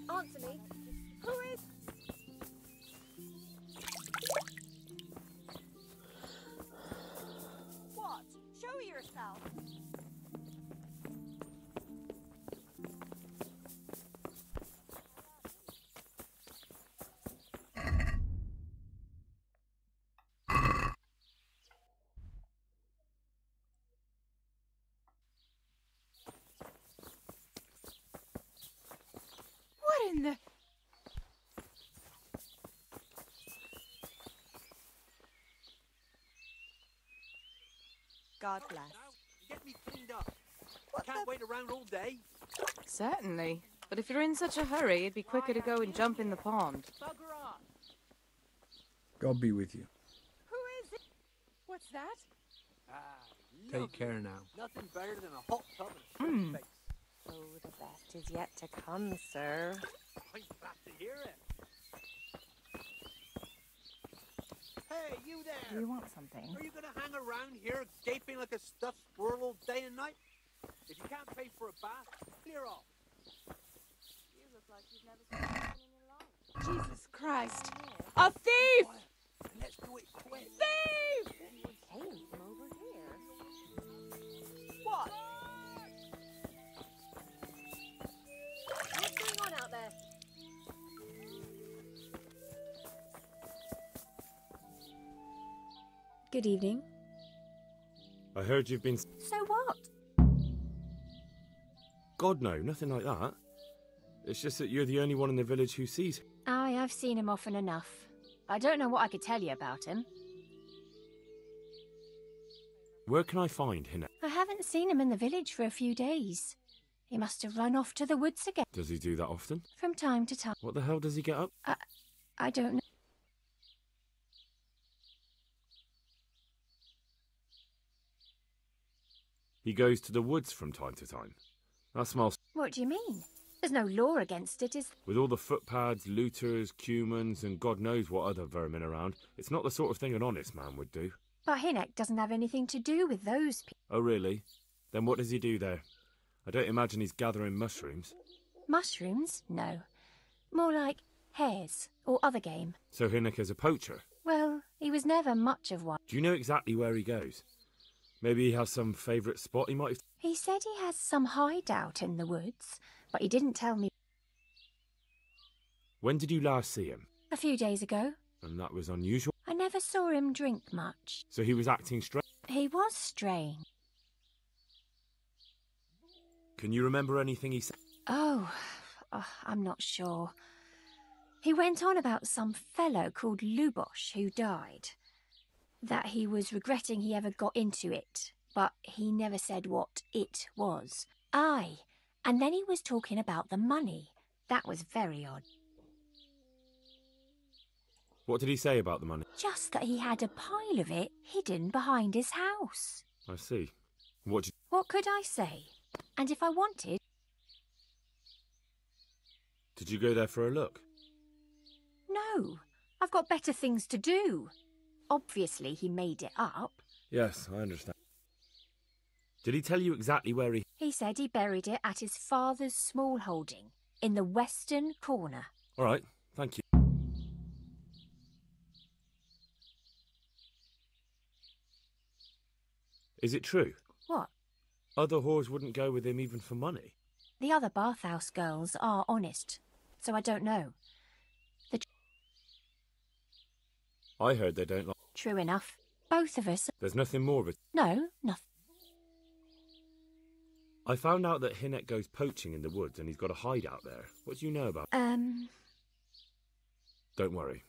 Answer me. Who is... What? Show yourself. in the... God bless. Get me cleaned up. Can't wait around all day. Certainly. But if you're in such a hurry, it'd be quicker to go and jump in the pond. Bugger off. God be with you. Who is it? What's that? Take care now. Nothing better than a hot tub and a Mm. fresh face. Oh, the best is yet to come, sir. I'm glad to hear it. Hey, you there! Do you want something? Are you gonna hang around here gaping like a stuffed squirrel all day and night? If you can't pay for a bath, clear off. You look like you've never seen anything in your life. Jesus Christ. A thief! Let's do it quick. Thief! Came from over here. What? What's going on out there? Good evening. I heard you've been... So what? God, no, nothing like that. It's just that you're the only one in the village who sees him. Aye, I've seen him often enough. I don't know what I could tell you about him. Where can I find Hinek? I haven't seen him in the village for a few days. He must have run off to the woods again. Does he do that often? From time to time. What the hell does he get up? I don't know. He goes to the woods from time to time. That smells... What do you mean? There's no law against it, is there? With all the footpads, looters, cumans, and God knows what other vermin around, it's not the sort of thing an honest man would do. But Hinek doesn't have anything to do with those people. Oh, really? Then what does he do there? I don't imagine he's gathering mushrooms. Mushrooms? No. More like hares or other game. So Hinek is a poacher? Well, he was never much of one. Do you know exactly where he goes? Maybe he has some favourite spot he might have... He said he has some hideout in the woods, but he didn't tell me. When did you last see him? A few days ago. And that was unusual? I never saw him drink much. So he was acting strange? He was strange. Can you remember anything he said? Oh, I'm not sure. He went on about some fellow called Lubosh who died. That he was regretting he ever got into it, but he never said what it was. Aye, and then he was talking about the money. That was very odd. What did he say about the money? Just that he had a pile of it hidden behind his house. I see. What could I say? And if I wanted... Did you go there for a look? No, I've got better things to do. Obviously, he made it up. Yes, I understand. Did he tell you exactly where he... He said he buried it at his father's small holding, in the western corner. All right, thank you. Is it true? What? Other whores wouldn't go with him even for money. The other bathhouse girls are honest, so I don't know. I heard they don't like... True enough. Both of us. There's nothing more of it. No, nothing. I found out that Hinek goes poaching in the woods and he's got a hideout there. What do you know about it? Don't worry.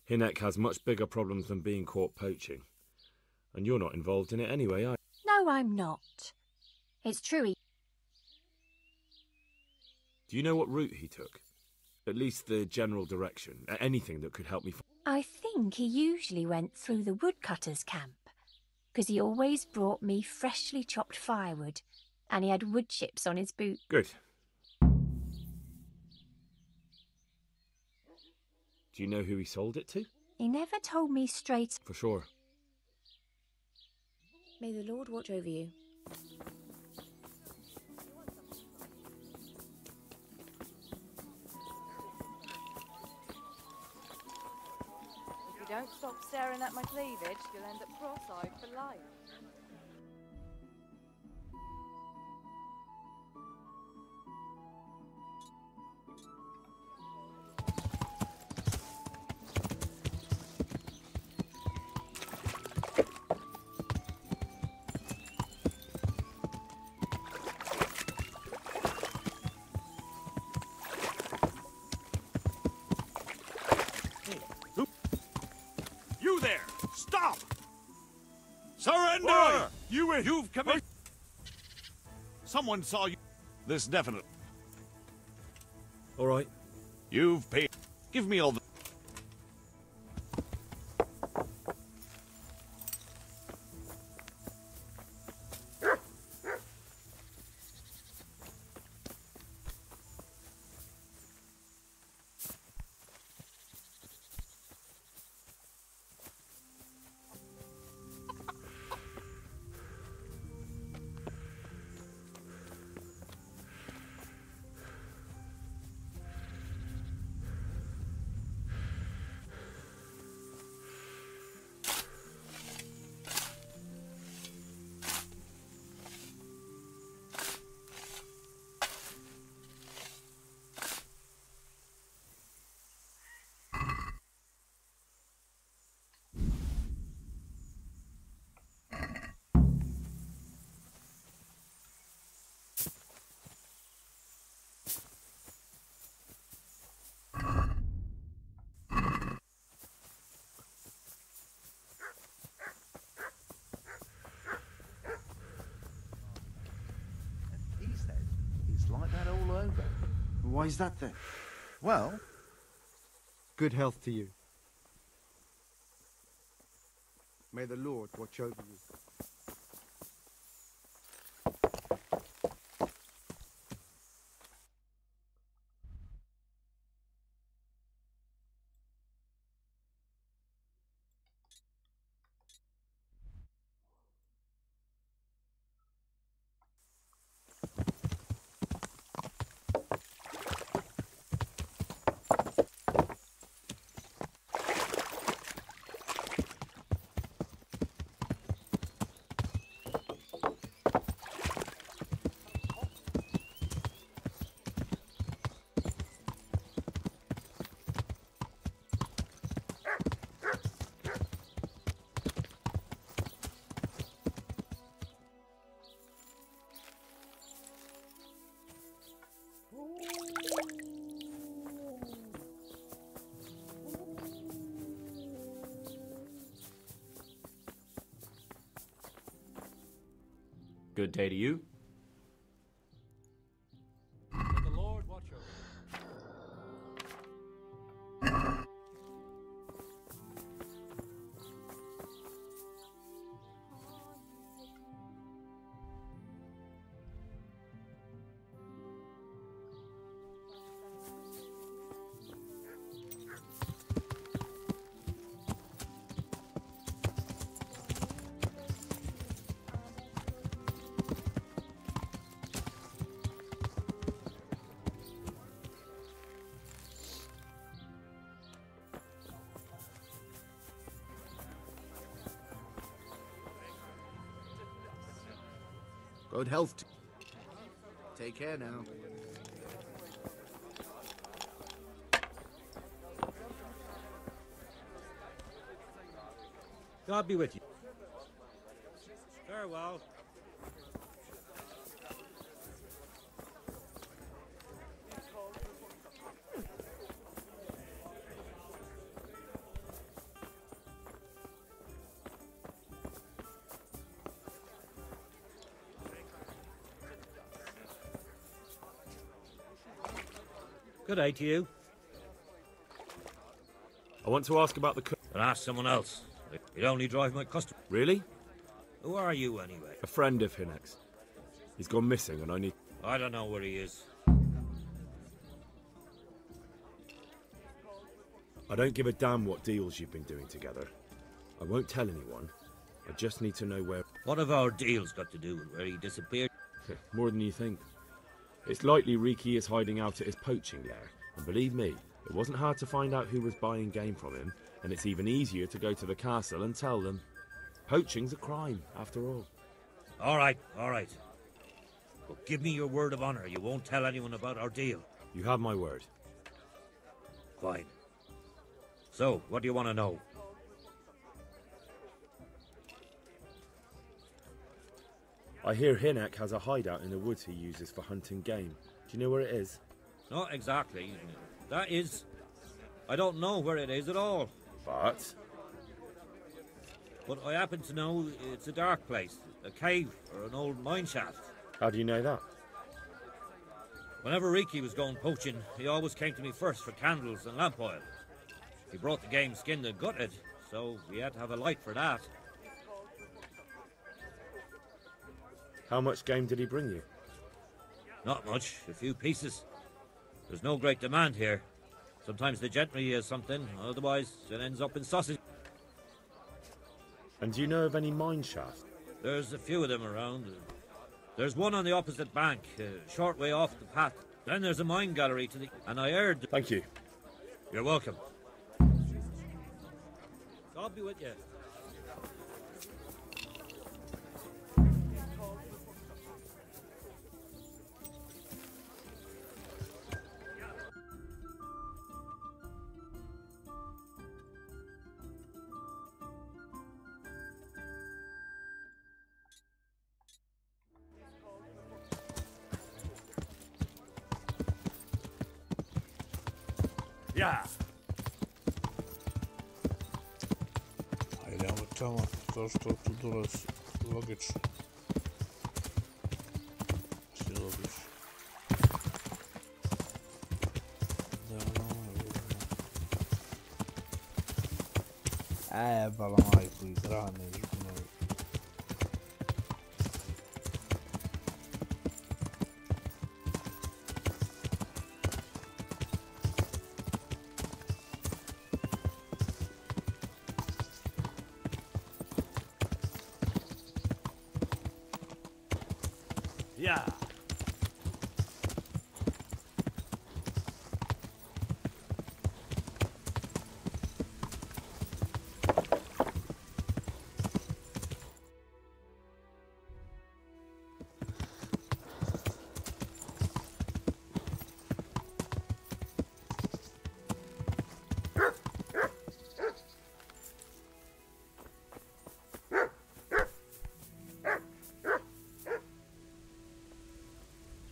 Hinek has much bigger problems than being caught poaching. And you're not involved in it anyway, are you? No, I'm not. It's true he... Do you know what route he took? At least the general direction. Anything that could help me... I think he usually went through the woodcutter's camp, because he always brought me freshly chopped firewood, and he had wood chips on his boot. Good. Do you know who he sold it to? He never told me straight. For sure. May the Lord watch over you. If you don't stop staring at my cleavage, you'll end up cross-eyed for life. Surrender! You've committed... Someone saw you. This definite. All right. You've paid. Give me all the... Like that all over. Why is that then? Well, good health to you. May the Lord watch over you. Good day to you. May the Lord watch over you. Good health. Take care now. God be with you. Farewell. Good day to you. I want to ask about the... But ask someone else. You'd only drive my customer. Really? Who are you, anyway? A friend of Hinek's. He's gone missing and I need... I don't know where he is. I don't give a damn what deals you've been doing together. I won't tell anyone. I just need to know where... What have our deals got to do with where he disappeared? More than you think. It's likely Riki is hiding out at his poaching lair. And believe me, it wasn't hard to find out who was buying game from him, and it's even easier to go to the castle and tell them. Poaching's a crime, after all. All right, all right. But give me your word of honor you won't tell anyone about our deal. You have my word. Fine. So, what do you want to know? I hear Hinek has a hideout in the woods he uses for hunting game. Do you know where it is? Not exactly. That is... I don't know where it is at all. But? But I happen to know it's a dark place, a cave or an old mine shaft. How do you know that? Whenever Riki was going poaching, he always came to me first for candles and lamp oil. He brought the game skinned and gutted, so we had to have a light for that. How much game did he bring you? Not much, a few pieces. There's no great demand here. Sometimes the gentry has something, otherwise it ends up in sausage. And do you know of any mine shafts? There's a few of them around. There's one on the opposite bank, a short way off the path. Then there's a mine gallery to the... And I heard... Thank you. You're welcome. God be with you. Yeah. Idemo tamo, to što tu dolazi, logično. Si logiš. Bala majku i grane i gunovi. Yeah.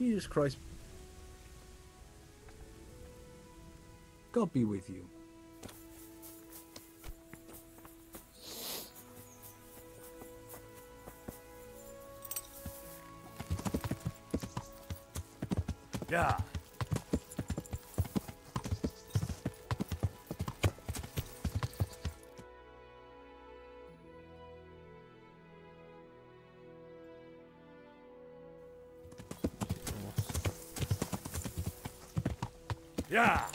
Jesus Christ. God be with you. Yeah. Yeah.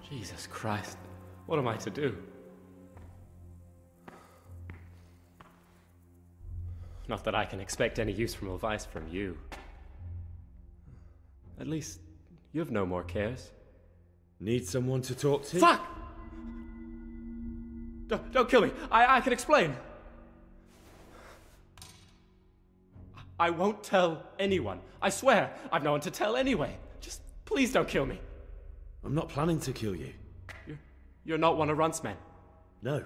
Jesus Christ, what am I to do? Not that I can expect any useful advice from you. At least, you've no more cares. Need someone to talk to? Fuck! Don't kill me. I can explain. I won't tell anyone. I swear, I've no one to tell anyway. Just please don't kill me. I'm not planning to kill you. You're not one of Runt's men? No.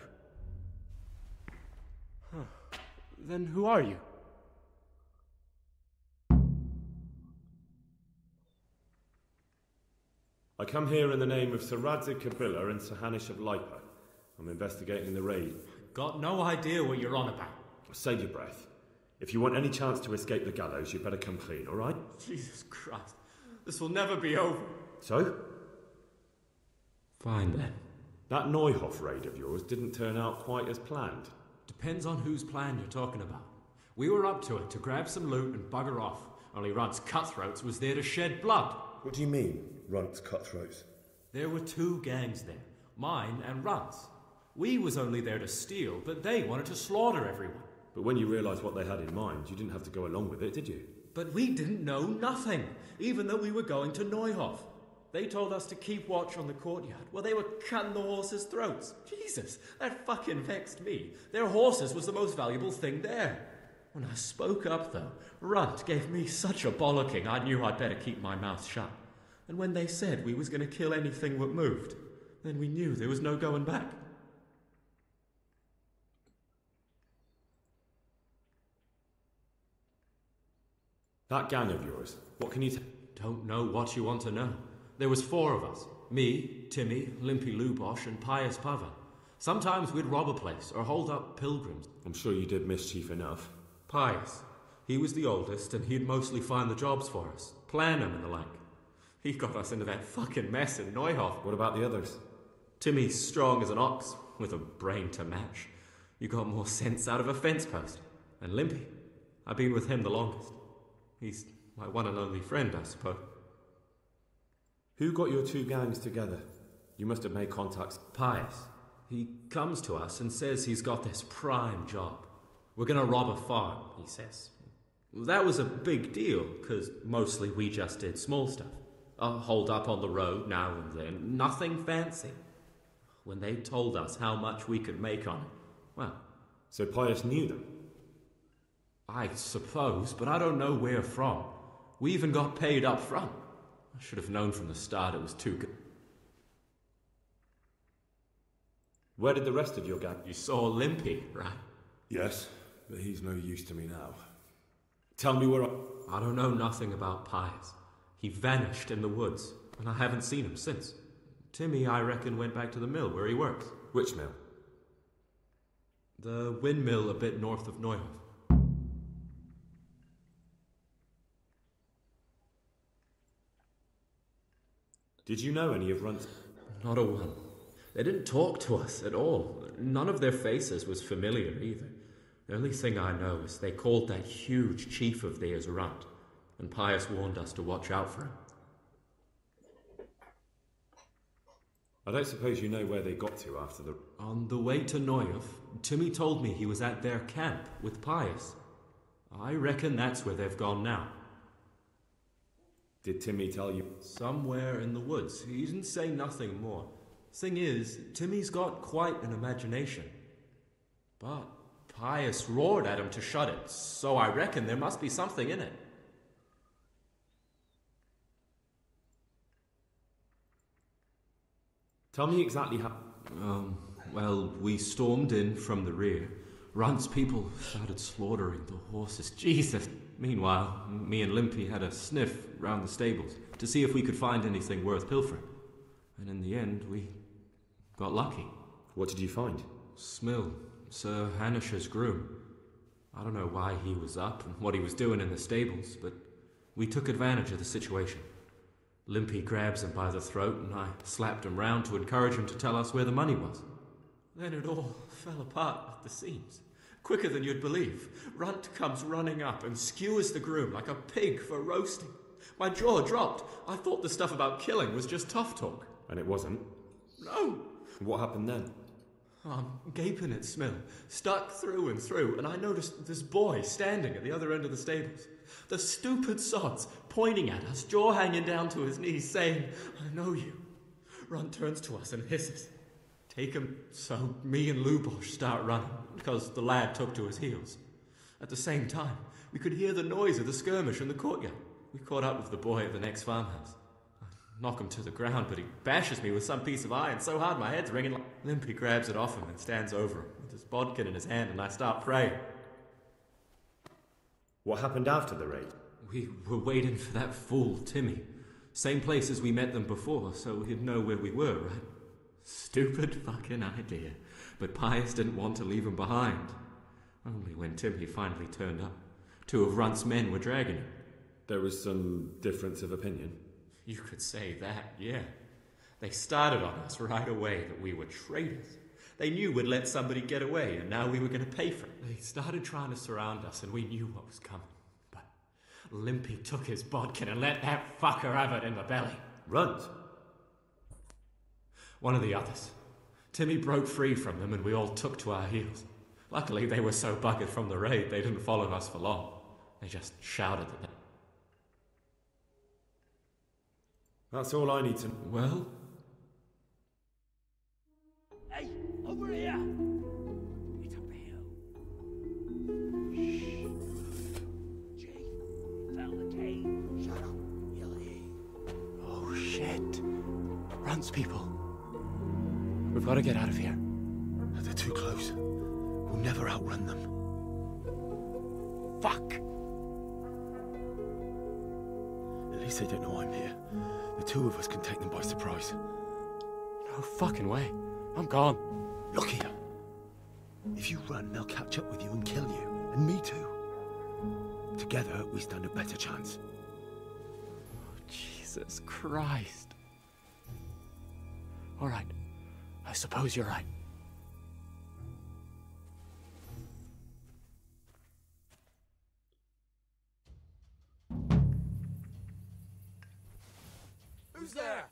Huh. Then who are you? I come here in the name of Sir Radzig Kabila and Sir Hanish of Lipa. I'm investigating the raid. Got no idea what you're on about. Save your breath. If you want any chance to escape the gallows, you'd better come clean, all right? Jesus Christ. This will never be over. So? Fine then. That Neuhoff raid of yours didn't turn out quite as planned. Depends on whose plan you're talking about. We were up to it to grab some loot and bugger off. Only Runt's cutthroats was there to shed blood. What do you mean, Runt's cutthroats? There were two gangs there. Mine and Runt's. We was only there to steal, but they wanted to slaughter everyone. But when you realised what they had in mind, you didn't have to go along with it, did you? But we didn't know nothing, even though we were going to Neuhoff. They told us to keep watch on the courtyard while they were cutting the horses' throats. Jesus, that fucking vexed me. Their horses was the most valuable thing there. When I spoke up, though, Runt gave me such a bollocking I knew I'd better keep my mouth shut. And when they said we was going to kill anything that moved, then we knew there was no going back. That gang of yours, what can you Don't know what you want to know. There was 4 of us. Me, Timmy, Limpy Lubosh, and Pius Pavan. Sometimes we'd rob a place or hold up pilgrims. I'm sure you did mischief enough. Pius. He was the oldest, and he'd mostly find the jobs for us. Plan them and the like. He got us into that fucking mess in Neuhoff. What about the others? Timmy's strong as an ox, with a brain to match. You got more sense out of a fence post. And Limpy. I've been with him the longest. He's my one and only friend, I suppose. Who got your 2 gangs together? You must have made contacts. Pius. He comes to us and says he's got this prime job. We're gonna rob a farm, he says. That was a big deal, because mostly we just did small stuff. Hold up on the road now and then. Nothing fancy. When they told us how much we could make on it, well... So Pius knew them? I suppose, but I don't know where from. We even got paid up front. I should have known from the start it was too good. Where did the rest of your gang... You saw Limpy, right? Yes, but he's no use to me now. Tell me where I don't know nothing about Pius. He vanished in the woods, and I haven't seen him since. Timmy, I reckon, went back to the mill where he works. Which mill? The windmill a bit north of Neuhoff. Did you know any of Runt's... Not a one. They didn't talk to us at all. None of their faces was familiar either. The only thing I know is they called that huge chief of theirs Runt, and Pius warned us to watch out for him. I don't suppose you know where they got to after the... On the way to Neuhoff, Timmy told me he was at their camp with Pius. I reckon that's where they've gone now. Did Timmy tell you? Somewhere in the woods. He didn't say nothing more. Thing is, Timmy's got quite an imagination. But Pius roared at him to shut it, so I reckon there must be something in it. Tell me exactly how... Well, we stormed in from the rear. Runt's people started slaughtering the horses. Jesus! Meanwhile, me and Limpy had a sniff round the stables to see if we could find anything worth pilfering. And in the end, we got lucky. What did you find? Smill, Sir Hanish's groom. I don't know why he was up and what he was doing in the stables, but we took advantage of the situation. Limpy grabs him by the throat and I slapped him round to encourage him to tell us where the money was. Then it all fell apart at the seams. Quicker than you'd believe. Runt comes running up and skewers the groom like a pig for roasting. My jaw dropped. I thought the stuff about killing was just tough talk. And it wasn't? No! What happened then? I'm gaping at Smill, stuck through and through, and I noticed this boy standing at the other end of the stables. The stupid sods pointing at us, jaw hanging down to his knees, saying, "I know you." Runt turns to us and hisses. Take him, so me and Lubosh start running, because the lad took to his heels. At the same time, we could hear the noise of the skirmish in the courtyard. We caught up with the boy at the next farmhouse. I knock him to the ground, but he bashes me with some piece of iron so hard my head's ringing. Limpy grabs it off him and stands over him with his bodkin in his hand, and I start praying. What happened after the raid? We were waiting for that fool, Timmy. Same place as we met them before, so he'd know where we were, right? Stupid fucking idea. But Pius didn't want to leave him behind. Only when Timmy finally turned up, 2 of Runt's men were dragging him. There was some difference of opinion? You could say that, yeah. They started on us right away that we were traitors. They knew we'd let somebody get away, and now we were going to pay for it. They started trying to surround us, and we knew what was coming. But Limpy took his bodkin and let that fucker have it in the belly. Runt? One of the others. Timmy broke free from them, and we all took to our heels. Luckily, they were so buggered from the raid, they didn't follow us for long. They just shouted at them. That's all I need to know. Well? Hey, over here! It's up the hill. Shh. Jake, found the cave. Shut up, you'll hear. Oh, shit. Runt's people. We've got to get out of here. They're too close. We'll never outrun them. Fuck! At least they don't know I'm here. The 2 of us can take them by surprise. No fucking way. I'm gone. Look here. If you run, they'll catch up with you and kill you. And me too. Together, we stand a better chance. Oh, Jesus Christ. All right. I suppose you're right. Who's there?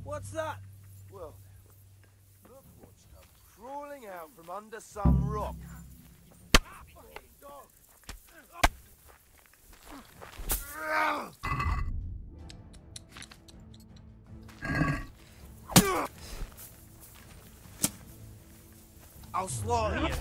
What's that? Well, look what's come crawling out from under some rock. I'll slaughter you.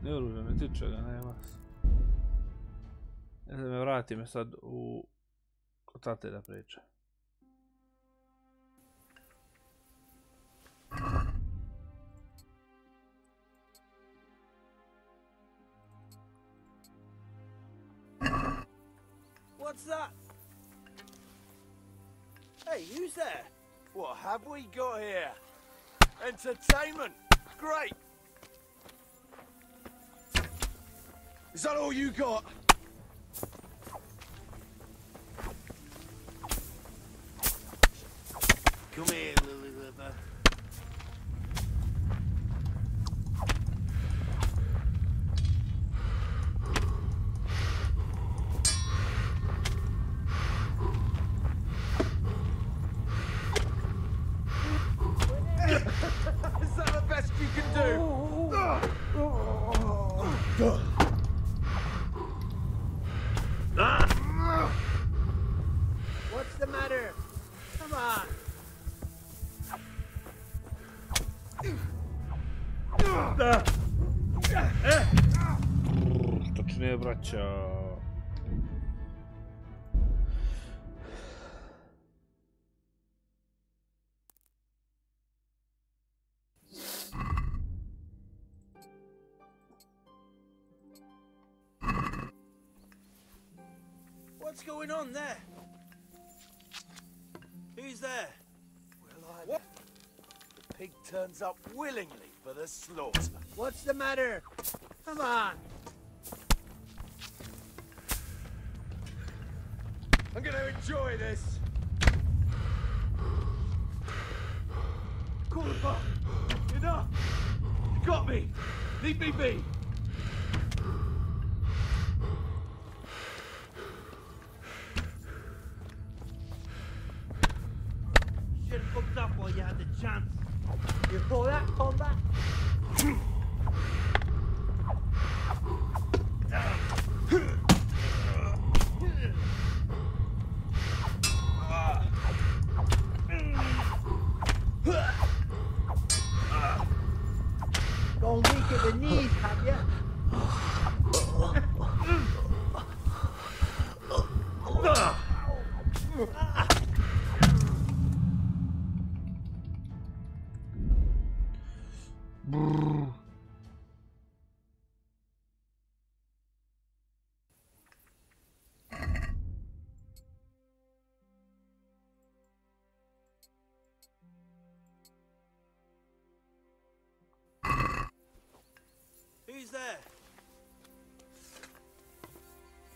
Ne oružja, ne tiče ga, nema. Ne znam, vrati me sad u kod tate da priča. What's that? Hey, who's there? What have we got here? Entertainment! Great! Is that all you got? Come here, Lily Liver. Is that the best you can do? What's the matter? Come on. Točnije, braća. What's going on there? Who's there? Well, what? The pig turns up willingly for the slaughter. What's the matter? Come on. I'm gonna enjoy this. Koliko! Enough! You got me! Leave me be! Should have hooked up while you had the chance. You call that combat? Gone weak at the knees, have you? Who's there?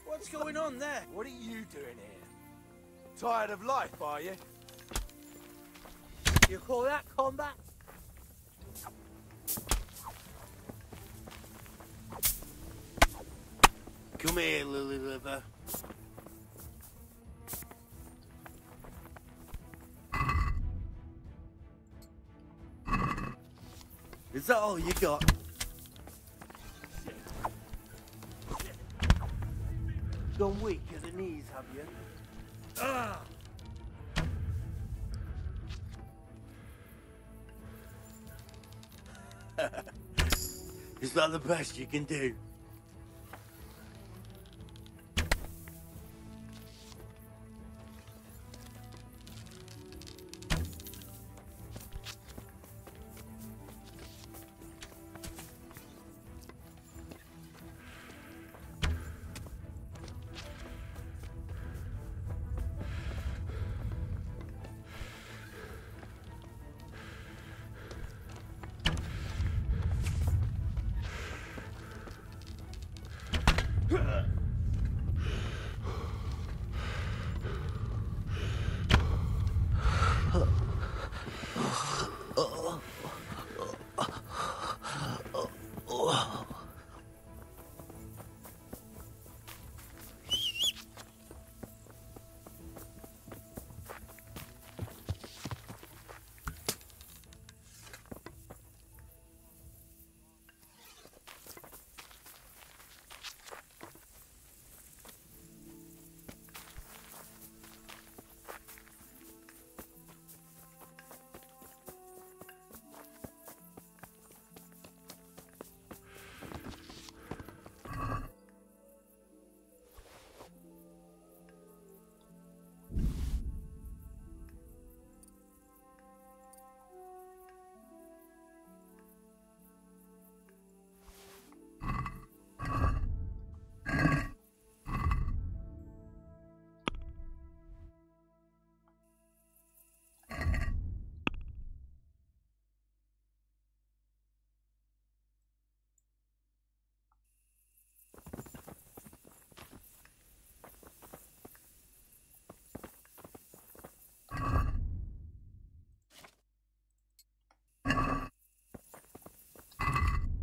What's going on there? What are you doing here? Tired of life, are you? You call that combat? Come here, Lily Liver. Is that all you got? Gone weak at the knees, have you? Ah! Is that the best you can do?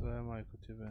Daj majko tebe.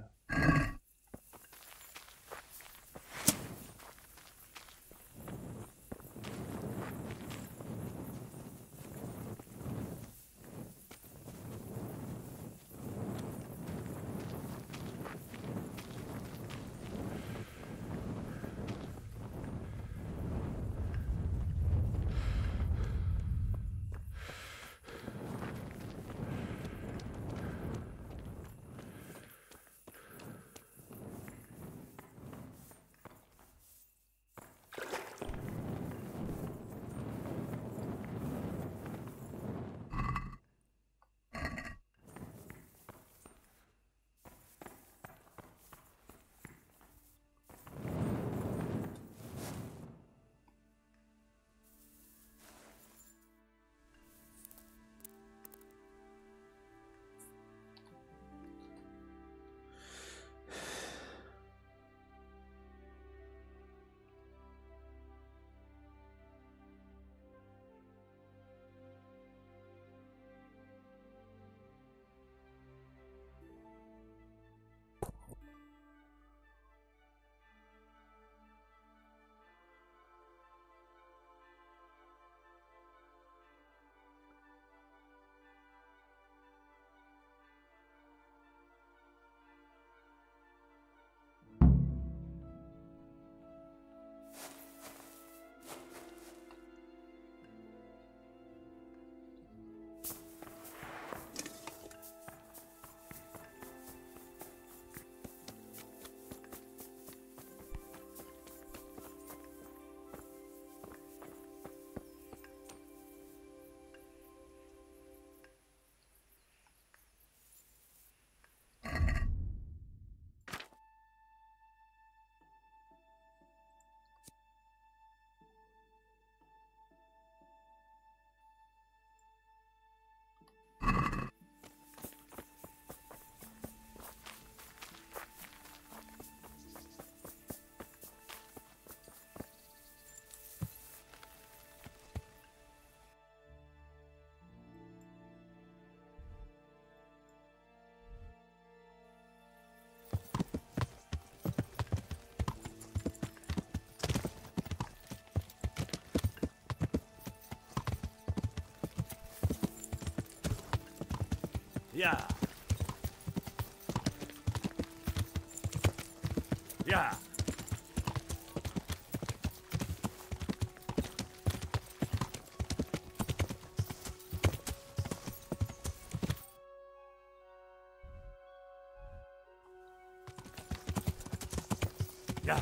Yeah. Yeah. Yeah.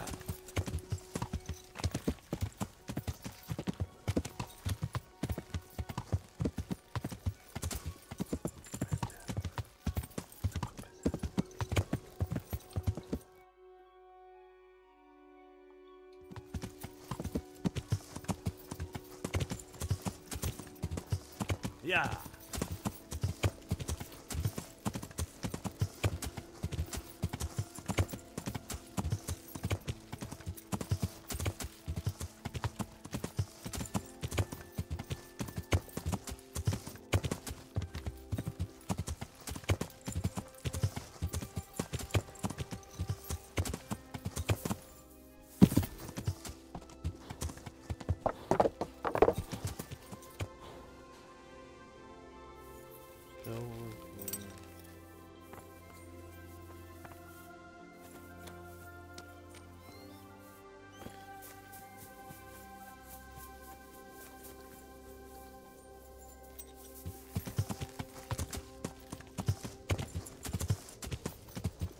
Yeah.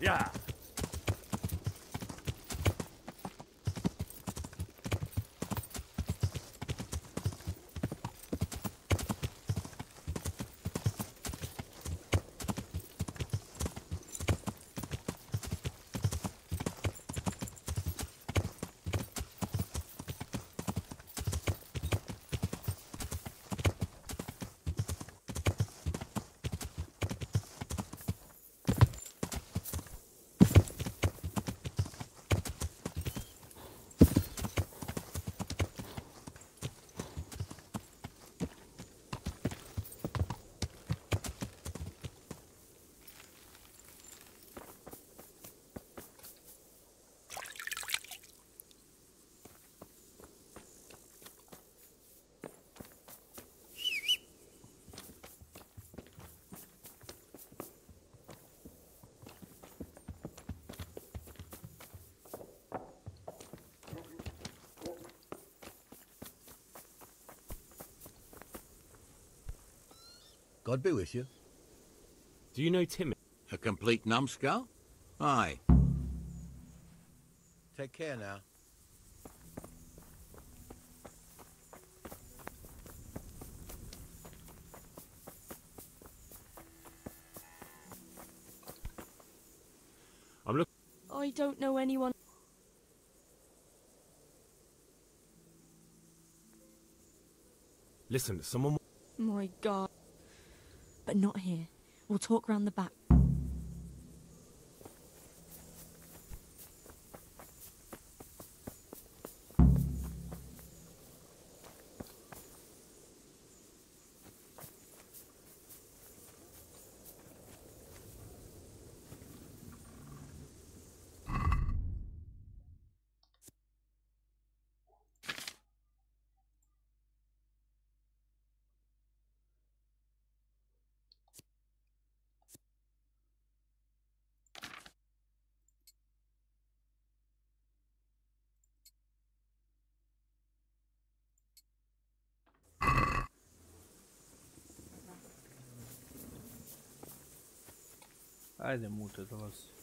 Yeah. God be with you. Do you know Timmy? A complete numbskull? Aye. Take care now. I'm looking. I don't know anyone. Listen, someone. My God. But not here. We'll talk round the back. Ajde, mute, dolazi.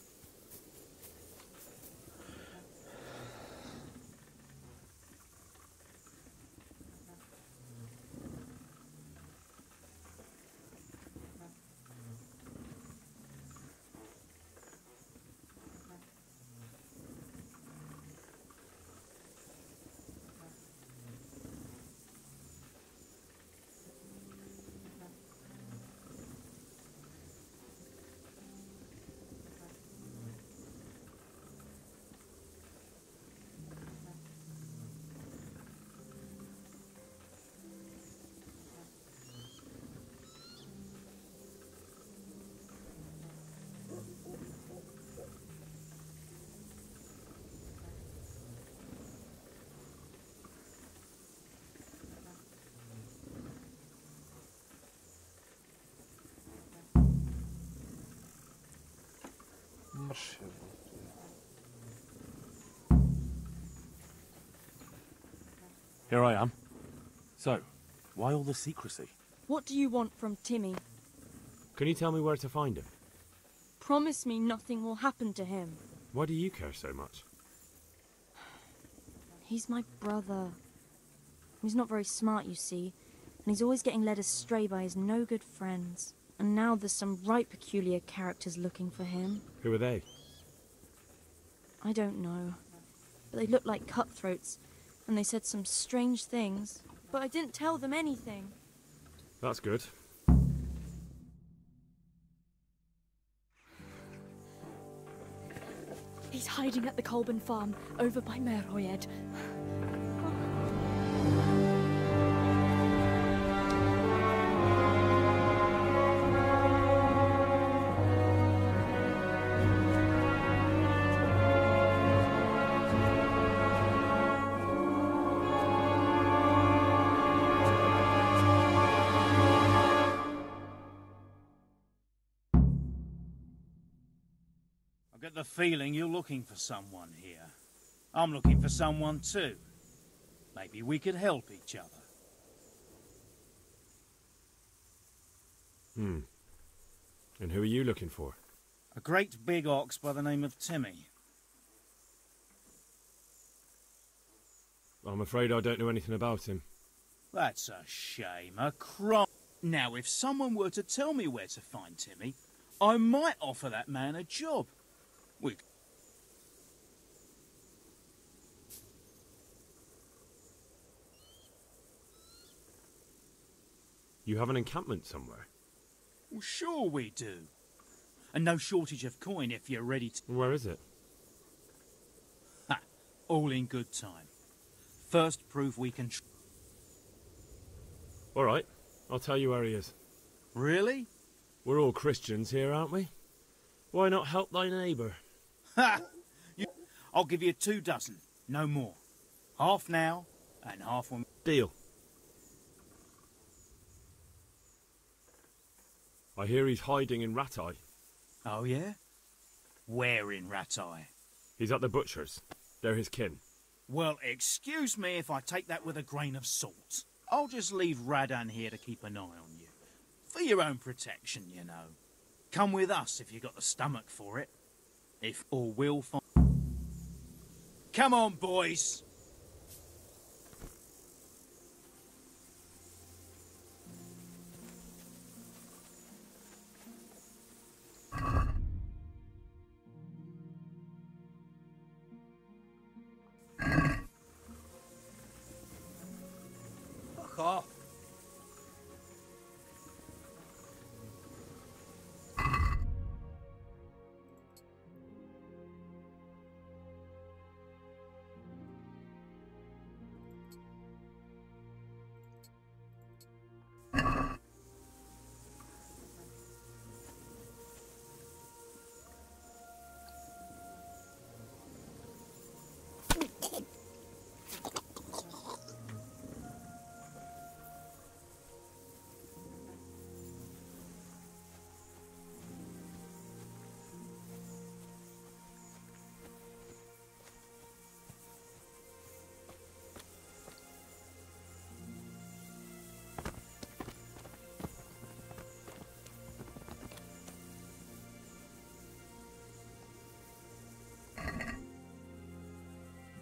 mrš. Here I am. So, why all the secrecy? What do you want from Timmy? Can you tell me where to find him? Promise me nothing will happen to him. Why do you care so much? He's my brother. He's not very smart, you see, and he's always getting led astray by his no-good friends. And now there's some right peculiar characters looking for him. Who are they? I don't know, but they look like cutthroats, and they said some strange things, but I didn't tell them anything. That's good. He's hiding at the Colburn farm, over by Merhoyed. I get the feeling you're looking for someone here. I'm looking for someone too. Maybe we could help each other. And who are you looking for? A great big ox by the name of Timmy. I'm afraid I don't know anything about him. That's a shame, a crime. Now, if someone were to tell me where to find Timmy, I might offer that man a job. You have an encampment somewhere? Well, sure we do. And no shortage of coin if you're ready to... Where is it? Ha! All in good time. First proof we can... All right, I'll tell you where he is. Really? We're all Christians here, aren't we? Why not help thy neighbour? Ha! I'll give you 2 dozen, no more. Half now, and half when... Deal. I hear he's hiding in Ratai. Oh, yeah? Where in Ratai? He's at the butcher's. They're his kin. Well, excuse me if I take that with a grain of salt. I'll just leave Radan here to keep an eye on you. For your own protection, you know. Come with us if you got the stomach for it. If or we'll find... Come on, boys! Fuck off.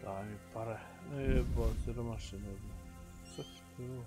Daj mi pare. Jebo, siromašine. Sve što je ovo.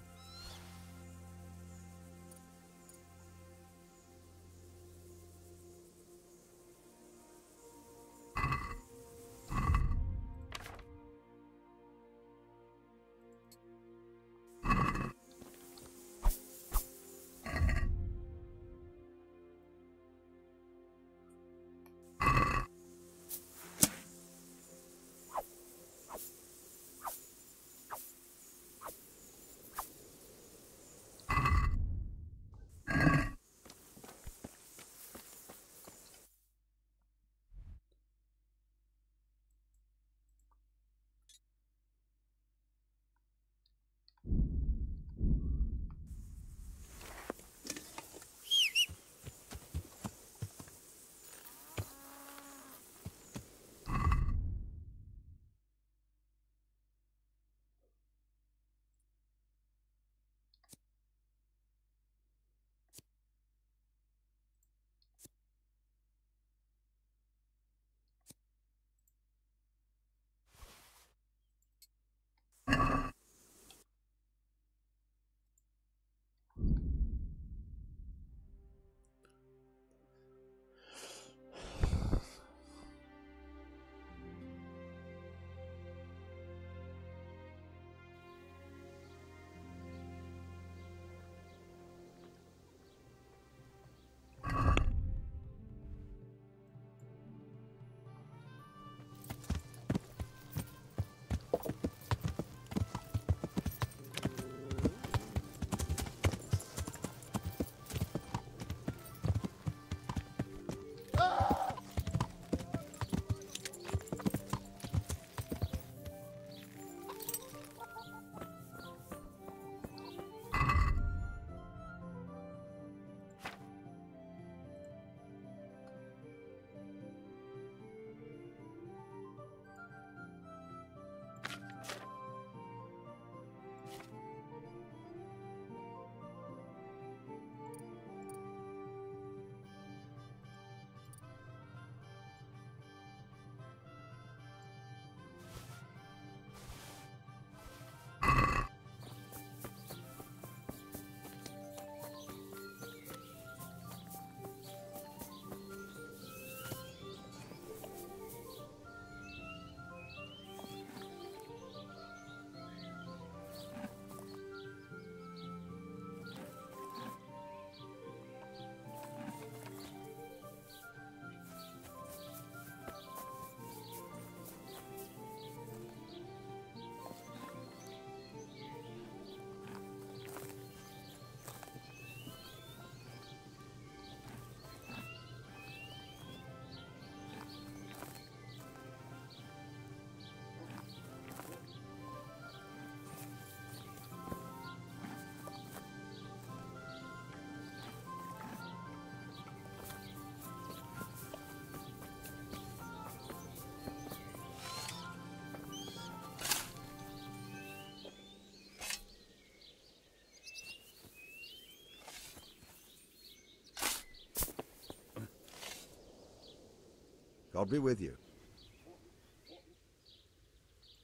God be with you.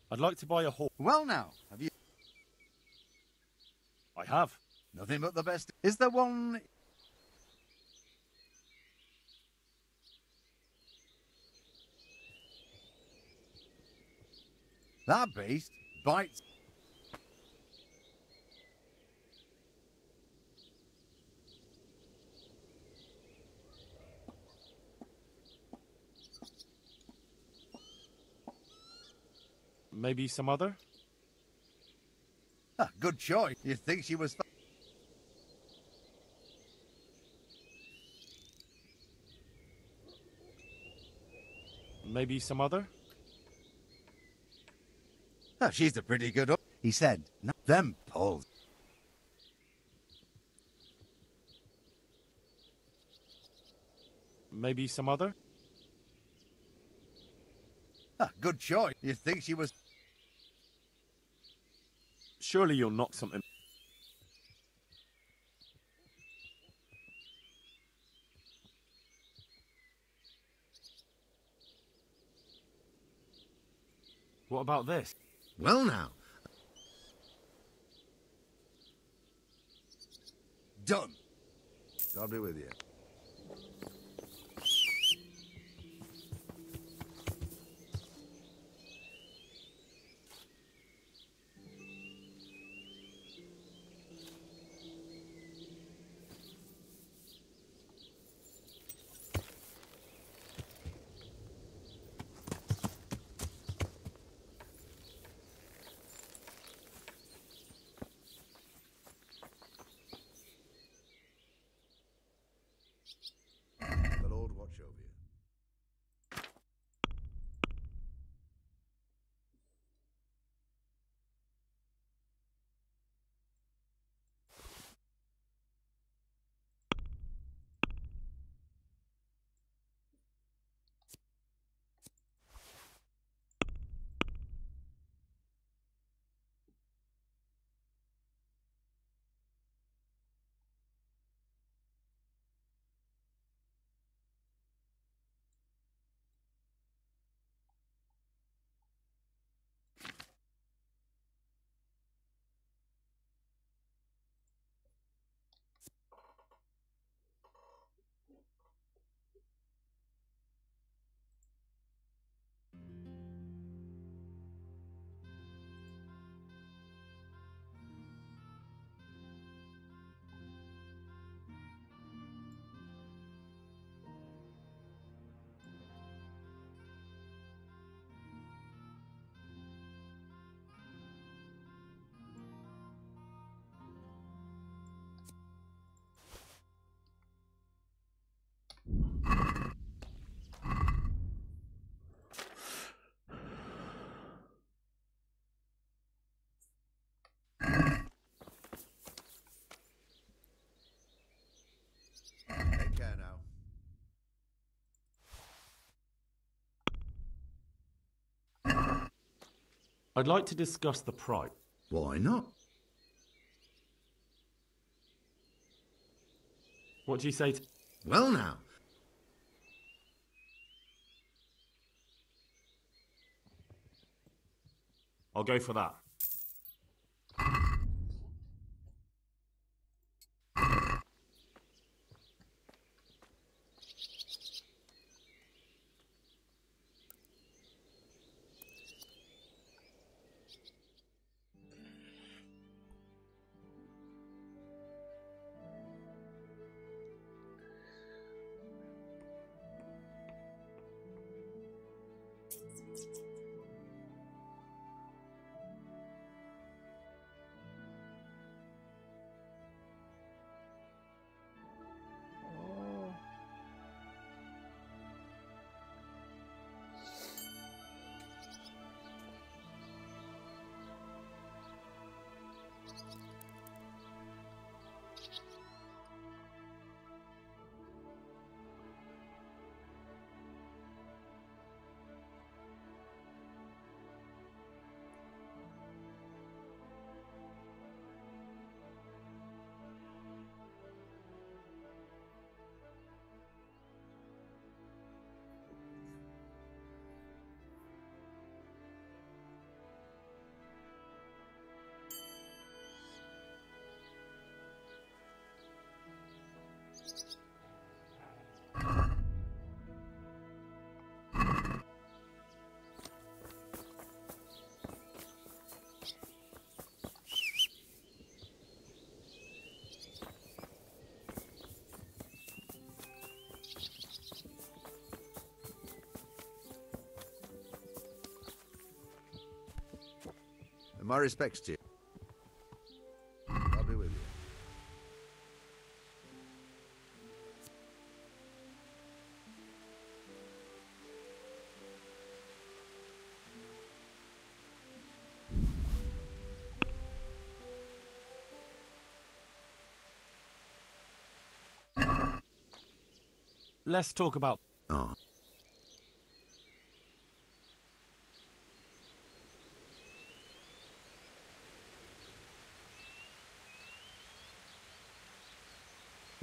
I'd like to buy a horse. Well now, have you... I have. Nothing but the best. Is there one... That beast bites... Maybe some other? Ah, good choice. You'd think she was... Maybe some other? Ah, she's a pretty good... He said, no, them poles. Maybe some other? Ah, good choice. You'd think she was... Surely you'll knock something. What about this? Well now. Done. God be with you. Yeah, now. I'd like to discuss the price. Why not? What do you say to... Well, now. I'll go for that. And my respects to you. I'll be with you. Let's talk about... Oh.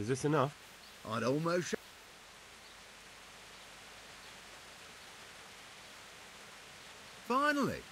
Is this enough? I'd almost... Finally!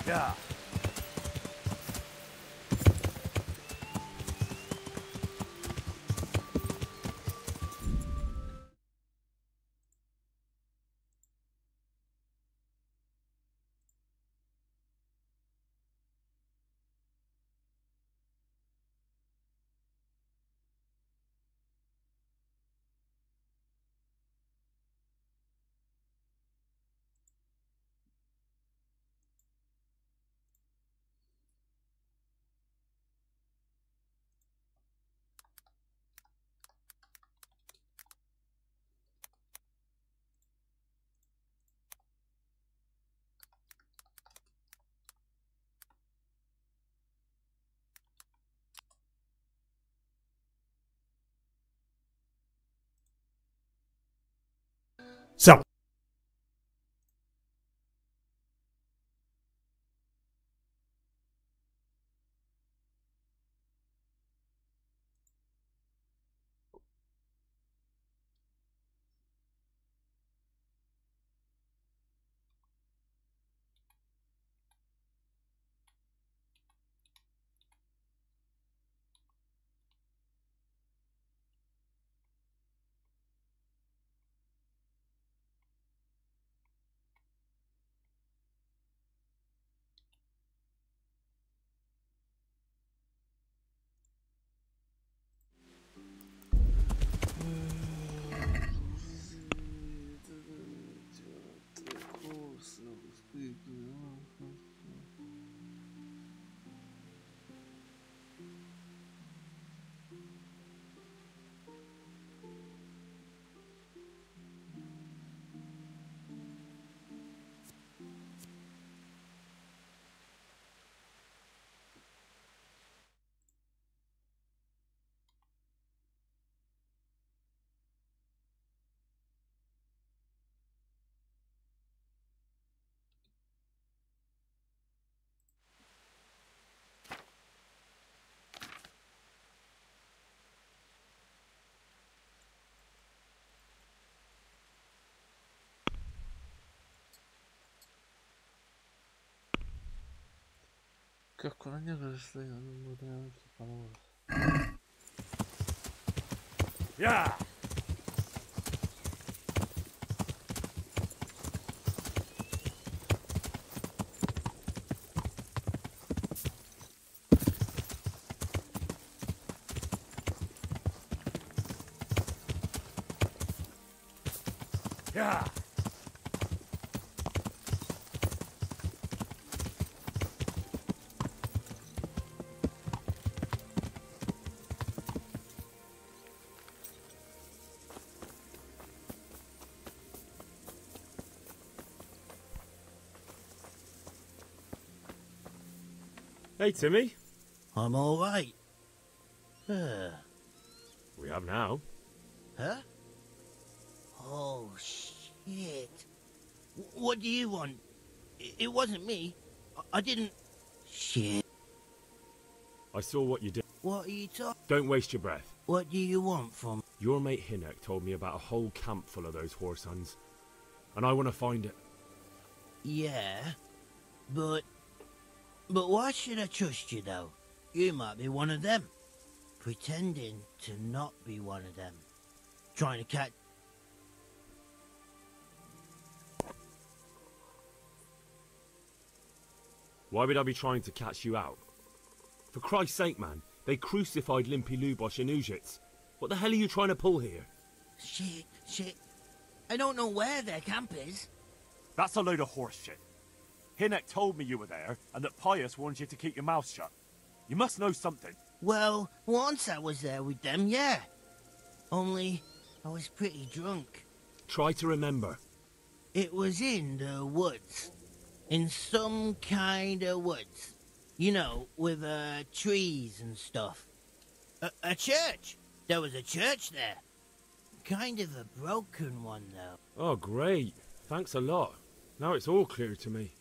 Yeah. Kako na njega da sliga, ne bude nemojte pa ne može. Ja! Ja! Hey, Timmy. I'm all right. We have now. Huh? Oh, shit. What do you want? It wasn't me. I didn't... Shit. I saw what you did. What are you talking... Don't waste your breath. What do you want from... Your mate Hinnock told me about a whole camp full of those horse huns, and I want to find it. Yeah, but why should I trust you, though? You might be one of them. Pretending to not be one of them. Trying to catch... Why would I be trying to catch you out? For Christ's sake, man, they crucified Limpy Lubosh and Ujits. What the hell are you trying to pull here? Shit. I don't know where their camp is. That's a load of horse shit. Hinnock told me you were there, and that Pius warned you to keep your mouth shut. You must know something. Well, once I was there with them, yeah. Only, I was pretty drunk. Try to remember. It was in the woods. In some kind of woods. You know, with trees and stuff. A church. There was a church there. Kind of a broken one, though. Oh, great. Thanks a lot. Now it's all clear to me.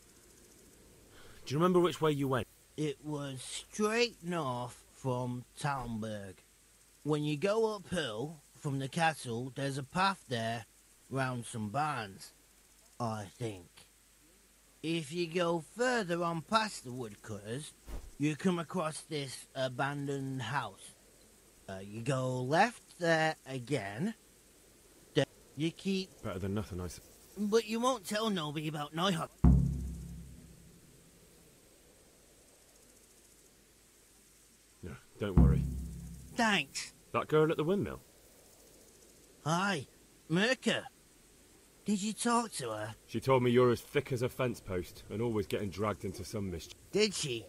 Do you remember which way you went? It was straight north from Talmberg. When you go uphill from the castle, there's a path there round some barns, I think. If you go further on past the woodcutters, you come across this abandoned house. You go left there again. Then you keep... Better than nothing, I suppose. But you won't tell nobody about Neuhoff. No, don't worry. Thanks. That girl at the windmill? Hi, Merker. Did you talk to her? She told me you're as thick as a fence post and always getting dragged into some mischief. Did she?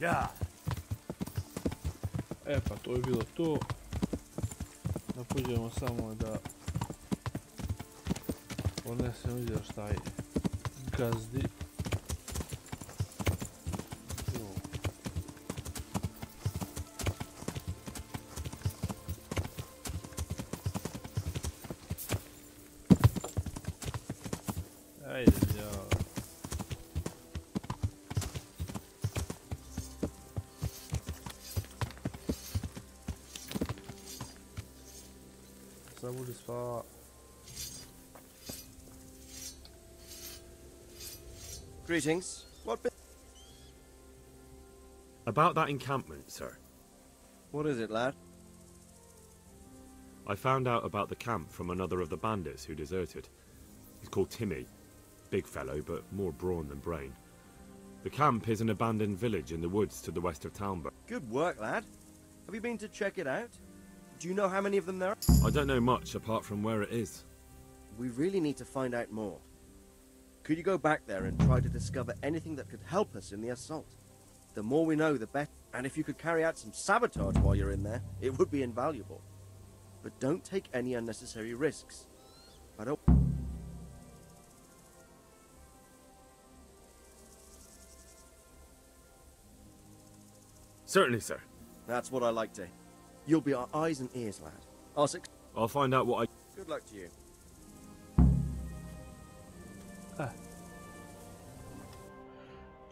Ja. Pa to je bilo to. Da pođemo samo da odnesem izjaš taj gazdi. Ajde, ja. Zabudi sva. Greetings. What About that encampment, sir. What is it, lad? I found out about the camp from another of the bandits who deserted. He's called Timmy. Big fellow, but more brawn than brain. The camp is an abandoned village in the woods to the west of Talmberg. Good work, lad. Have you been to check it out? Do you know how many of them there are? I don't know much apart from where it is. We really need to find out more. Could you go back there and try to discover anything that could help us in the assault? The more we know, the better. And if you could carry out some sabotage while you're in there, it would be invaluable. But don't take any unnecessary risks. I don't... Certainly, sir. That's what I like to hear. You'll be our eyes and ears, lad. I'll find out what I... Good luck to you.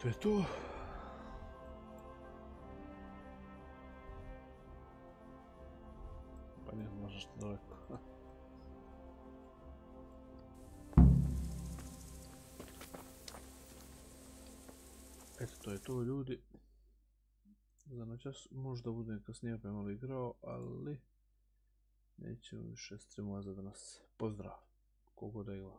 To je to. Pa nije možda što daleko. Eto, to je to, ljudi. Za noćas možda budem kasnije opet malo igrao, ali nećemo više streamova za danas. Pozdrav, kogo da igla.